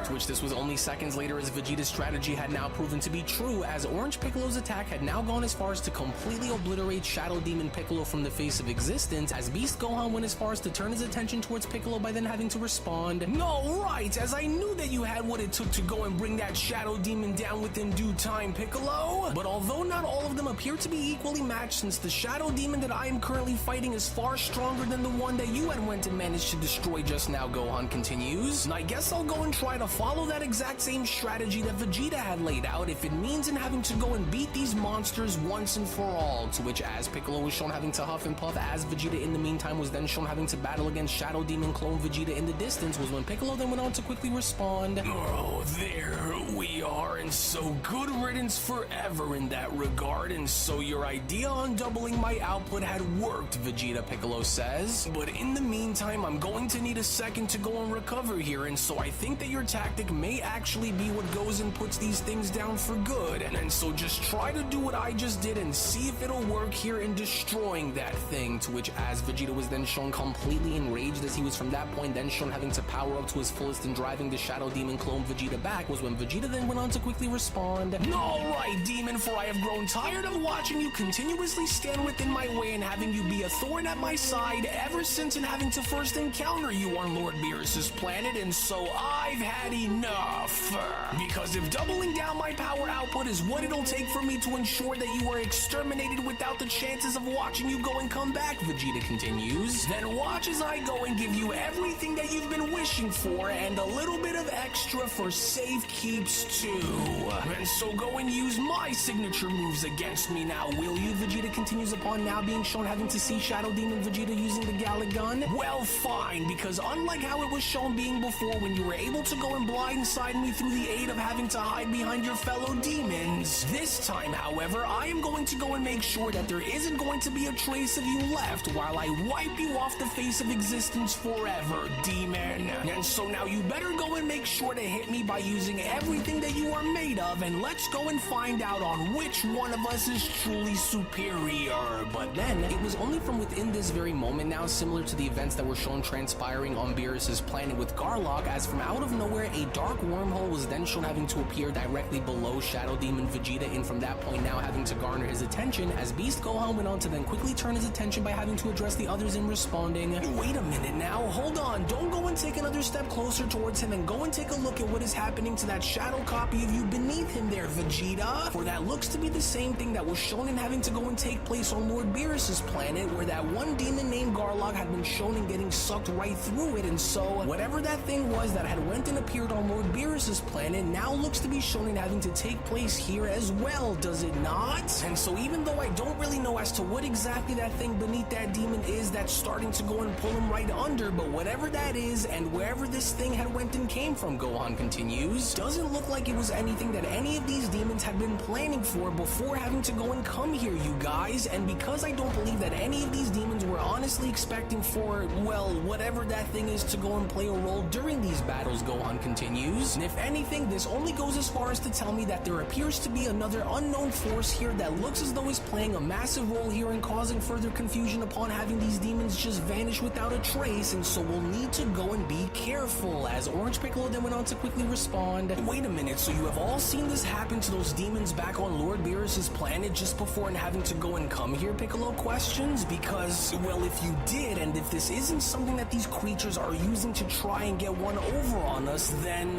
To which this was only seconds later, as Vegeta's strategy had now proven to be true, as Orange Piccolo's attack had now gone as far as to completely obliterate Shadow Demon Piccolo from the face of existence, as Beast Gohan went as far as to turn his attention towards Piccolo by then having to respond, "No, right, as I knew that you had what it took to go and bring that Shadow Demon down within due time, Piccolo. But although not all of them appear to be equally matched, since the Shadow Demon that I am currently fighting is far stronger than the one that you had went and managed to destroy just now," Gohan continues, "and I guess I'll go and try to follow that exact same strategy that Vegeta had laid out, if it means in having to go and beat these monsters once and for all." To which, as Piccolo was shown having to huff and puff, as Vegeta in the meantime was then shown having to battle against Shadow Demon clone Vegeta in the distance, was when Piccolo then went on to quickly respond, "Oh, there we are, and so good riddance forever in that regard, and so your idea on doubling my output had worked, Vegeta," Piccolo says, "but in the meantime, I'm going to need a second to go and recover here, and so I think that your tactic may actually be what goes and puts these things down for good, and so just try to do what I just did and see if it'll work here in destroying that thing." To which, as Vegeta was then shown completely enraged, as he was from that point then shown having to power up to his fullest and driving the Shadow Demon clone Vegeta back, was when Vegeta then went on to quickly respond, "All right, Demon, for I have grown tired of watching you continuously stand within my way and having you be a thorn at my side ever since and having to first encounter you on Lord Beerus's planet, and so I've had enough. Because if doubling down my power output is what it'll take for me to ensure that you are exterminated without the chances of watching you go and come back," Vegeta continues, "then watch as I go and give you everything that you've been wishing for, and a little bit of extra for safe keeps too. And so go and use my signature moves against me now, will you?" Vegeta continues upon now being shown having to see Shadow Demon Vegeta using the Galick Gun. "Well, fine, because unlike how it was shown being before, when you were able to go and blindside me through the aid of having to hide behind your fellow demons, this time, however, I am going to go and make sure that there isn't going to be a trace of you left while I wipe you off the face of existence forever, demon. And so now you better go and make sure to hit me by using everything that you are made of, and let's go and find out on which one of us is truly superior." But then, it was only from within this very moment now, similar to the events that were shown transpiring on Beerus's planet with Garlock, as from out of nowhere, a dark wormhole was then shown having to appear directly below Shadow Demon Vegeta, and from that point now having to garner his attention, as Beast Gohan went on to then quickly turn his attention by having to address the others in responding, "Wait a minute now, hold on, don't go and take another step closer towards him, and go and take a look at what is happening to that shadow copy of you beneath him there, Vegeta, for that looks to be the same thing that was shown in having to go and take place on Lord Beerus's planet, where that one demon named Garlock had been shown in getting sucked right through it, and so whatever that thing was that had went and appeared on Lord Beerus's planet now looks to be shown in having to take place here as well, does it not? And so even though I don't really know as to what exactly that thing beneath that demon is that's starting to go and pull him right under, but whatever that is, and wherever this thing had went and came from," Gohan continues, "doesn't look like it was anything that any of these demons had been planning for before having to go and come here, you guys, and because I don't believe that any of these demons were honestly expecting for, well, whatever that thing is to go and play a role during these battles," Gohan continues, "and if anything, this only goes as far as to tell me that there appears to be another unknown force here that looks as though it's playing a massive role here in causing further confusion upon having these demons just vanish without a trace, and so we'll need to go and be careful," as Orange Piccolo then went on to quickly respond, "Wait a minute, so you have all seen this happen to those demons back on Lord Beerus's planet just before and having to go and come here?" Piccolo questions, "because, well, if you did, and if this isn't something that these creatures are using to try and get one over on us, then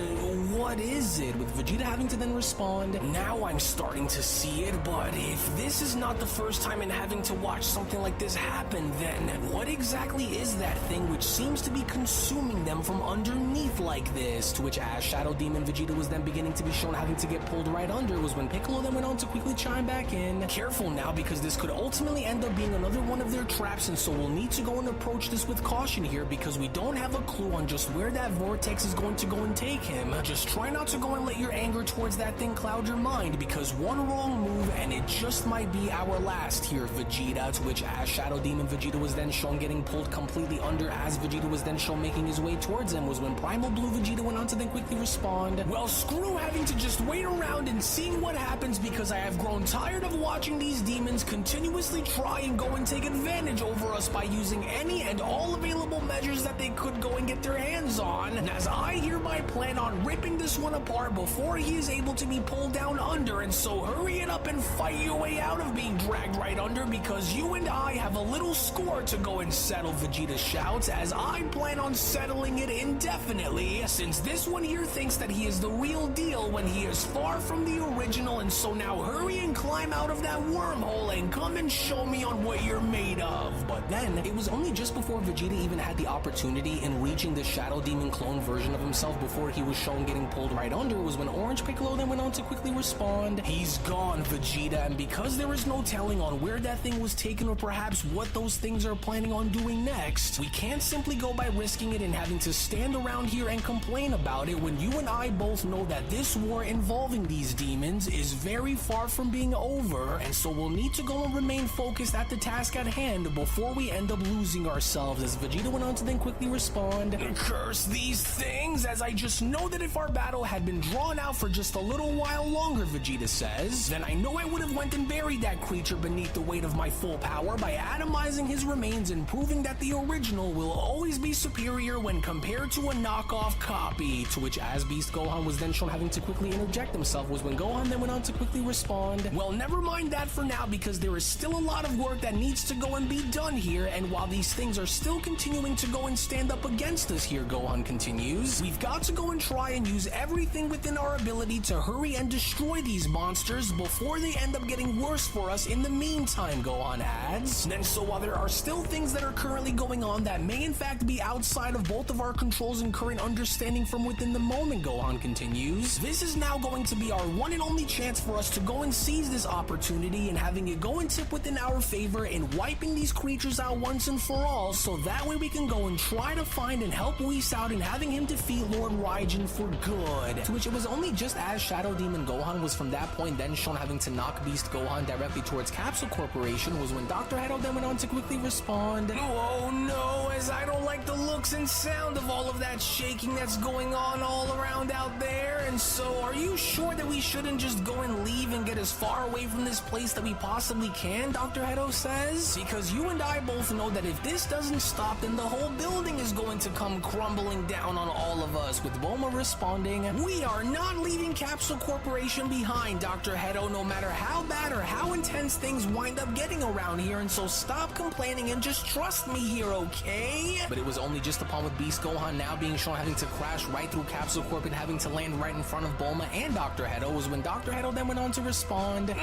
what is it? With Vegeta having to then respond, now I'm starting to see it, but if this is not the first time in having to watch something like this happen, then what exactly is that thing which seems to be consuming them from underneath like this? To which as Shadow Demon Vegeta was then beginning to be shown having to get pulled right under was when Piccolo then went on to quickly chime back in. Careful now, because this could ultimately end up being another one of their traps, and so we'll need to go and approach this with caution here, because we don't have a clue on just where that vortex is going to go and take him. Just try not to go and let your anger towards that thing cloud your mind, because one wrong move and it just might be our last here, Vegeta. To which as Shadow Demon Vegeta was then shown getting pulled completely under as Vegeta was then shown making his way towards him was when Primal Blue Vegeta went on to then quickly respond. Well, screw having to just wait around and seeing what happens, because I have grown tired of watching these demons continuously try and go and take advantage over us by using any and all available measures that they could go and get their hands on. And as I hereby plan on ripping this one apart before he is able to be pulled down under, and so hurry it up and fight your way out of being dragged right under, because you and I have a little score to go and settle, Vegeta shouts, as I plan on settling it indefinitely, since this one here thinks that he is the real deal when he is far from the original, and so now hurry and climb out of that wormhole and come and show me on what you're made of. But then, it was only just before Vegeta even had the opportunity in reaching the Shadow Demon clone version of himself before he was shown getting pulled right under was when Orange Piccolo then went on to quickly respond. He's gone, Vegeta, and because there is no telling on where that thing was taken or perhaps what those things are planning on doing next, we can't simply go by risking it and having to stand around here and complain about it when you and I both know that this war involving these demons is very far from being over, and so we'll need to go and remain focused at the task at hand before we end up losing ourselves, as Vegeta went on to then quickly respond. Curse these things, as I just know that if our battle had been drawn out for just a little while longer, Vegeta says, then I know I would have went and buried that creature beneath the weight of my full power by atomizing his remains and proving that the original will always be superior when compared to a knockoff copy. To which as Beast Gohan was then shown having to quickly interject himself was when Gohan then went on to quickly respond. Well, never mind that for now, because there is still a lot of work that needs to go and be done here, and while these things are still continuing to go and stand up against us here, Gohan continues, we've got to go and try and use everything within our ability to hurry and destroy these monsters before they end up getting worse for us in the meantime, Gohan adds. And so while there are still things that are currently going on that may in fact be outside of both of our controls and current understanding from within the moment, Gohan continues, this is now going to be our one and only chance for us to go and seize this opportunity and having it go and tip within our favor in wiping these creatures out once and for all, so that way we can go and try to find and help Whis out in having him defeat Lord Raijin for good. To which it was only just as Shadow Demon Gohan was from that point then shown having to knock Beast Gohan directly towards Capsule Corporation was when Dr. Hedo then went on to quickly respond. Oh no, as I don't like the looks and sound of all of that shaking that's going on all around out there, and so are you sure that we shouldn't just go and leave and get as far away from this place that we possibly can, Dr. Hedo says? Because you and I both know that if this doesn't stop, then the whole building is going to come crumbling down on all of us, with Bulma responding, we are not leaving Capsule Corporation behind, Dr. Hedo, no matter how bad or how intense things wind up getting around here, and so stop complaining and just trust me here, okay? But it was only just upon with Beast Gohan now being shown having to crash right through Capsule Corp and having to land right in front of Bulma and Dr. Hedo was when Dr. Hedo then went on to respond.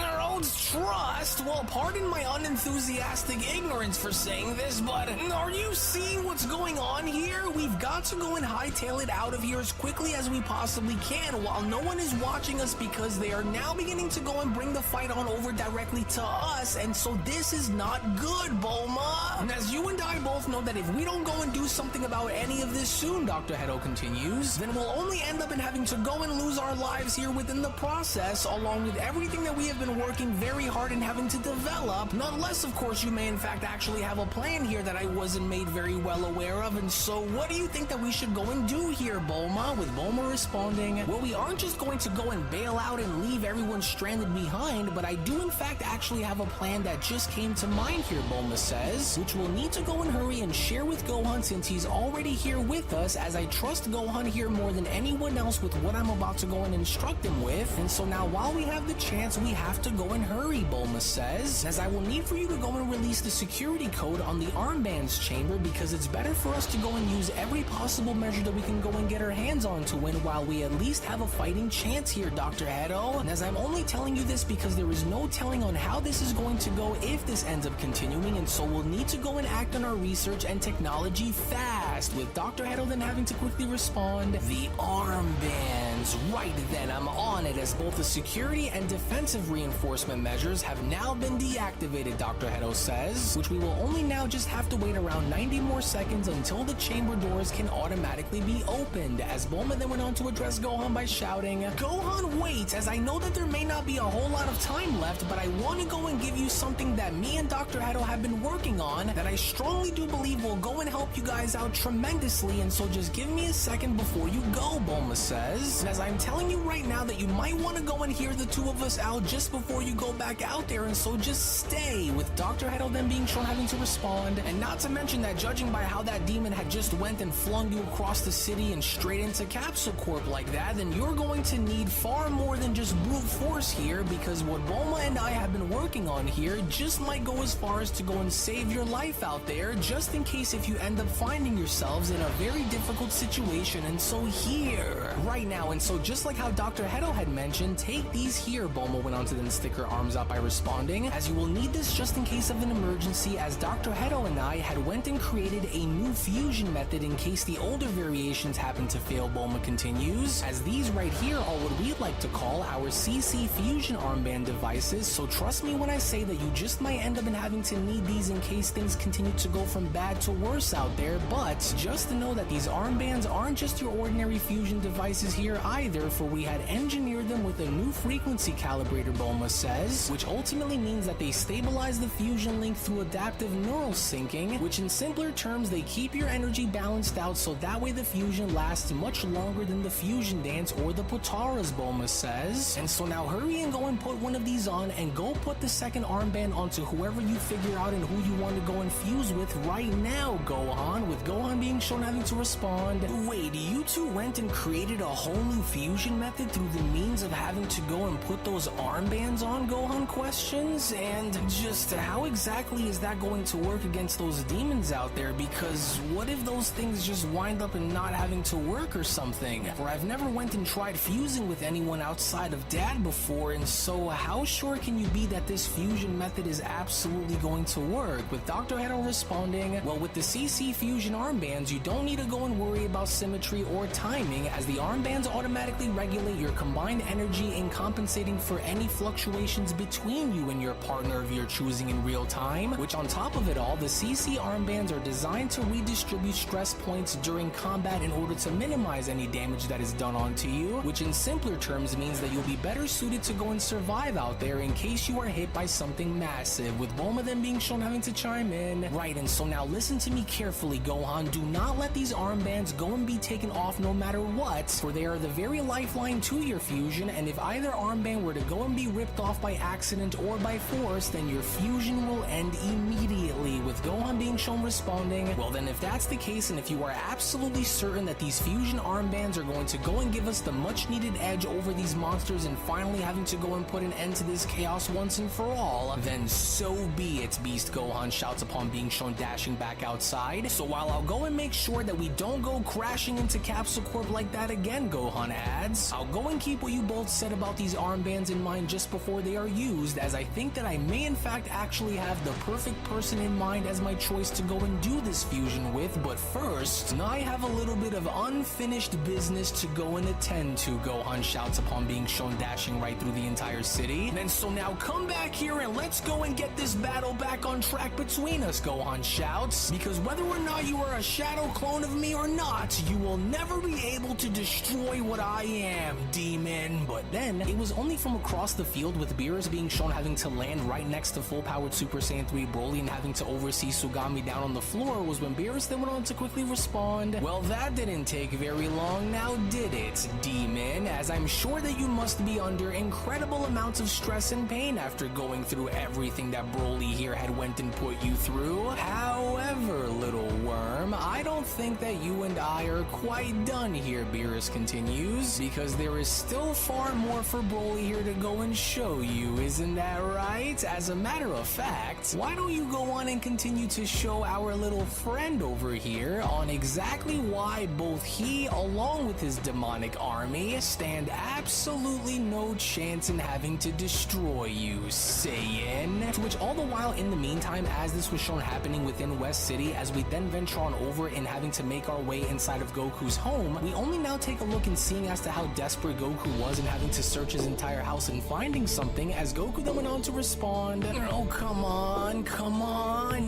Trust? Well, pardon my unenthusiastic ignorance for saying this, but are you seeing what's going on here? We've got to go and hightail it out of here as quickly as we possibly can while no one is watching us, because they are now beginning to go and bring the fight on over directly to us, and so this is not good, Bulma. And as you and I both know that if we don't go and do something about any of this soon, Dr. Hedo continues, then we'll only end up in having to go and lose our lives here within the process, along with everything that we have been working very hard and having to develop. Not unless, of course, you may in fact actually have a plan here that I wasn't made very well aware of, and so what do you think that we should go and do here, Bulma? With Bulma responding, well, we aren't just going to go and bail out and leave everyone stranded behind, but I do in fact actually have a plan that just came to mind here, Bulma says, which we'll need to go and hurry and share with Gohan since he's already here with us, as I trust Gohan here more than anyone else with what I'm about to go and instruct him with, and so now while we have the chance, we have to go and hurry, Bulma says, as I will need for you to go and release the security code on the armband's chamber, because it's better for us to go and use every possible measure that we can go and get our hands on to win while we at least have a fighting chance here, Dr. Hedo. And as I'm only telling you this because there is no telling on how this is going to go if this ends up continuing, and so we'll need to go and act on our research and technology fast, with Dr. Hedo then having to quickly respond, the armbands. Right then, I'm on it, as both the security and defensive reinforcement measures have now been deactivated, Dr. Hedo says, which we will only now just have to wait around 90 more seconds until the chamber doors can automatically be opened, as Bulma then went on to address Gohan by shouting, Gohan, wait, as I know that there may not be a whole lot of time left, but I want to go and give you something that me and Dr. Hedo have been working on that I strongly do believe will go and help you guys out tremendously, and so just give me a second before you go, Bulma says. And as I'm telling you right now that you might want to go and hear the two of us out just before you go back out there, and so just stay, with Dr. Hedo then being shown having to respond, and not to mention that judging by how that demon had just went and flung you across the city and straight into Capsule Corp like that, then you're going to need far more than just brute force here, because what Bulma and I have been working on here just might go as far as to go and save your life out there, just in case if you end up finding yourselves in a very difficult situation. And so here, right now, and so just like how Dr. Hedo had mentioned, take these here, Bulma went on to then stick her arms out by responding, as you will need this just in case of an emergency, as Dr. Hedo and I had went and created a new fusion method in case the older variations happen to fail, Bulma continues, as these right here are what we'd like to call our CC fusion armband devices, so trust me when I say that you just might end up in having to need these in case things continue to go from bad to worse out there, but just to know that these armbands aren't just your ordinary fusion devices here either, for we had engineered them with a new frequency calibrator, Bulma says, which ultimately means that they stabilize the fusion link through adaptive neural syncing, which in simpler terms, they keep your energy balanced out so that way the fusion lasts much longer than the fusion dance or the Potaras, Bulma says. And so now hurry and go and put one of these on, and go put the second armband onto whoever you figure out and who you want to go and fuse with right now, Gohan, with Gohan being shown having to respond, wait, you two went and created a whole new fusion method through the means of having to go and put those armbands on, Gohan questions, and just how exactly is that going to work against those demons out there, because what if those things just wind up and not having to work or something? For I've never went and tried fusing with anyone outside of Dad before, and so how sure can you be that this fusion method is absolutely going to work? With Dr. Hedo responding, well, with the CC fusion armbands, you don't need to go and worry about symmetry or timing, as the armbands automatically regulate your combined energy in compensating for any fluctuations between you and your partner of your choosing in real time, which on top of it all, the CC armbands are designed to redistribute stress points during combat in order to minimize any damage that is done onto you, which in simpler terms means that you'll be better suited to go and survive out there in case you are hit by something massive, with Bulma then being shown having to chime in. Right, and so now listen to me carefully, Gohan. Do not let these armbands go and be taken off no matter what, for they are the very lifeline to your fusion, and if either armband were to go and be ripped off by accident or by force, then your fusion will end immediately, with Gohan being shown responding, well then if that's the case, and if you are absolutely certain that these fusion armbands are going to go and give us the much needed edge over these monsters and finally having to go and put an end to this chaos once and for all, then so be it, Beast Gohan shouts upon being shown dashing back outside. So while I'll go and make sure that we don't go crashing into Capsule Corp like that again, Gohan adds, I'll go and keep what you both said about these armbands in mind just before they are used, as I think that I may in fact actually have the perfect person in mind as my choice to go and do this fusion with, but first, I have a little bit of unfinished business to go and attend to, Gohan shouts upon being shown dashing right through the entire city. And so now come back here and let's go and get this battle back on track between us, Gohan shouts, because whether or not you are a shadow clone of me or not, you will never be able to destroy what I am, demon. But then, it was only from across the field, with Beerus being shown having to land right next to full-powered Super Saiyan 3 Broly and having to oversee Sugami down on the floor, was when Beerus then went on to quickly respond, well, that didn't take very long now, did it, demon? As I'm sure that you must be under incredible amounts of stress and pain after going through everything that Broly here had went and put you through. However, little worm, I don't think that you and I are quite done here, Beerus continues, because there is still far more for Broly here to go and show you, isn't that right? As a matter of fact, why don't you go on and continue to show our little friend over here on exactly why both he, along with with his demonic army stand absolutely no chance in having to destroy you, Saiyan. To which all the while in the meantime, as this was shown happening within West City, as we then venture on over and having to make our way inside of Goku's home, we only now take a look and seeing as to how desperate Goku was in having to search his entire house and finding something, as Goku then went on to respond, "Oh, come on,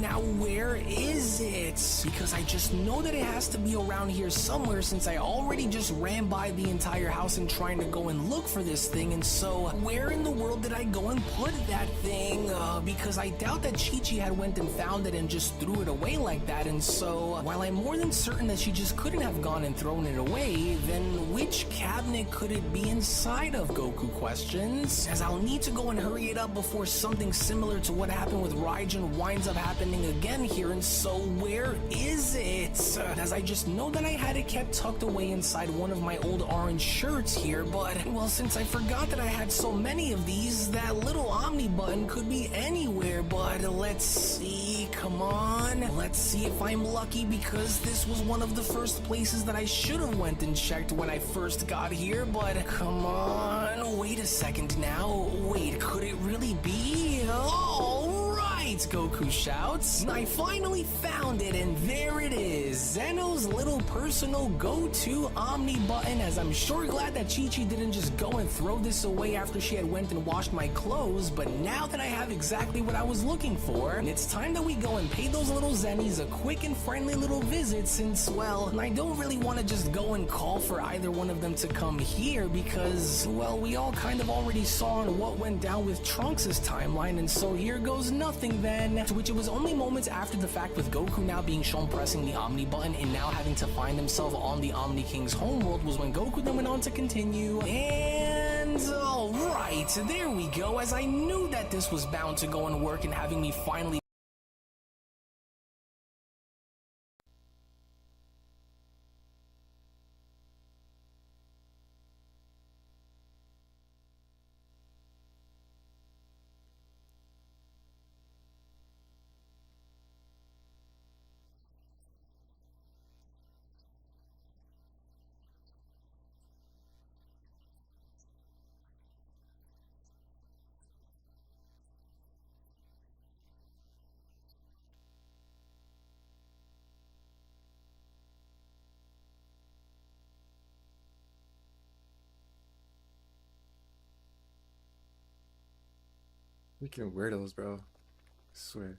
now where is it? Because I just know that it has to be around here somewhere, since I already just ran by the entire house and trying to go and look for this thing, and so where in the world did I go and put that thing? Because I doubt that Chi-Chi had went and found it and just threw it away like that, and so while I'm more than certain that she just couldn't have gone and thrown it away, then which cabinet could it be inside of, Goku questions? As I'll need to go and hurry it up before something similar to what happened with Raijin winds up happening again here, and so where is it? As I just know that I had it kept tucked away inside one of my old orange shirts here, but, well, since I forgot that I had so many of these, that little Omni button could be anywhere, but let's see, come on, let's see if I'm lucky, because this was one of the first places that I should have went and checked when I first got here, but come on, wait a second now, wait, could it really be? All right, Goku shouts, I finally found it, and there it is, Zeno's little personal go-to Omni button, as I'm sure glad that Chi-Chi didn't just go and throw this away after she had went and washed my clothes, but now that I have exactly what I was looking for, it's time that we go and pay those little Zennies a quick and friendly little visit, since, well, I don't really want to just go and call for either one of them to come here, because, well, we all kind of already saw on what went down with Trunks' timeline, and so here goes nothing then. To which it was only moments after the fact, with Goku now being shown pressing the Omni button and now having to find himself on the Omni King's homeworld, was when Goku then went on to continue, and alright, there we go, as I knew that this was bound to go and work, and having me finally Freaking weirdos, bro. I swear.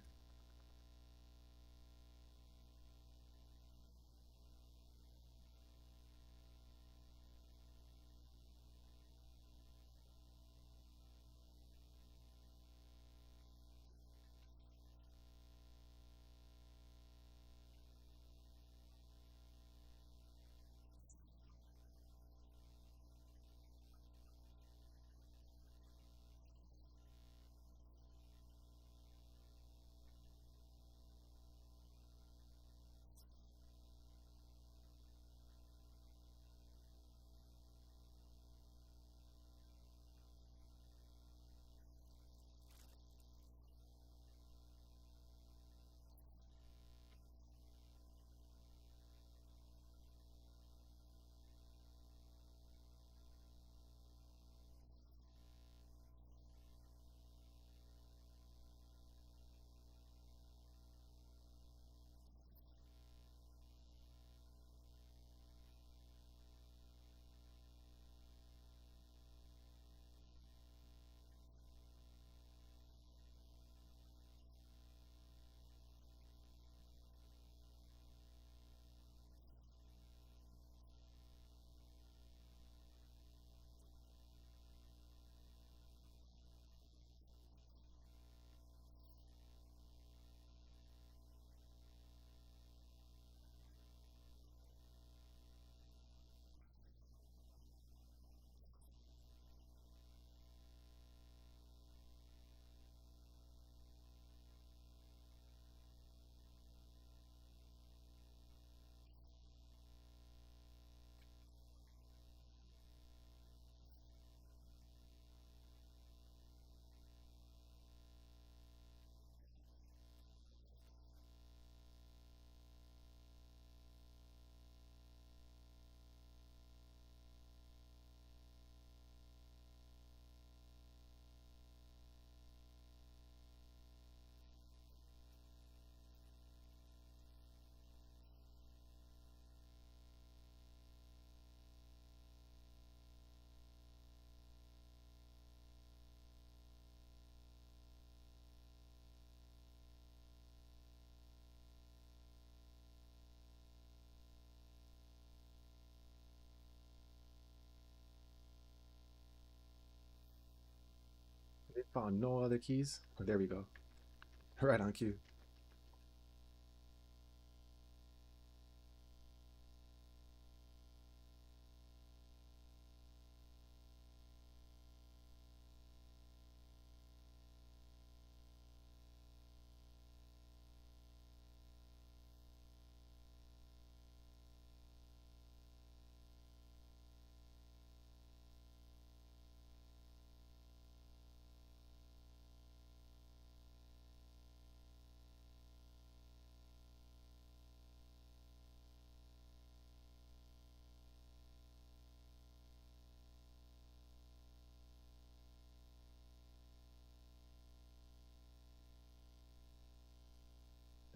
Found no other keys. Oh, there we go. Right on cue.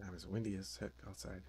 Damn, it's windy as heck outside.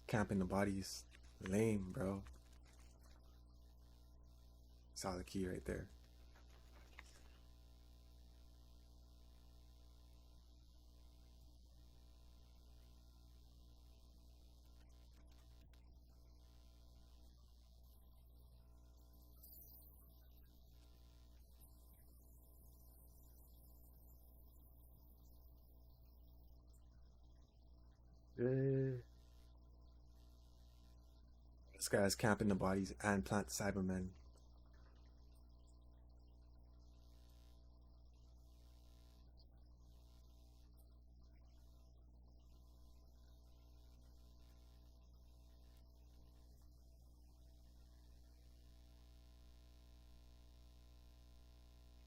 Camping the bodies. Lame, bro. Saw the key right there. Eh. This guy's camping the bodies and plant Cybermen.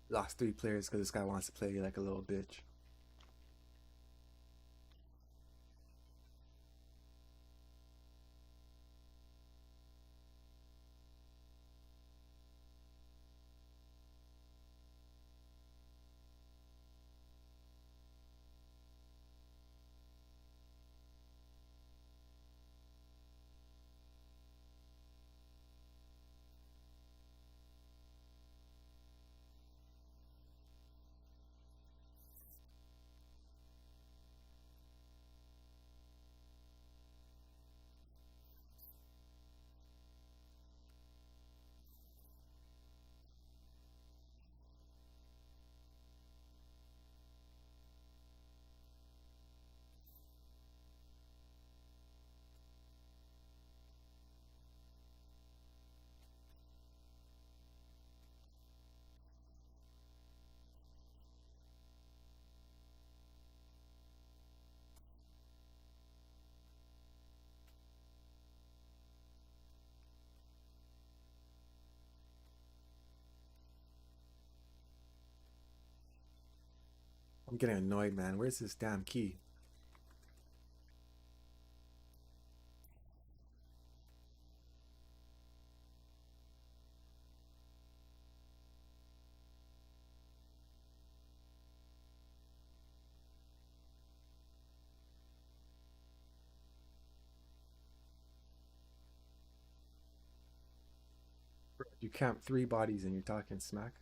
Lost 3 players because this guy wants to play like a little bitch. I'm getting annoyed, man. Where's this damn key? You camp 3 bodies and you're talking smack?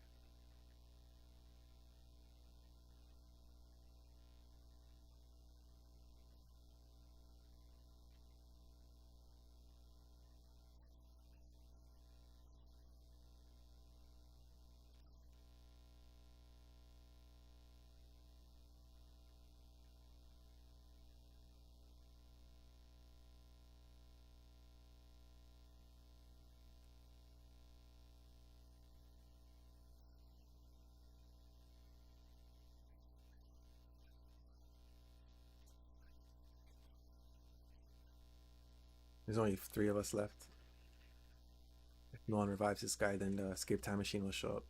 There's only 3 of us left. If no one revives this guy, then the escape time machine will show up.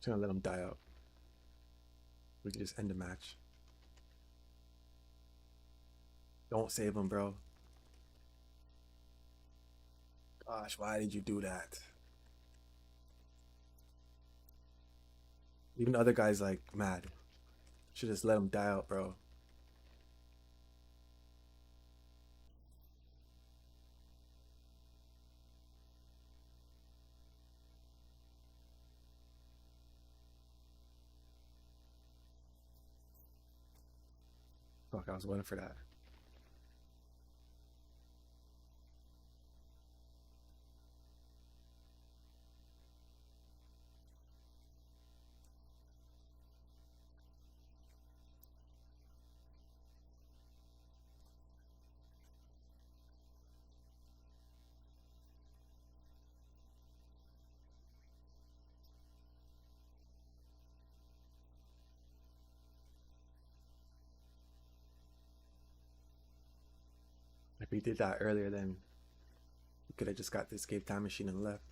Just gonna let him die out. We can just end the match. Don't save him, bro. Gosh, why did you do that? Even the other guy's like mad. Should just let him die out, bro. Fuck, I was waiting for that. If we did that earlier, then we could have just got this escape time machine and left.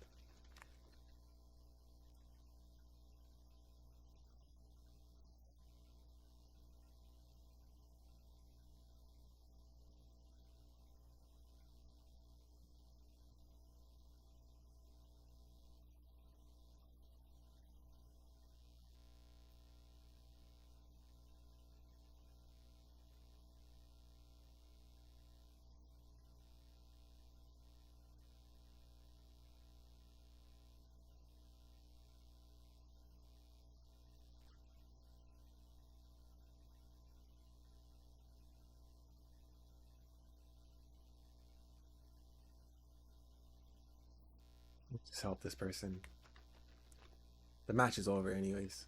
Just help this person. The match is over anyways.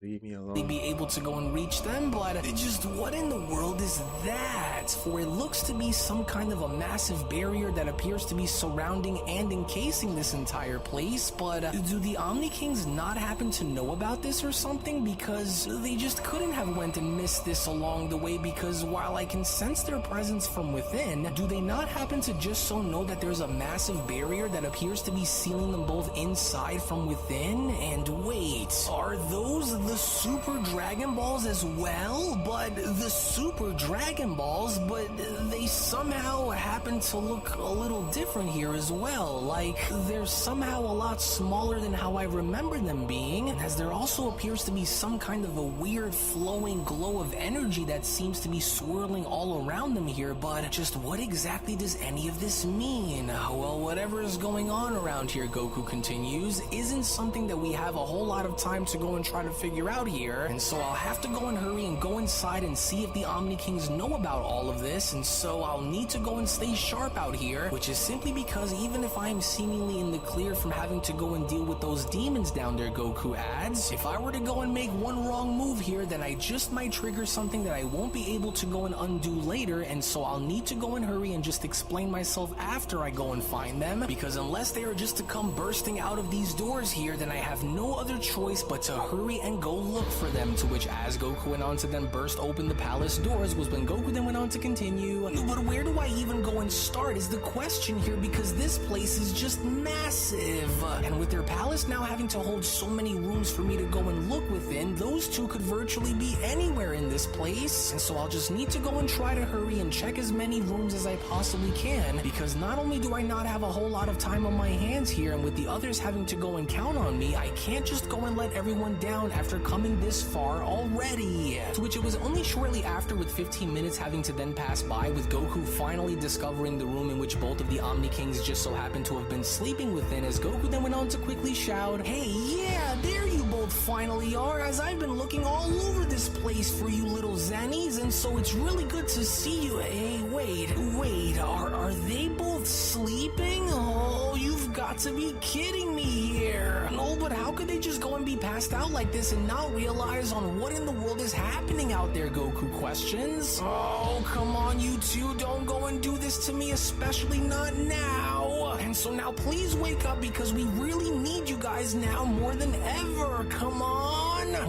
Leave me alone. Be able to go and reach them, but just what in the world is that? For it looks to be some kind of a massive barrier that appears to be surrounding and encasing this entire place, but do the Omni Kings not happen to know about this or something? Because they just couldn't have went and missed this along the way, because while I can sense their presence from within, do they not happen to just so know that there's a massive barrier that appears to be sealing them both inside from within? And wait, are those the Super Dragon Balls as well? But the Super Dragon Balls, but they somehow happen to look a little different here as well. Like, they're somehow a lot smaller than how I remember them being, as there also appears to be some kind of a weird flowing glow of energy that seems to be swirling all around them here, but just what exactly does any of this mean? Well, whatever is going on around here, Goku continues, isn't something that we have a whole lot of time to go and try to figure out here, and so I'll have to go and hurry and and go inside and see if the Omni Kings know about all of this, and so I'll need to go and stay sharp out here, which is simply because even if I am seemingly in the clear from having to go and deal with those demons down there, Goku adds, if I were to go and make one wrong move here, then I just might trigger something that I won't be able to go and undo later, and so I'll need to go and hurry and just explain myself after I go and find them, because unless they are just to come bursting out of these doors here, then I have no other choice but to hurry and go look for them, to which as Goku went on to then burst open the palace doors was when Goku then went on to continue, but where do I even go and start is the question here, because this place is just massive, and with their palace now having to hold so many rooms for me to go and look within, those two could virtually be anywhere in this place, and so I'll just need to go and try to hurry and check as many rooms as I possibly can, because not only do I not have a whole lot of time on my hands here, and with the others having to go and count on me, I can't just go and let everyone down after coming this far already. To which it was only shortly after, with 15 minutes having to then pass by, with Goku finally discovering the room in which both of the Omni Kings just so happened to have been sleeping within, as Goku then went on to quickly shout, "Hey, yeah, there you both finally are, as I've been looking all over this place for you little Zennies, and so it's really good to see you." Hey, wait, are they both sleeping? Oh, you've got to be kidding me here. No, but how could they just go and be passed out like this and not realize on what in the world is happening out there, Goku questions. Oh, come on, you two, don't go and do this to me, especially not now. And so now please wake up, because we really need you guys now more than ever. Come on.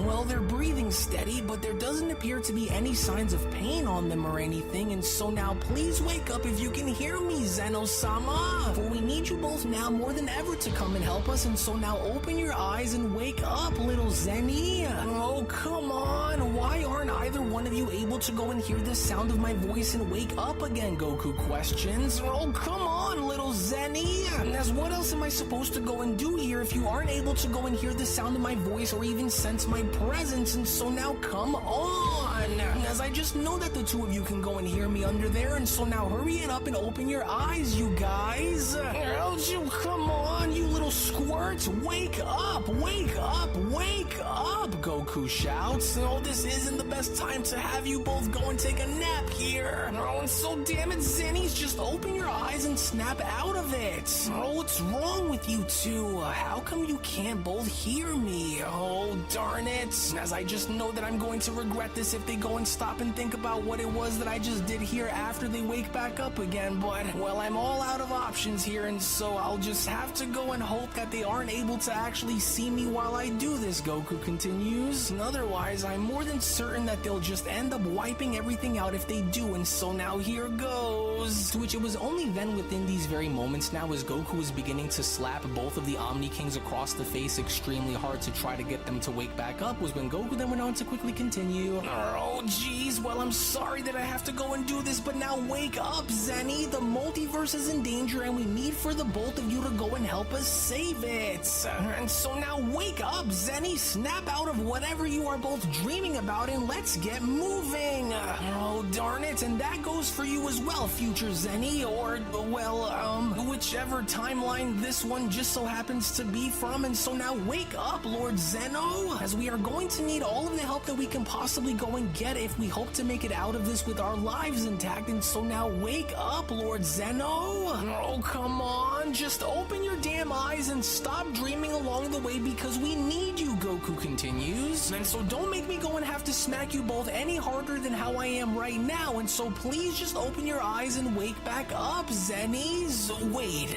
Well, they're breathing steady, but there doesn't appear to be any signs of pain on them or anything, and so now please wake up if you can hear me, Zeno-sama, for we need you both now more than ever to come and help us, and so now open your eyes and wake up, little Zenny. Oh, come on, why aren't either one of you able to go and hear the sound of my voice and wake up again, Goku questions. Oh, come on, little Zenny. As what else am I supposed to go and do here if you aren't able to go and hear the sound of my voice or even sense my presence, and so now come on. As I just know that the two of you can go and hear me under there, and so now hurry it up and open your eyes, you guys. Oh, come on, you little squirts, wake up, wake up, wake up, Goku shouts. Oh, this isn't the best time to have you both go and take a nap here. Oh, and so damn it, Zennies, just open your eyes and snap out of it. Oh, what's wrong with you two? How come you can't both hear me? Oh, darn it. As I just know that I'm going to regret this if they go and stop and think about what it was that I just did here after they wake back up again, but, well, I'm all out of options here, and so I'll just have to go and hope that they aren't able to actually see me while I do this, Goku continues. And otherwise, I'm more than certain that they'll just end up wiping everything out if they do, and so now here goes. To which it was only then within these very moments now, as Goku was beginning to slap both of the Omni Kings across the face extremely hard to try to get them to wake back up, was when Goku then went on to quickly continue. Oh, geez, well, I'm sorry that I have to go and do this, but now wake up, Zenny. The multiverse is in danger, and we need for the both of you to go and help us save it. And so now wake up, Zenny. Snap out of whatever you are both dreaming about, and let's get moving. Oh, darn it, and that goes for you as well, future Zenny, or, well, whichever timeline this one just so happens to be from. And so now wake up, Lord Zeno, as we are going to need all of the help that we can possibly go and get if we hope to make it out of this with our lives intact. And so now wake up, Lord Zeno. Oh, come on, just open your damn eyes and stop dreaming along the way, because we need you, Goku continues. And so don't make me go and have to smack you both any harder than how I am right now, and so please just open your eyes and wake back up, Zennies. Wait,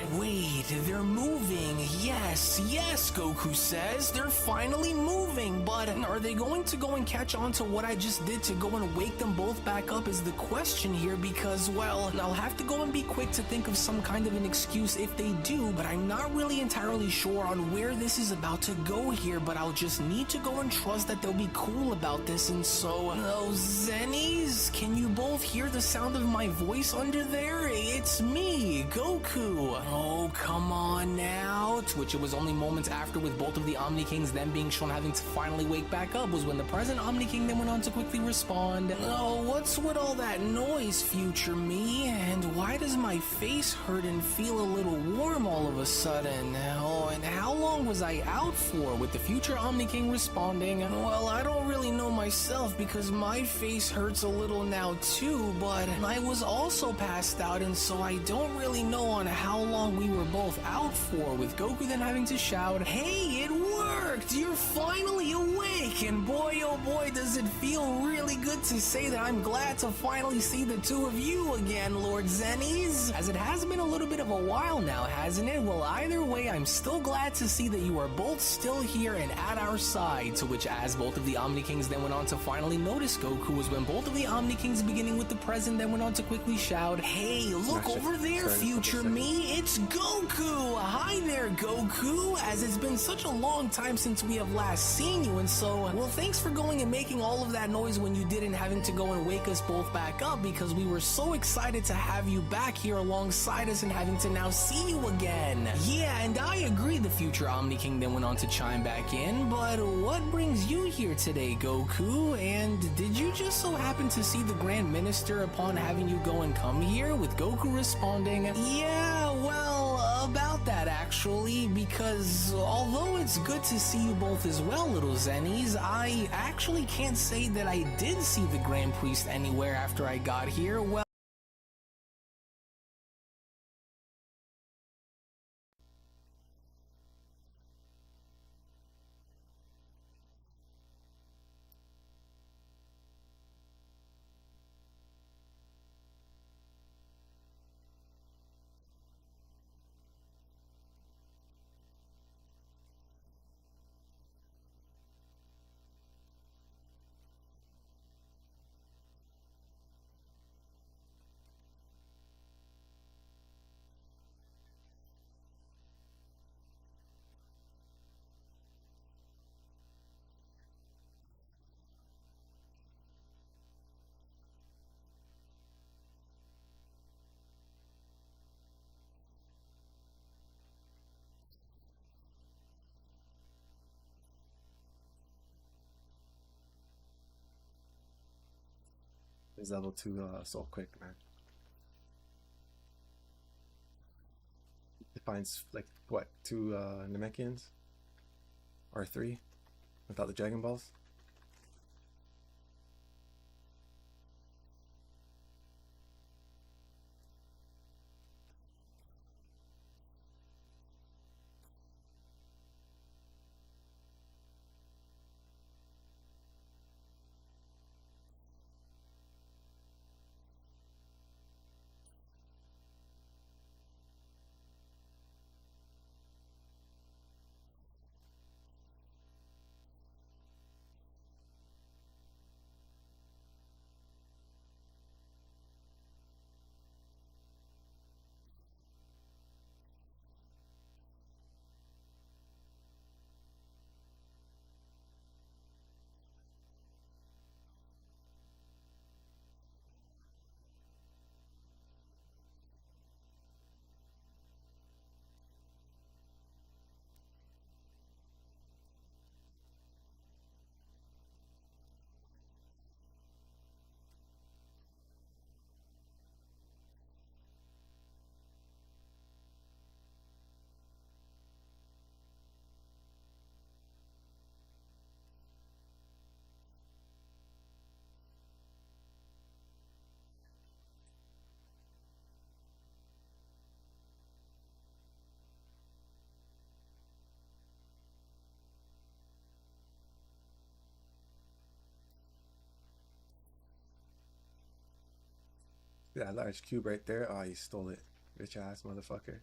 they're moving. Yes, Goku says, they're finally moving, but are they going to go and catch on to what I just did to go and wake them both back up is the question here, because, well, I'll have to go and be quick to think of some kind of an excuse if they do, but I'm not really entirely sure on where this is about to go here, but I'll just need to go and trust that they'll be cool about this. And so, oh, Zennies, can you both hear the sound of my voice under there? It's me, Goku. Oh, come on now. To which it was only moments after, with both of the Omni Kings then being shown having to finally wake back up, was when the present Omni King then went on to quickly respond. Oh, what's with all that noise, future me? And why does my face hurt and feel a little warm all of a sudden? Oh, and how long was I out for? With the future Omni King responding, well, I don't really know myself because my face hurts a little now too, but I was also passed out, and so I don't really know on how long we were both out for, with Goku then having to shout, "Hey, it worked! You're finally awake!" And boy, oh boy, does it feel really good to say that I'm glad to finally see the two of you again, Lord Zennies. As it has been a little bit of a while now, hasn't it? Well, either way, I'm still glad to see that you are both still here and at our side, to which as both of the Omni Kings then went on to finally notice Goku was when both of the Omni Kings beginning with the present then went on to quickly shout, "Hey, look over there, future me, it's Goku! Hi there, Goku! As it's been such a long time since we have last seen you, and so, well, thanks for going and making all of that noise when you did and having to go and wake us both back up, because we were so excited to have you back here alongside us and having to now see you again." Yeah, and I agree, the future Omni King then went on to chime back in, but what brings you here today, Goku? And did you just so happen to see the Grand Minister upon having you go and come here? With Goku responding, "Yeah, well, about that actually, because although it's good to see you both as well, little Zennies, I actually can't say that I did see the Grand Priest anywhere after I got here. Well, His level 2 so quick, man. It finds like what, 2 Namekians? Or 3 without the Dragon Balls? That large cube right there. Oh, you stole it. Bitch ass motherfucker.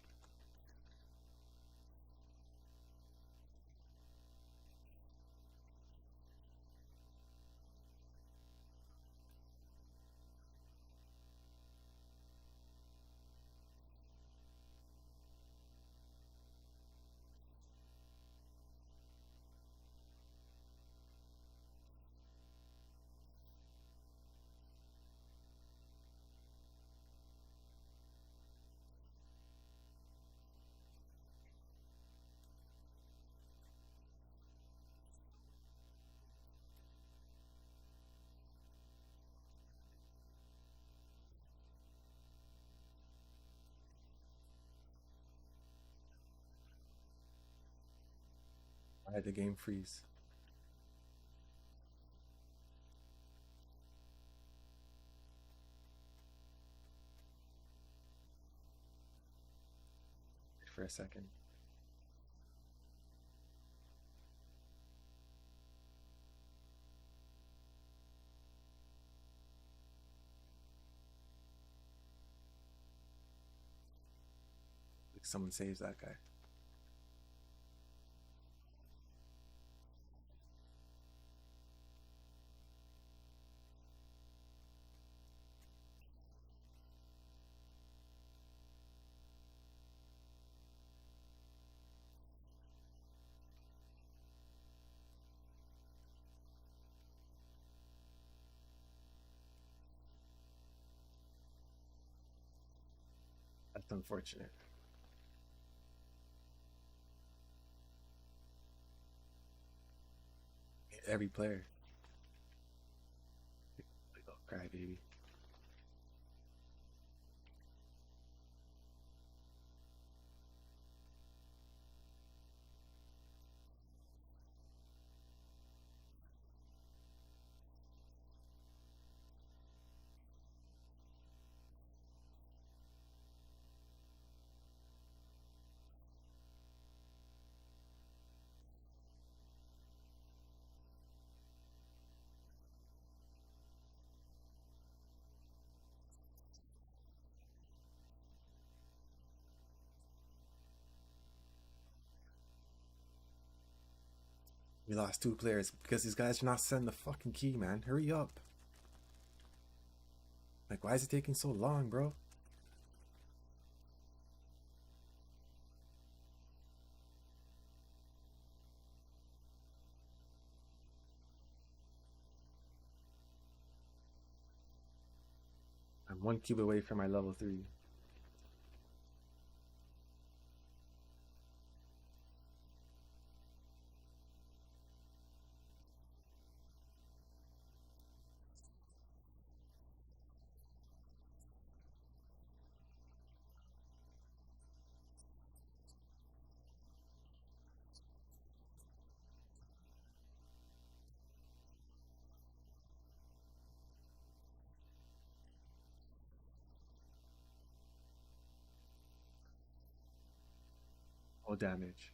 I had the game freeze. For a second. Like someone saves that guy. That's unfortunate. Every player. Like, oh, cry, baby. We lost 2 players because these guys are not sending the fucking key, man. Hurry up. Like, why is it taking so long, bro? I'm 1 cube away from my level 3. All damage.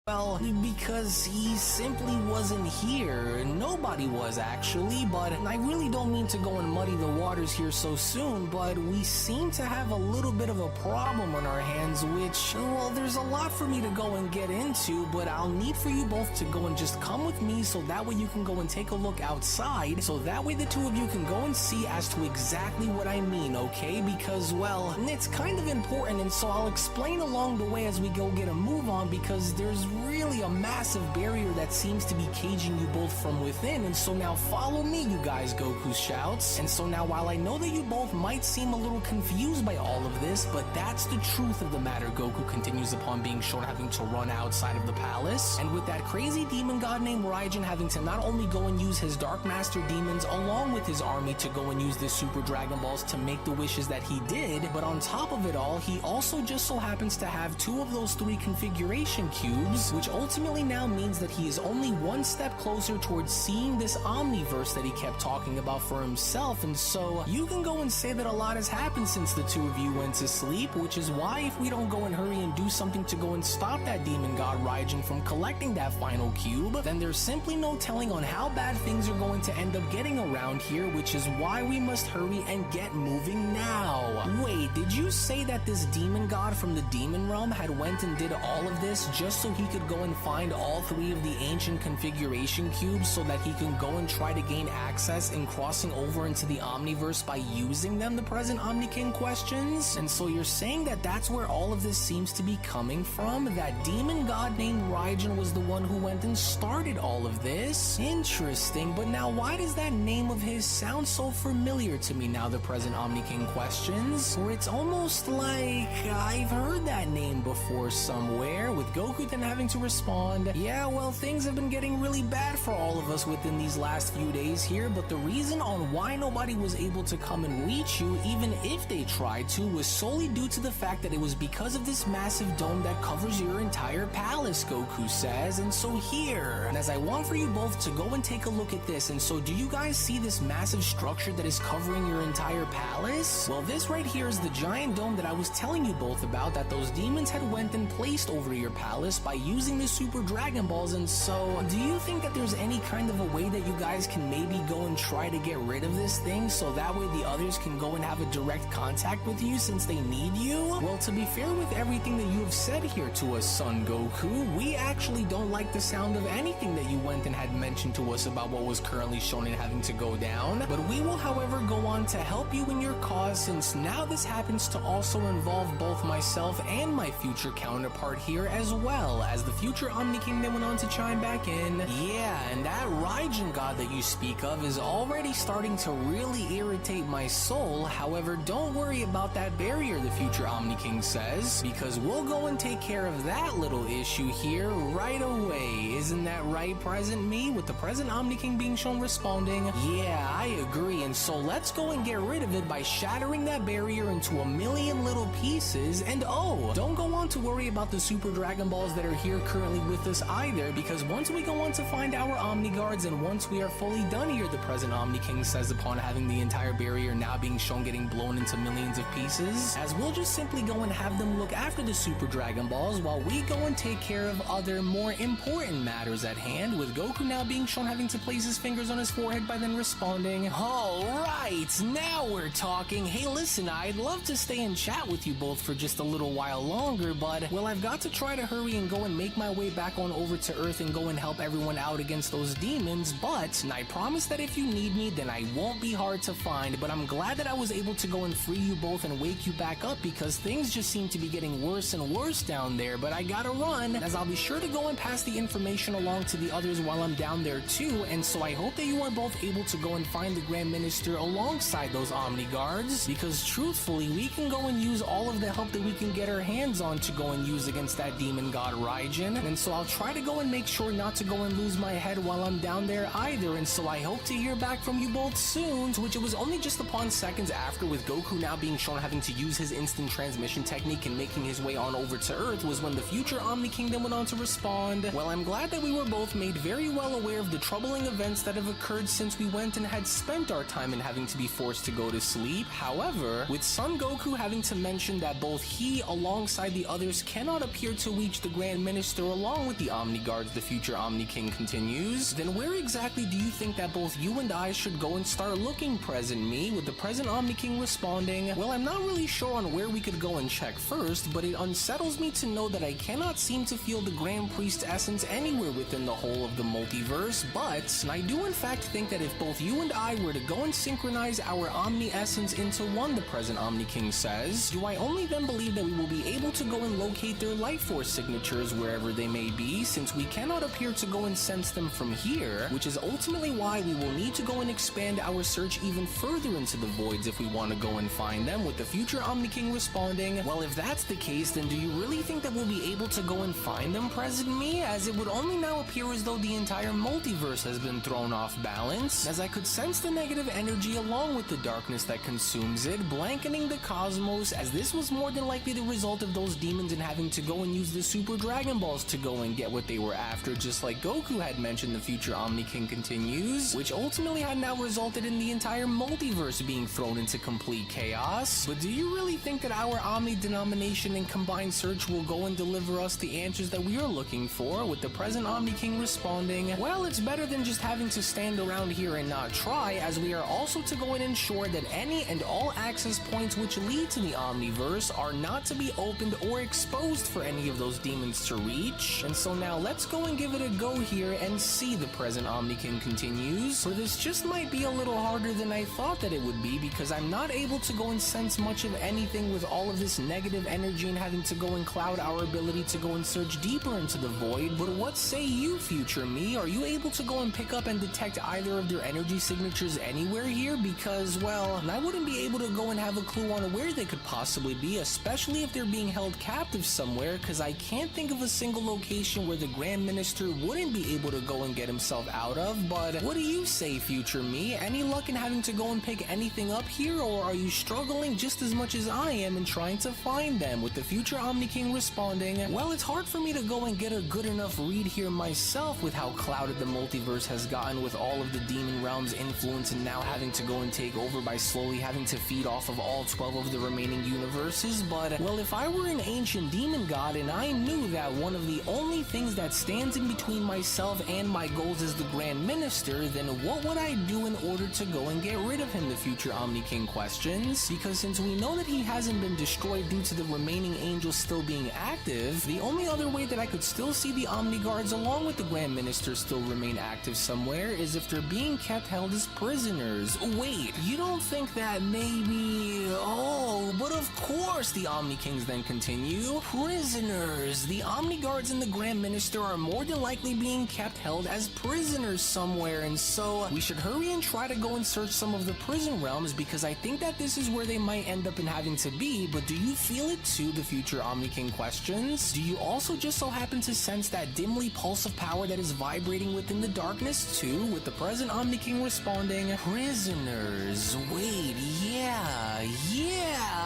Well, because he simply wasn't here. Nobody was, actually, but I really don't mean to go and muddy the waters here so soon, but we seem to have a little bit of a problem on our hands, which, well, there's a lot for me to go and get into, but I'll need for you both to go and just come with me so that way you can go and take a look outside, so that way the 2 of you can go and see as to exactly what I mean, okay? Because, well, it's kind of important, and so I'll explain along the way as we go get a move on, because there's really a massive barrier that seems to be caging you both from within. And so now follow me, you guys, Goku shouts. And so now, while I know that you both might seem a little confused by all of this, but that's the truth of the matter, Goku continues upon being shown having to run outside of the palace, and with that crazy demon god named Raijin having to not only go and use his Dark Master demons along with his army to go and use the Super Dragon Balls to make the wishes that he did, but on top of it all, he also just so happens to have 2 of those 3 configuration cubes, which ultimately now means that he is only one step closer towards seeing this omniverse that he kept talking about for himself. And so you can go and say that a lot has happened since the two of you went to sleep, which is why if we don't go and hurry and do something to go and stop that demon god Raijin from collecting that final cube, then there's simply no telling on how bad things are going to end up getting around here, which is why we must hurry and get moving now. Wait, did you say that this demon god from the demon realm had went and did all of this just so he could go and find all three of the ancient configuration cubes so that he can go and try to gain access in crossing over into the Omniverse by using them, the present Omni King questions? And so you're saying that that's where all of this seems to be coming from? That demon god named Raijin was the one who went and started all of this? Interesting, but now why does that name of his sound so familiar to me now, the present Omni King questions? Where it's almost like I've heard that name before somewhere, with Goku then having to respond, yeah, well, things have been getting really bad for all of us within these last few days here, but the reason on why nobody was able to come and reach you, even if they tried to, was solely due to the fact that it was because of this massive dome that covers your entire palace, Goku says. And so here, and as I want for you both to go and take a look at this, and so do you guys see this massive structure that is covering your entire palace? Well, this right here is the giant dome that I was telling you both about, that those demons had went and placed over your palace by using the Super Dragon Balls. And so do you think that there's any kind of a way that you guys can maybe go and try to get rid of this thing so that way the others can go and have a direct contact with you since they need you? Well, to be fair with everything that you have said here to us, Son Goku, we actually don't like the sound of anything that you went and had mentioned to us about what was currently shown and having to go down. But we will, however, go on to help you in your cause, since now this happens to also involve both myself and my future counterpart here, as well as the future Omni King that went on to chime back in. Yeah, and that Raijin god that you speak of is already starting to really irritate my soul. However, don't worry about that barrier, the future Omni King says, because we'll go and take care of that little issue here right away. Isn't that right, present me? With the present Omni King being shown responding, yeah, I agree, and so let's go and get rid of it by shattering that barrier into a million little pieces. And oh, don't go on to worry about the Super Dragon Balls that are here currently with us either, because once we go on to find our Omni Guards, and once we are fully done here, the present Omni King says, upon having the entire barrier now being shown getting blown into millions of pieces, as we'll just simply go and have them look after the Super Dragon Balls while we go and take care of other more important matters at hand, with Goku now being shown having to place his fingers on his forehead by then responding, alright, now we're talking. Hey listen, I'd love to stay and chat with you both for just a little while longer, but well, I've got to try to hurry and go and make my way back on over to Earth and go and help everyone out against those demons, but and I promise that if you need me, then I won't be hard to find. But I'm glad that I was able to go and free you both and wake you back up, because things just seem to be getting worse and worse down there. But I gotta run, as I'll be sure to go and pass the information along to the others while I'm down there too, and so I hope that you are both able to go and find the Grand Minister alongside those Omni Guards, because truthfully, we can go and use all of the help that we can get our hands on to go and use against that demon god Raijin, and so I'll try to go and make sure not to go and lose my head while I'm down there either. And so I hope to hear back from you both soon, to which it was only just upon seconds after, with Goku now being shown having to use his instant transmission technique and making his way on over to Earth, was when the future Omni Kingdom went on to respond, well, I'm glad that we were both made very well aware of the troubling events that have occurred since we went and had spent our time in having to be forced to go to sleep. However, with Son Goku having to mention that both he alongside the others cannot appear to reach the Grand Minister along with the Omni Guards, the future Omni King continues, then where exactly do you think that both you and I should go and start looking, present me? With the present Omni King responding, well, I'm not really sure on where we could go and check first, but it unsettles me to know that I cannot seem to feel the Grand Priest essence anywhere within the whole of the multiverse. But I do in fact think that if both you and I were to go and synchronize our Omni essence into one, the present Omni King says, do I only then believe that we will be able to go and locate their life force signatures wherever they may be, since we cannot appear to go and sense them from here, which is ultimately why we will need to go and expand our search even further into the voids if we want to go and find them, with the future Omni King responding, well, if that's the case, then do you really think that we'll be able to go and find them, present me? As it would only now appear as though the entire multiverse has been thrown off balance, as I could sense the negative energy along with the darkness that consumes it, blanketing the cosmos, as this was more than likely the result of those demons and having to go and use the Super Dragon Balls to go and get what they were after, just like Goku had mentioned. The future Omni King continues, which ultimately had now resulted in the entire multiverse being thrown into complete chaos. But do you really think that our Omni denomination and combined search will go and deliver us the answers that we are looking for, with the present Omni King responding, well, it's better than just having to stand around here and not try, as we are also to go and ensure that any and all access points which lead to the Omniverse are not to be opened or exposed for any of those demons to reach. And so now let's go and give it a go here and see, the present Omni King continues. For this just might be a little harder than I thought that it would be, because I'm not able to go and sense much of anything with all of this negative energy and having to go and cloud our ability to go and search deeper into the void. But what say you, future me? Are you able to go and pick up and detect either of their energy signatures anywhere here? Because, well, I wouldn't be able to go and have a clue on where they could possibly be, especially if they're being held captive somewhere, because I can't think of a single location where the Grand Minister wouldn't be able to go and get himself out of. But what do you say, future me? Any luck in having to go and pick anything up here, or are you struggling just as much as I am in trying to find them? With the future Omni King responding, well, it's hard for me to go and get a good enough read here myself with how clouded the multiverse has gotten with all of the demon realm's influence, and now having to go and take over by slowly having to feed off of all 12 of the remaining universes. But, well, if I were an ancient demon god and I knew that one of the only things that stands in between myself and my goals is the Grand Minister, then what would I do in order to go and get rid of him? The future Omni King questions. Because since we know that he hasn't been destroyed due to the remaining angels still being active, the only other way that I could still see the Omni Guards along with the Grand Minister still remain active somewhere is if they're being kept held as prisoners. Wait, you don't think that maybe... Oh, but of course, the Omni Kings then continue. Prisoners! The Omni Guards and the Grand Minister are more than likely being kept held as prisoners somewhere, and so we should hurry and try to go and search some of the prison realms, because I think that this is where they might end up in having to be. But do you feel it too? The future Omni King questions. Do you also just so happen to sense that dimly pulse of power that is vibrating within the darkness too? With the present Omni King responding, prisoners. Wait, yeah,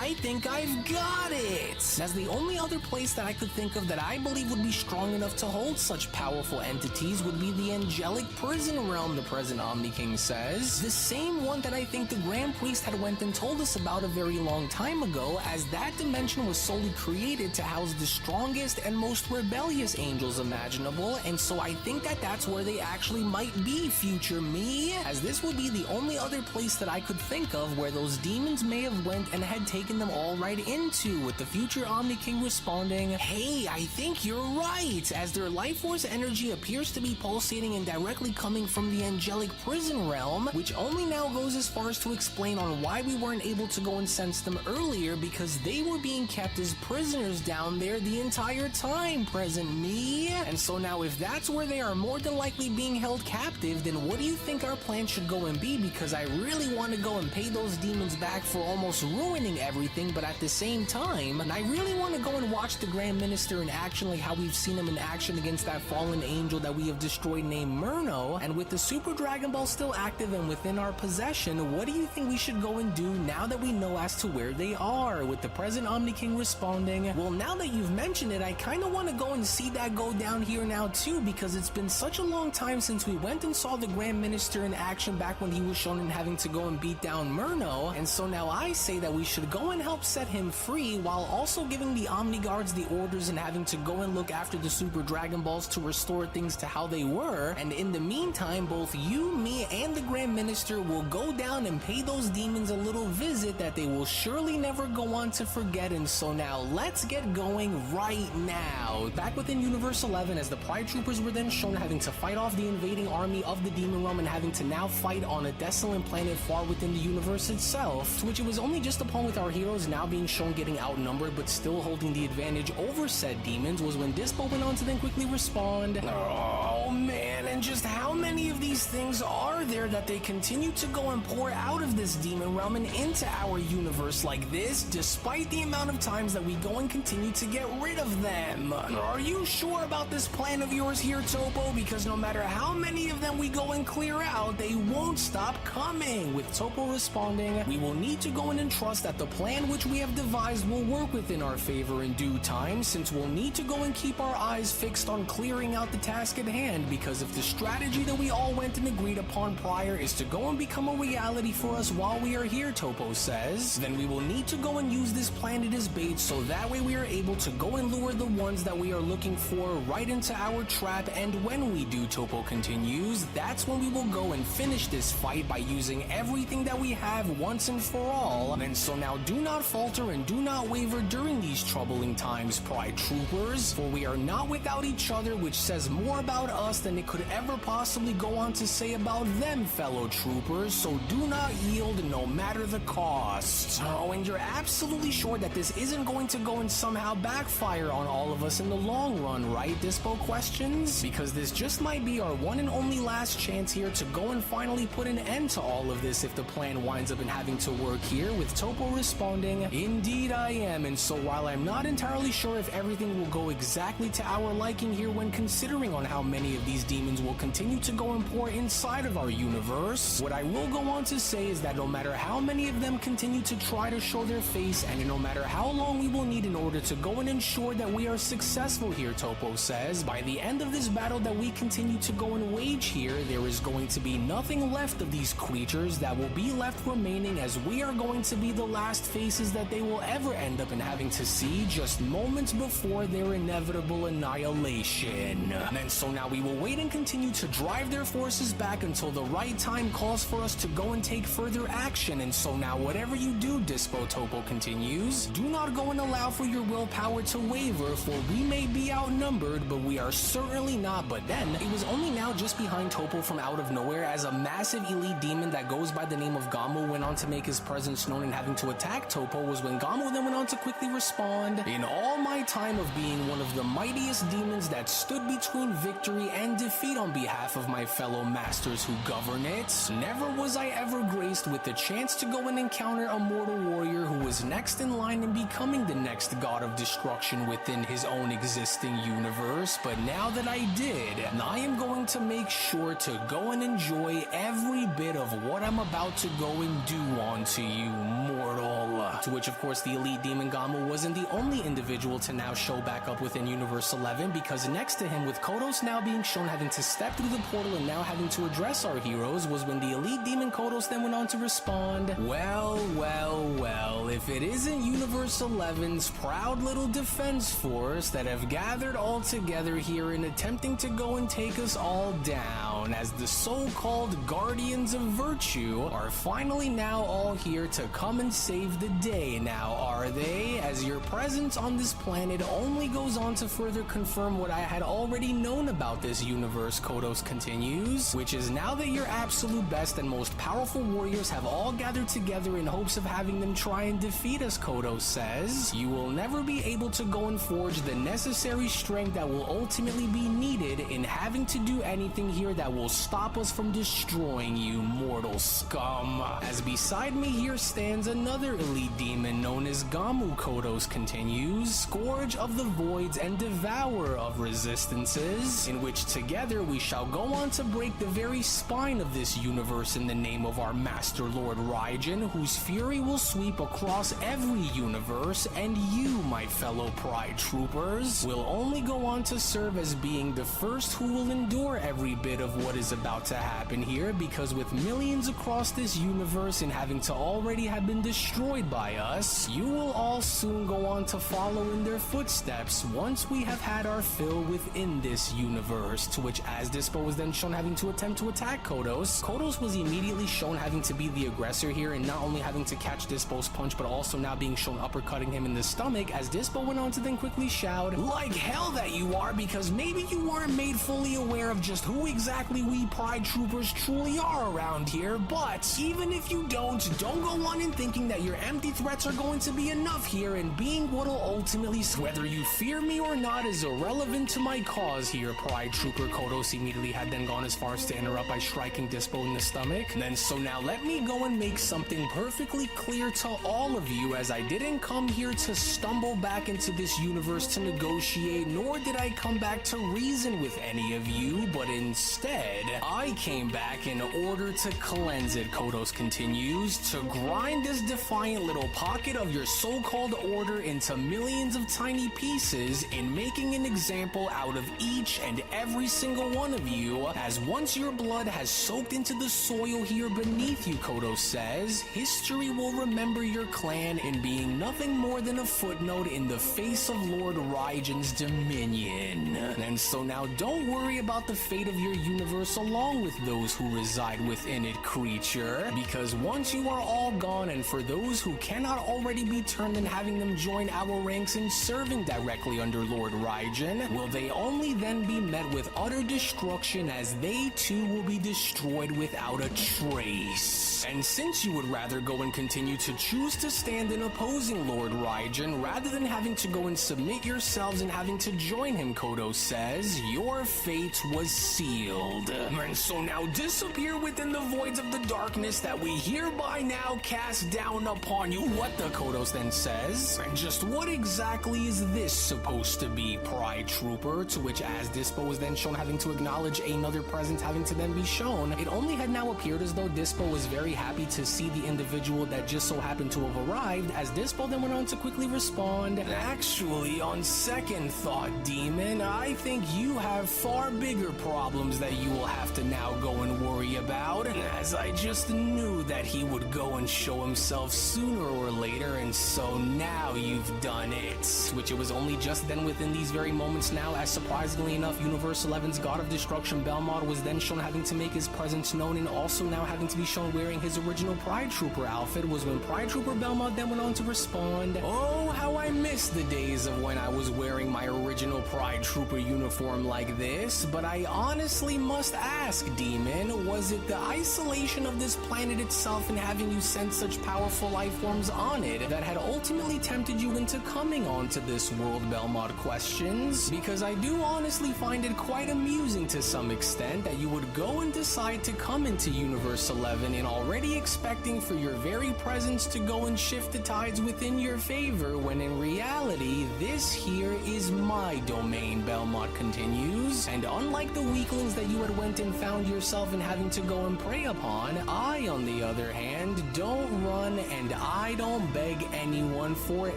I think I've got it. As the only other place that I could think of that I believe would be strong enough to hold such powerful entities would be the angelic prison realm, the present Omni King says. The same one that I think the Grand Priest had went and told us about a very long time ago, as that dimension was solely created to house the strongest and most rebellious angels imaginable, and so I think that that's where they actually might be, future me, as this would be the only other place that I could think of where those demons may have went and had taken them all right into. With the future Omni King responding, hey, I think you're right, as their life force energy appears to be pulsating and directly coming from the angelic prison realm, which only now goes as far as to explain on why we weren't able to go and sense them earlier, because they were being kept as prisoners down there the entire time, present me. And so now if that's where they are more than likely being held captive, then what do you think our plan should go and be? Because I really want to go and pay those demons back for almost ruining everything, but at the same time, and I really want to go and watch the Grand Minister in action, like how we've seen him in action against that fallen angel that we have destroyed named Murno. And with the Super Dragon Ball still active and within our possession, what do you think we should go and do now that we know as to where they are? With the present Omni King responding, well, now that you've mentioned it, I kind of want to go and see that go down here now too, because it's been such a long time since we went and saw the Grand Minister in action back when he was shown in having to go and beat down Murno. And so now I say that we should go and help set him free, while also giving the Omni Guards the orders and having to go and look after the Super Dragon Balls to restore things to how they were. And in the meantime, both you, me, and the Grand Minister will go down and pay those demons a little visit that they will surely never go on to forget. And so now let's get going right now. Back within Universe 11, as the Pride Troopers were then shown having to fight off the invading army of the Demon Realm and having to now fight on a desolate planet far within the universe itself, to which it was only just upon with our heroes now being shown getting outnumbered but still holding the advantage over said demons, was when Dispo went on to then quickly respond, oh man, and just how many of these things are there that they continue to go and pour out of this Demon Realm and into our universe like this, despite the amount of times that we go and continue to get rid of them? Are you sure about this plan of yours here, Topo? Because no matter how many of them we go and clear out, they won't stop coming. With Topo responding, we will need to go in and trust that the plan which we have devised will work within our favor here in due time, since we'll need to go and keep our eyes fixed on clearing out the task at hand, because if the strategy that we all went and agreed upon prior is to go and become a reality for us while we are here, Topo says, then we will need to go and use this planet as bait, so that way we are able to go and lure the ones that we are looking for right into our trap, and when we do, Topo continues, that's when we will go and finish this fight by using everything that we have once and for all. And so now do not falter and do not waver during these troubling times, Pride Troopers, for we are not without each other, which says more about us than it could ever possibly go on to say about them, fellow troopers, so do not yield no matter the cost. Oh, and you're absolutely sure that this isn't going to go and somehow backfire on all of us in the long run, right, Dispo questions? Because this just might be our one and only last chance here to go and finally put an end to all of this if the plan winds up in having to work here, with Topo responding, "Indeed I am," and so while I'm not entirely sure if everything will go exactly to our liking here when considering on how many of these demons will continue to go and pour inside of our universe, what I will go on to say is that no matter how many of them continue to try to show their face, and no matter how long we will need in order to go and ensure that we are successful here, Topo says, by the end of this battle that we continue to go and wage here, there is going to be nothing left of these creatures that will be left remaining, as we are going to be the last faces that they will ever end up in having to see just moments before their inevitable annihilation. And so now we will wait and continue to drive their forces back until the right time calls for us to go and take further action. And so now whatever you do, Dispo, Topo continues, do not go and allow for your willpower to waver, for we may be outnumbered, but we are certainly not. But then, it was only now just behind Topo from out of nowhere as a massive elite demon that goes by the name of Gamo went on to make his presence known and having to attack Topo, was when Gamo then went on to quickly respond, "In all my time of being one of the mightiest demons that stood between victory and defeat on behalf of my fellow masters who govern it, never was I ever graced with the chance to go and encounter a mortal warrior who was next in line in becoming the next god of destruction within his own existing universe, but now that I did, I am going to make sure to go and enjoy every bit of what I'm about to go and do onto you, mortal." To which, of course, the elite demon Gamo wasn't the only individual to now show back up within Universe 11, because next to him, with Kodos now being shown having to step through the portal and now having to address our heroes, was when the elite demon Kodos then went on to respond, "Well, well, well, if it isn't Universe 11's proud little defense force that have gathered all together here in attempting to go and take us all down, as the so-called Guardians of Virtue are finally now all here to come and save the day now, are they? As your presence on this planet only goes on to further confirm what I had already known about this universe," Kodos continues, "which is now that your absolute best and most powerful warriors have all gathered together in hopes of having them try and defeat us," Kodos says, "you will never be able to go and forge the necessary strength that will ultimately be needed in having to do anything here that will stop us from destroying you, mortal scum. As beside me here stands another elite demon known as Gamu," Kodos continues, "Scourge of the Voids and Devourer of Resistances, in which together we shall go on to break the very spine of this universe in the name of our Master Lord Raijin, whose fury will sweep across every universe, and you, my fellow Pride Troopers, will only go on to serve as being the first who will endure every bit of what is about to happen here, because with millions across this universe and having to already have been destroyed by us, you will all soon go on to follow in their footsteps once we have had our fill within this universe." To which, as Dispo was then shown having to attempt to attack Kodos, Kodos was immediately shown having to be the aggressor here, and not only having to catch Dispo's punch, but also now being shown uppercutting him in the stomach, as Dispo went on to then quickly shout, "Like hell that you are, because maybe you weren't made fully aware of just who exactly we Pride Troopers truly are around here, but even if you don't go on in thinking that your empty threats are going to be enough here, and being what'll ultimately, whether you fear me or not, is irrelevant to my cause here," Pride Trooper Kodos immediately had then gone as far as to interrupt by striking Dispo in the stomach. And then so now let me go and make something perfectly clear to all of you, as I didn't come here to stumble back into this universe to negotiate, nor did I come back to reason with any of you, but instead, I came back in order to cleanse it, Kodos continues, to grind this defiant little little pocket of your so-called order into millions of tiny pieces in making an example out of each and every single one of you, as once your blood has soaked into the soil here beneath you, Kodo says, history will remember your clan in being nothing more than a footnote in the face of Lord Raigen's dominion. And so now don't worry about the fate of your universe along with those who reside within it, creature, because once you are all gone, and for those who cannot already be turned and having them join our ranks in serving directly under Lord Raigen, will they only then be met with utter destruction, as they too will be destroyed without a trace. And since you would rather go and continue to choose to stand in opposing Lord Raigen rather than having to go and submit yourselves and having to join him, Kodo says, your fate was sealed. And so now disappear within the voids of the darkness that we hereby now cast down upon you. What the Kodos then says? And just what exactly is this supposed to be, Pride Trooper? To which, as Dispo was then shown having to acknowledge another presence having to then be shown, it only had now appeared as though Dispo was very happy to see the individual that just so happened to have arrived, as Dispo then went on to quickly respond, actually, on second thought, Demon, I think you have far bigger problems that you will have to now go and worry about, as I just knew that he would go and show himself sooner or later, and so now you've done it. Which it was only just then within these very moments now, as surprisingly enough, Universe 11's God of Destruction Belmont was then shown having to make his presence known, and also now having to be shown wearing his original Pride Trooper outfit, was when Pride Trooper Belmont then went on to respond, oh, how I miss the days of when I was wearing my original Pride Trooper uniform like this, but I honestly must ask, Demon, was it the isolation of this planet itself and having you send such powerful life forms on it that had ultimately tempted you into coming onto this world, Belmont questions? Because I do honestly find it quite amusing to some extent that you would go and decide to come into Universe 11 and already expecting for your very presence to go and shift the tides within your favor, when in reality, this here is my domain, Belmont continues. And unlike the weaklings that you had went and found yourself in having to go and prey upon, I, on the other hand, don't run and I don't beg anyone for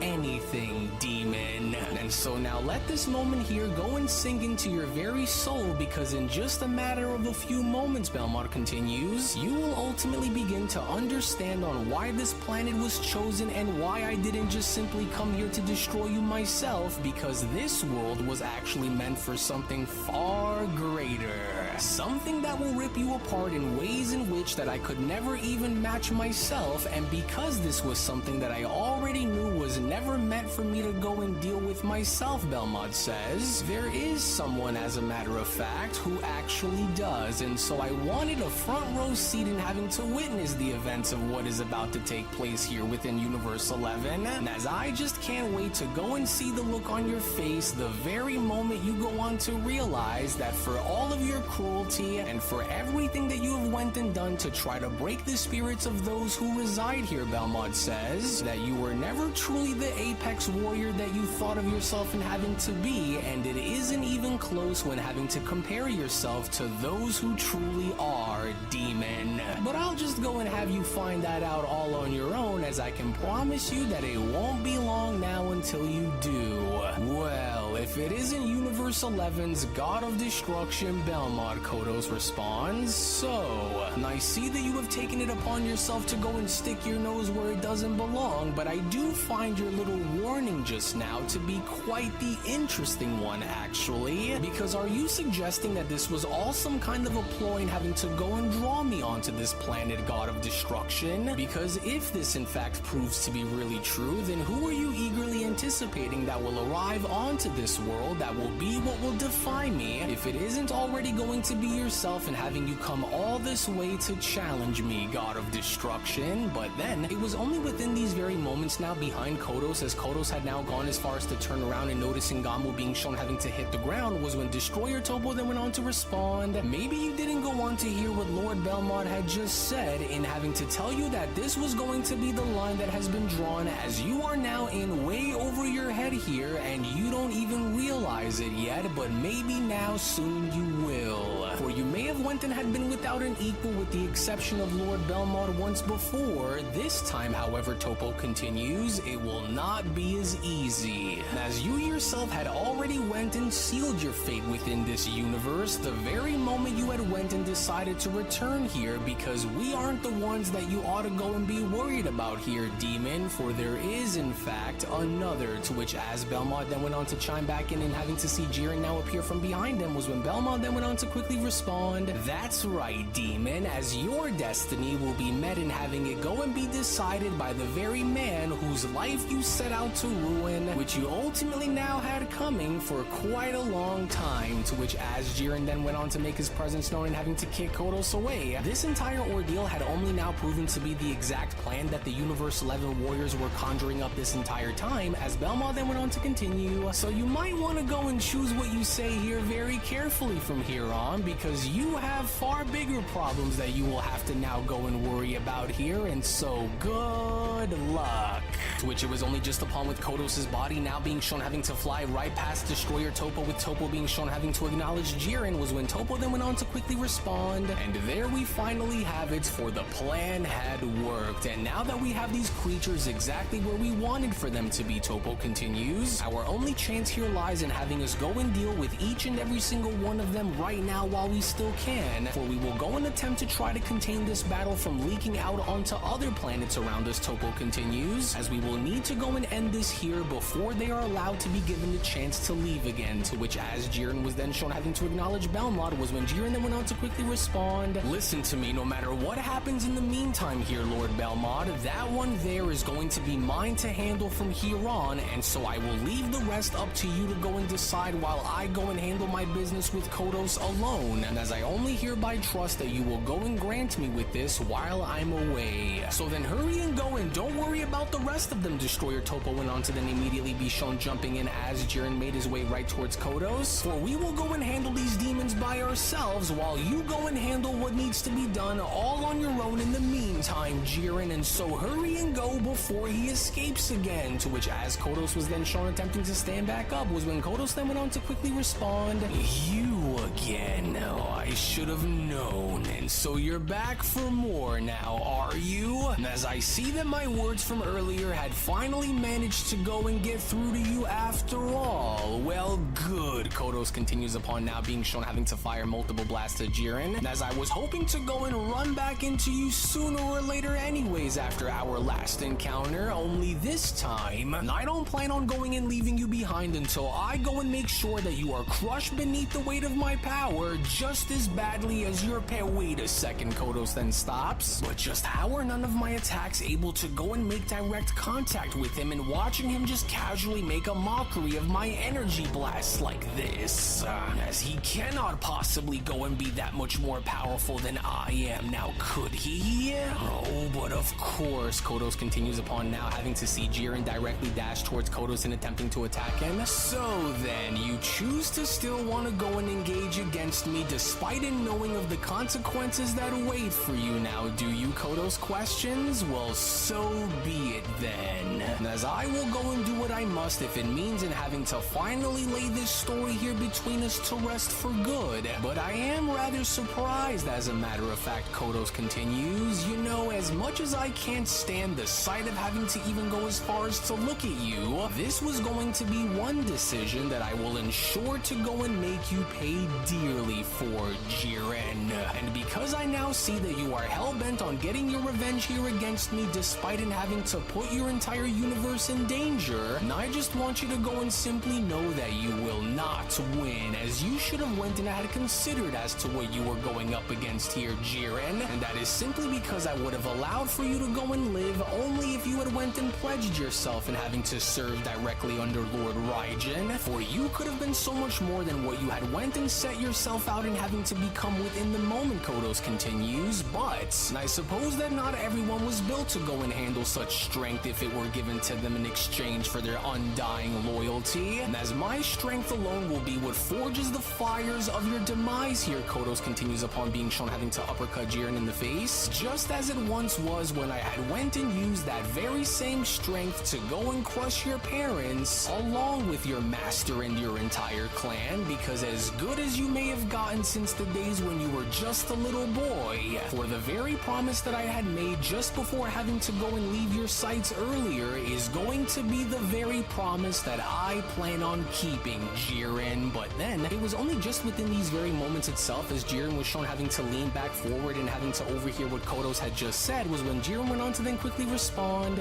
anything, Demon. And so now let this moment here go and sink into your very soul, because in just a matter of a few moments, Belmont continues, you will ultimately begin to understand on why this planet was chosen and why I didn't just simply come here to destroy you myself, because this world was actually meant for something far greater. Something that will rip you apart in ways in which that I could never even match myself, and because this was something that I already knew was never meant for me to go and deal with myself, Belmont says, there is someone, as a matter of fact, who actually does, and so I wanted a front row seat in having to witness the events of what is about to take place here within Universe 11, and as I just can't wait to go and see the look on your face the very moment you go on to realize that for all of your cruelty and for everything that you have went and done to try to break the spirits of those who reside here, Belmont says, that you were never truly the apex warrior that you thought of yourself in having to be, and it isn't even close when having to compare yourself to those who truly are, Demon. But I'll just go and have you find that out all on your own, as I can promise you that it won't be long now until you do. Well, if it isn't Universe 11's God of Destruction, Belmont, Kodos responds, so, I see that you have taken it upon yourself to go and stick your nose where it doesn't belong, but I do find your little warning just now to be quite the interesting one, actually, because are you suggesting that this was all some kind of a ploy in having to go and draw me onto this planet, God of Destruction? Because if this in fact proves to be really true, then who are you eagerly anticipating that will arrive onto this world that will be what will defy me, if it isn't already going to be yourself and having you come all this way to challenge me, God of Destruction? But then, it was only within these very moments now behind Kodos, as Kodos had now gone as far as to turn around and noticing Gamu being shown having to hit the ground, on was when Destroyer Topo then went on to respond, maybe you didn't go on to hear what Lord Belmont had just said in having to tell you that this was going to be the line that has been drawn, as you are now in way over your head here and you don't even realize it yet, but maybe now soon you will. For you may have went and had been without an equal with the exception of Lord Belmont once before. This time, however, Topo continues, it will not be as easy. As you yourself had already went and sealed your fate within this universe the very moment you had went and decided to return here, because we aren't the ones that you ought to go and be worried about here, Demon, for there is in fact another. To which as Belmont then went on to chime back in and having to see Jiren now appear from behind him was when Belmont then went on to quickly respond, that's right, Demon, as your destiny will be met in having it go and be decided by the very man whose life you set out to ruin, which you ultimately now had coming for quite a long time. To which as Jiren then went on to make his presence known and having to kick Kodos away, this entire ordeal had only now proven to be the exact plan that the Universe 11 warriors were conjuring up this entire time, as Belmont then went on to continue, so you might want to go and choose what you say here very carefully from here on, because you have far bigger problems that you will have to now go and worry about here, and so good luck. To which it was only just upon with Kodos' body now being shown having to fly right past Destroyer Topo, with Topo being shown having to acknowledge Jiren, was when Topo then went on to quickly respond, and there we finally have it, for the plan had worked, and now that we have these creatures exactly where we wanted for them to be, Topo continues, our only chance here lies in having us go and deal with each and every single one of them right now while we still can, for we will go and attempt to try to contain this battle from leaking out onto other planets around us, Topo continues, as we will need to go and end this here before they are allowed to be given the chance to leave again. To which as Jiren was then shown having to acknowledge Belmont was when Jiren then went on to quickly respond, listen to me, no matter what happens in the meantime here, Lord Belmont, that one there is going to be mine to handle from here on, and so I will leave the rest up to you to go and decide while I go and handle my business with Kodos alone, and as I only hereby trust that you will go and grant me with this while I'm away. So then hurry and go and don't worry about the rest of them, Destroyer Topo went on to then immediately be shown jumping in as Jiren made his way right towards Kodos, for we will go and handle these demons by ourselves while you go and handle what needs to be done all on your own in the meantime, Jiren, and so hurry and go before he escapes again. To which as Kodos was then shown attempting to stand back up was when Kodos then went on to quickly respond, you again, oh, I should have known, and so you're back for more now, are you? And as I see that my words from earlier had finally managed to go and get through to you after all, well good, Kodos continues upon now being shown having to fire multiple blasts at Jiren, and as I was hoping to go and run back into you sooner or later anyways after our last encounter, only this time, I don't plan on going and leaving you behind until I go and make sure that you are crushed beneath the weight of my power just as badly as your wait a second, Kodos then stops, but just how are none of my attacks able to go and make direct contact with him, and watching him just casually make a mockery of my energy blasts like this, as he cannot possibly go and be that much more powerful than I am now, could he? Oh, but of course, Kodos continues upon now having to see Jiren directly dash towards Kodos and attempting to attack him. So then, you choose to still want to go and engage against me despite in knowing of the consequences that await for you now, do you, Kodos questions? Well, so be it then. And as I will go and do what I must if it means in having to finally lay this story here between us to rest for good. But I am rather surprised, as a matter of fact, Kodos continues. You know, as much as I can't stand the sight of having to even go as far as to look at you, this was going to be one decision that I will ensure to go and make you pay dearly for, Jiren. And because I now see that you are hell-bent on getting your revenge here against me despite in having to put your entire universe in danger, and I just want you to go and simply know that you will not win, as you should have went and had considered as to what you were going up against here, Jiren, and that is simply because I would have allowed for you to go and live only if you had went and pledged yourself in having to serve directly under Lord Raijin, for you could have been so much more than what you had went and set yourself out in having to become within the moment, Kodos continues, but I suppose that not everyone was built to go and handle such strength if it were given to them in exchange for their undying loyalty. And as my strength alone will be what forges the fires of your demise here, Kodos continues upon being shown having to uppercut Jiren in the face, just as it once was when I had went and used that very same strength to go and crush your parents, along with your master and your entire clan, because as good as you may have gotten since the days when you were just a little boy, for the very promise that I had made just before having to go and leave your sights earlier is going to be the very promise that I plan on keeping, Jiren. But then, it was only just within these very moments itself, as Jiren was shown having to lean back forward and having to overhear what Kodos had just said, was when Jiren went on to then quickly respond,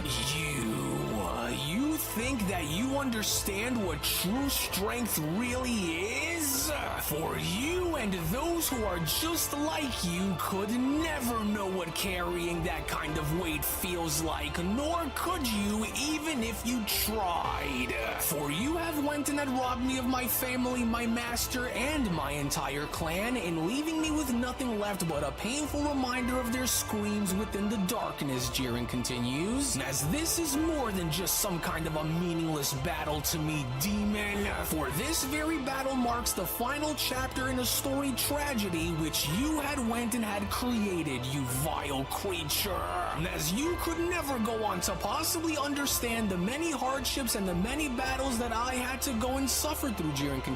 You think that you understand what true strength really is? For you and those who are just like you could never know what carrying that kind of weight feels like, nor could you even if you tried. For you have went and had robbed me of my family, my master, and my entire clan, in leaving me with nothing left but a painful reminder of their screams within the darkness, Jiren continues. And as this is more than just some kind of a meaningless battle to me, demon, for this very battle marks the final chapter in a storied tragedy which you had went and had created, you vile creature. And as you could never go on to possibly understand the many hardships and the many battles that I had to go and suffer through, Jiren continues.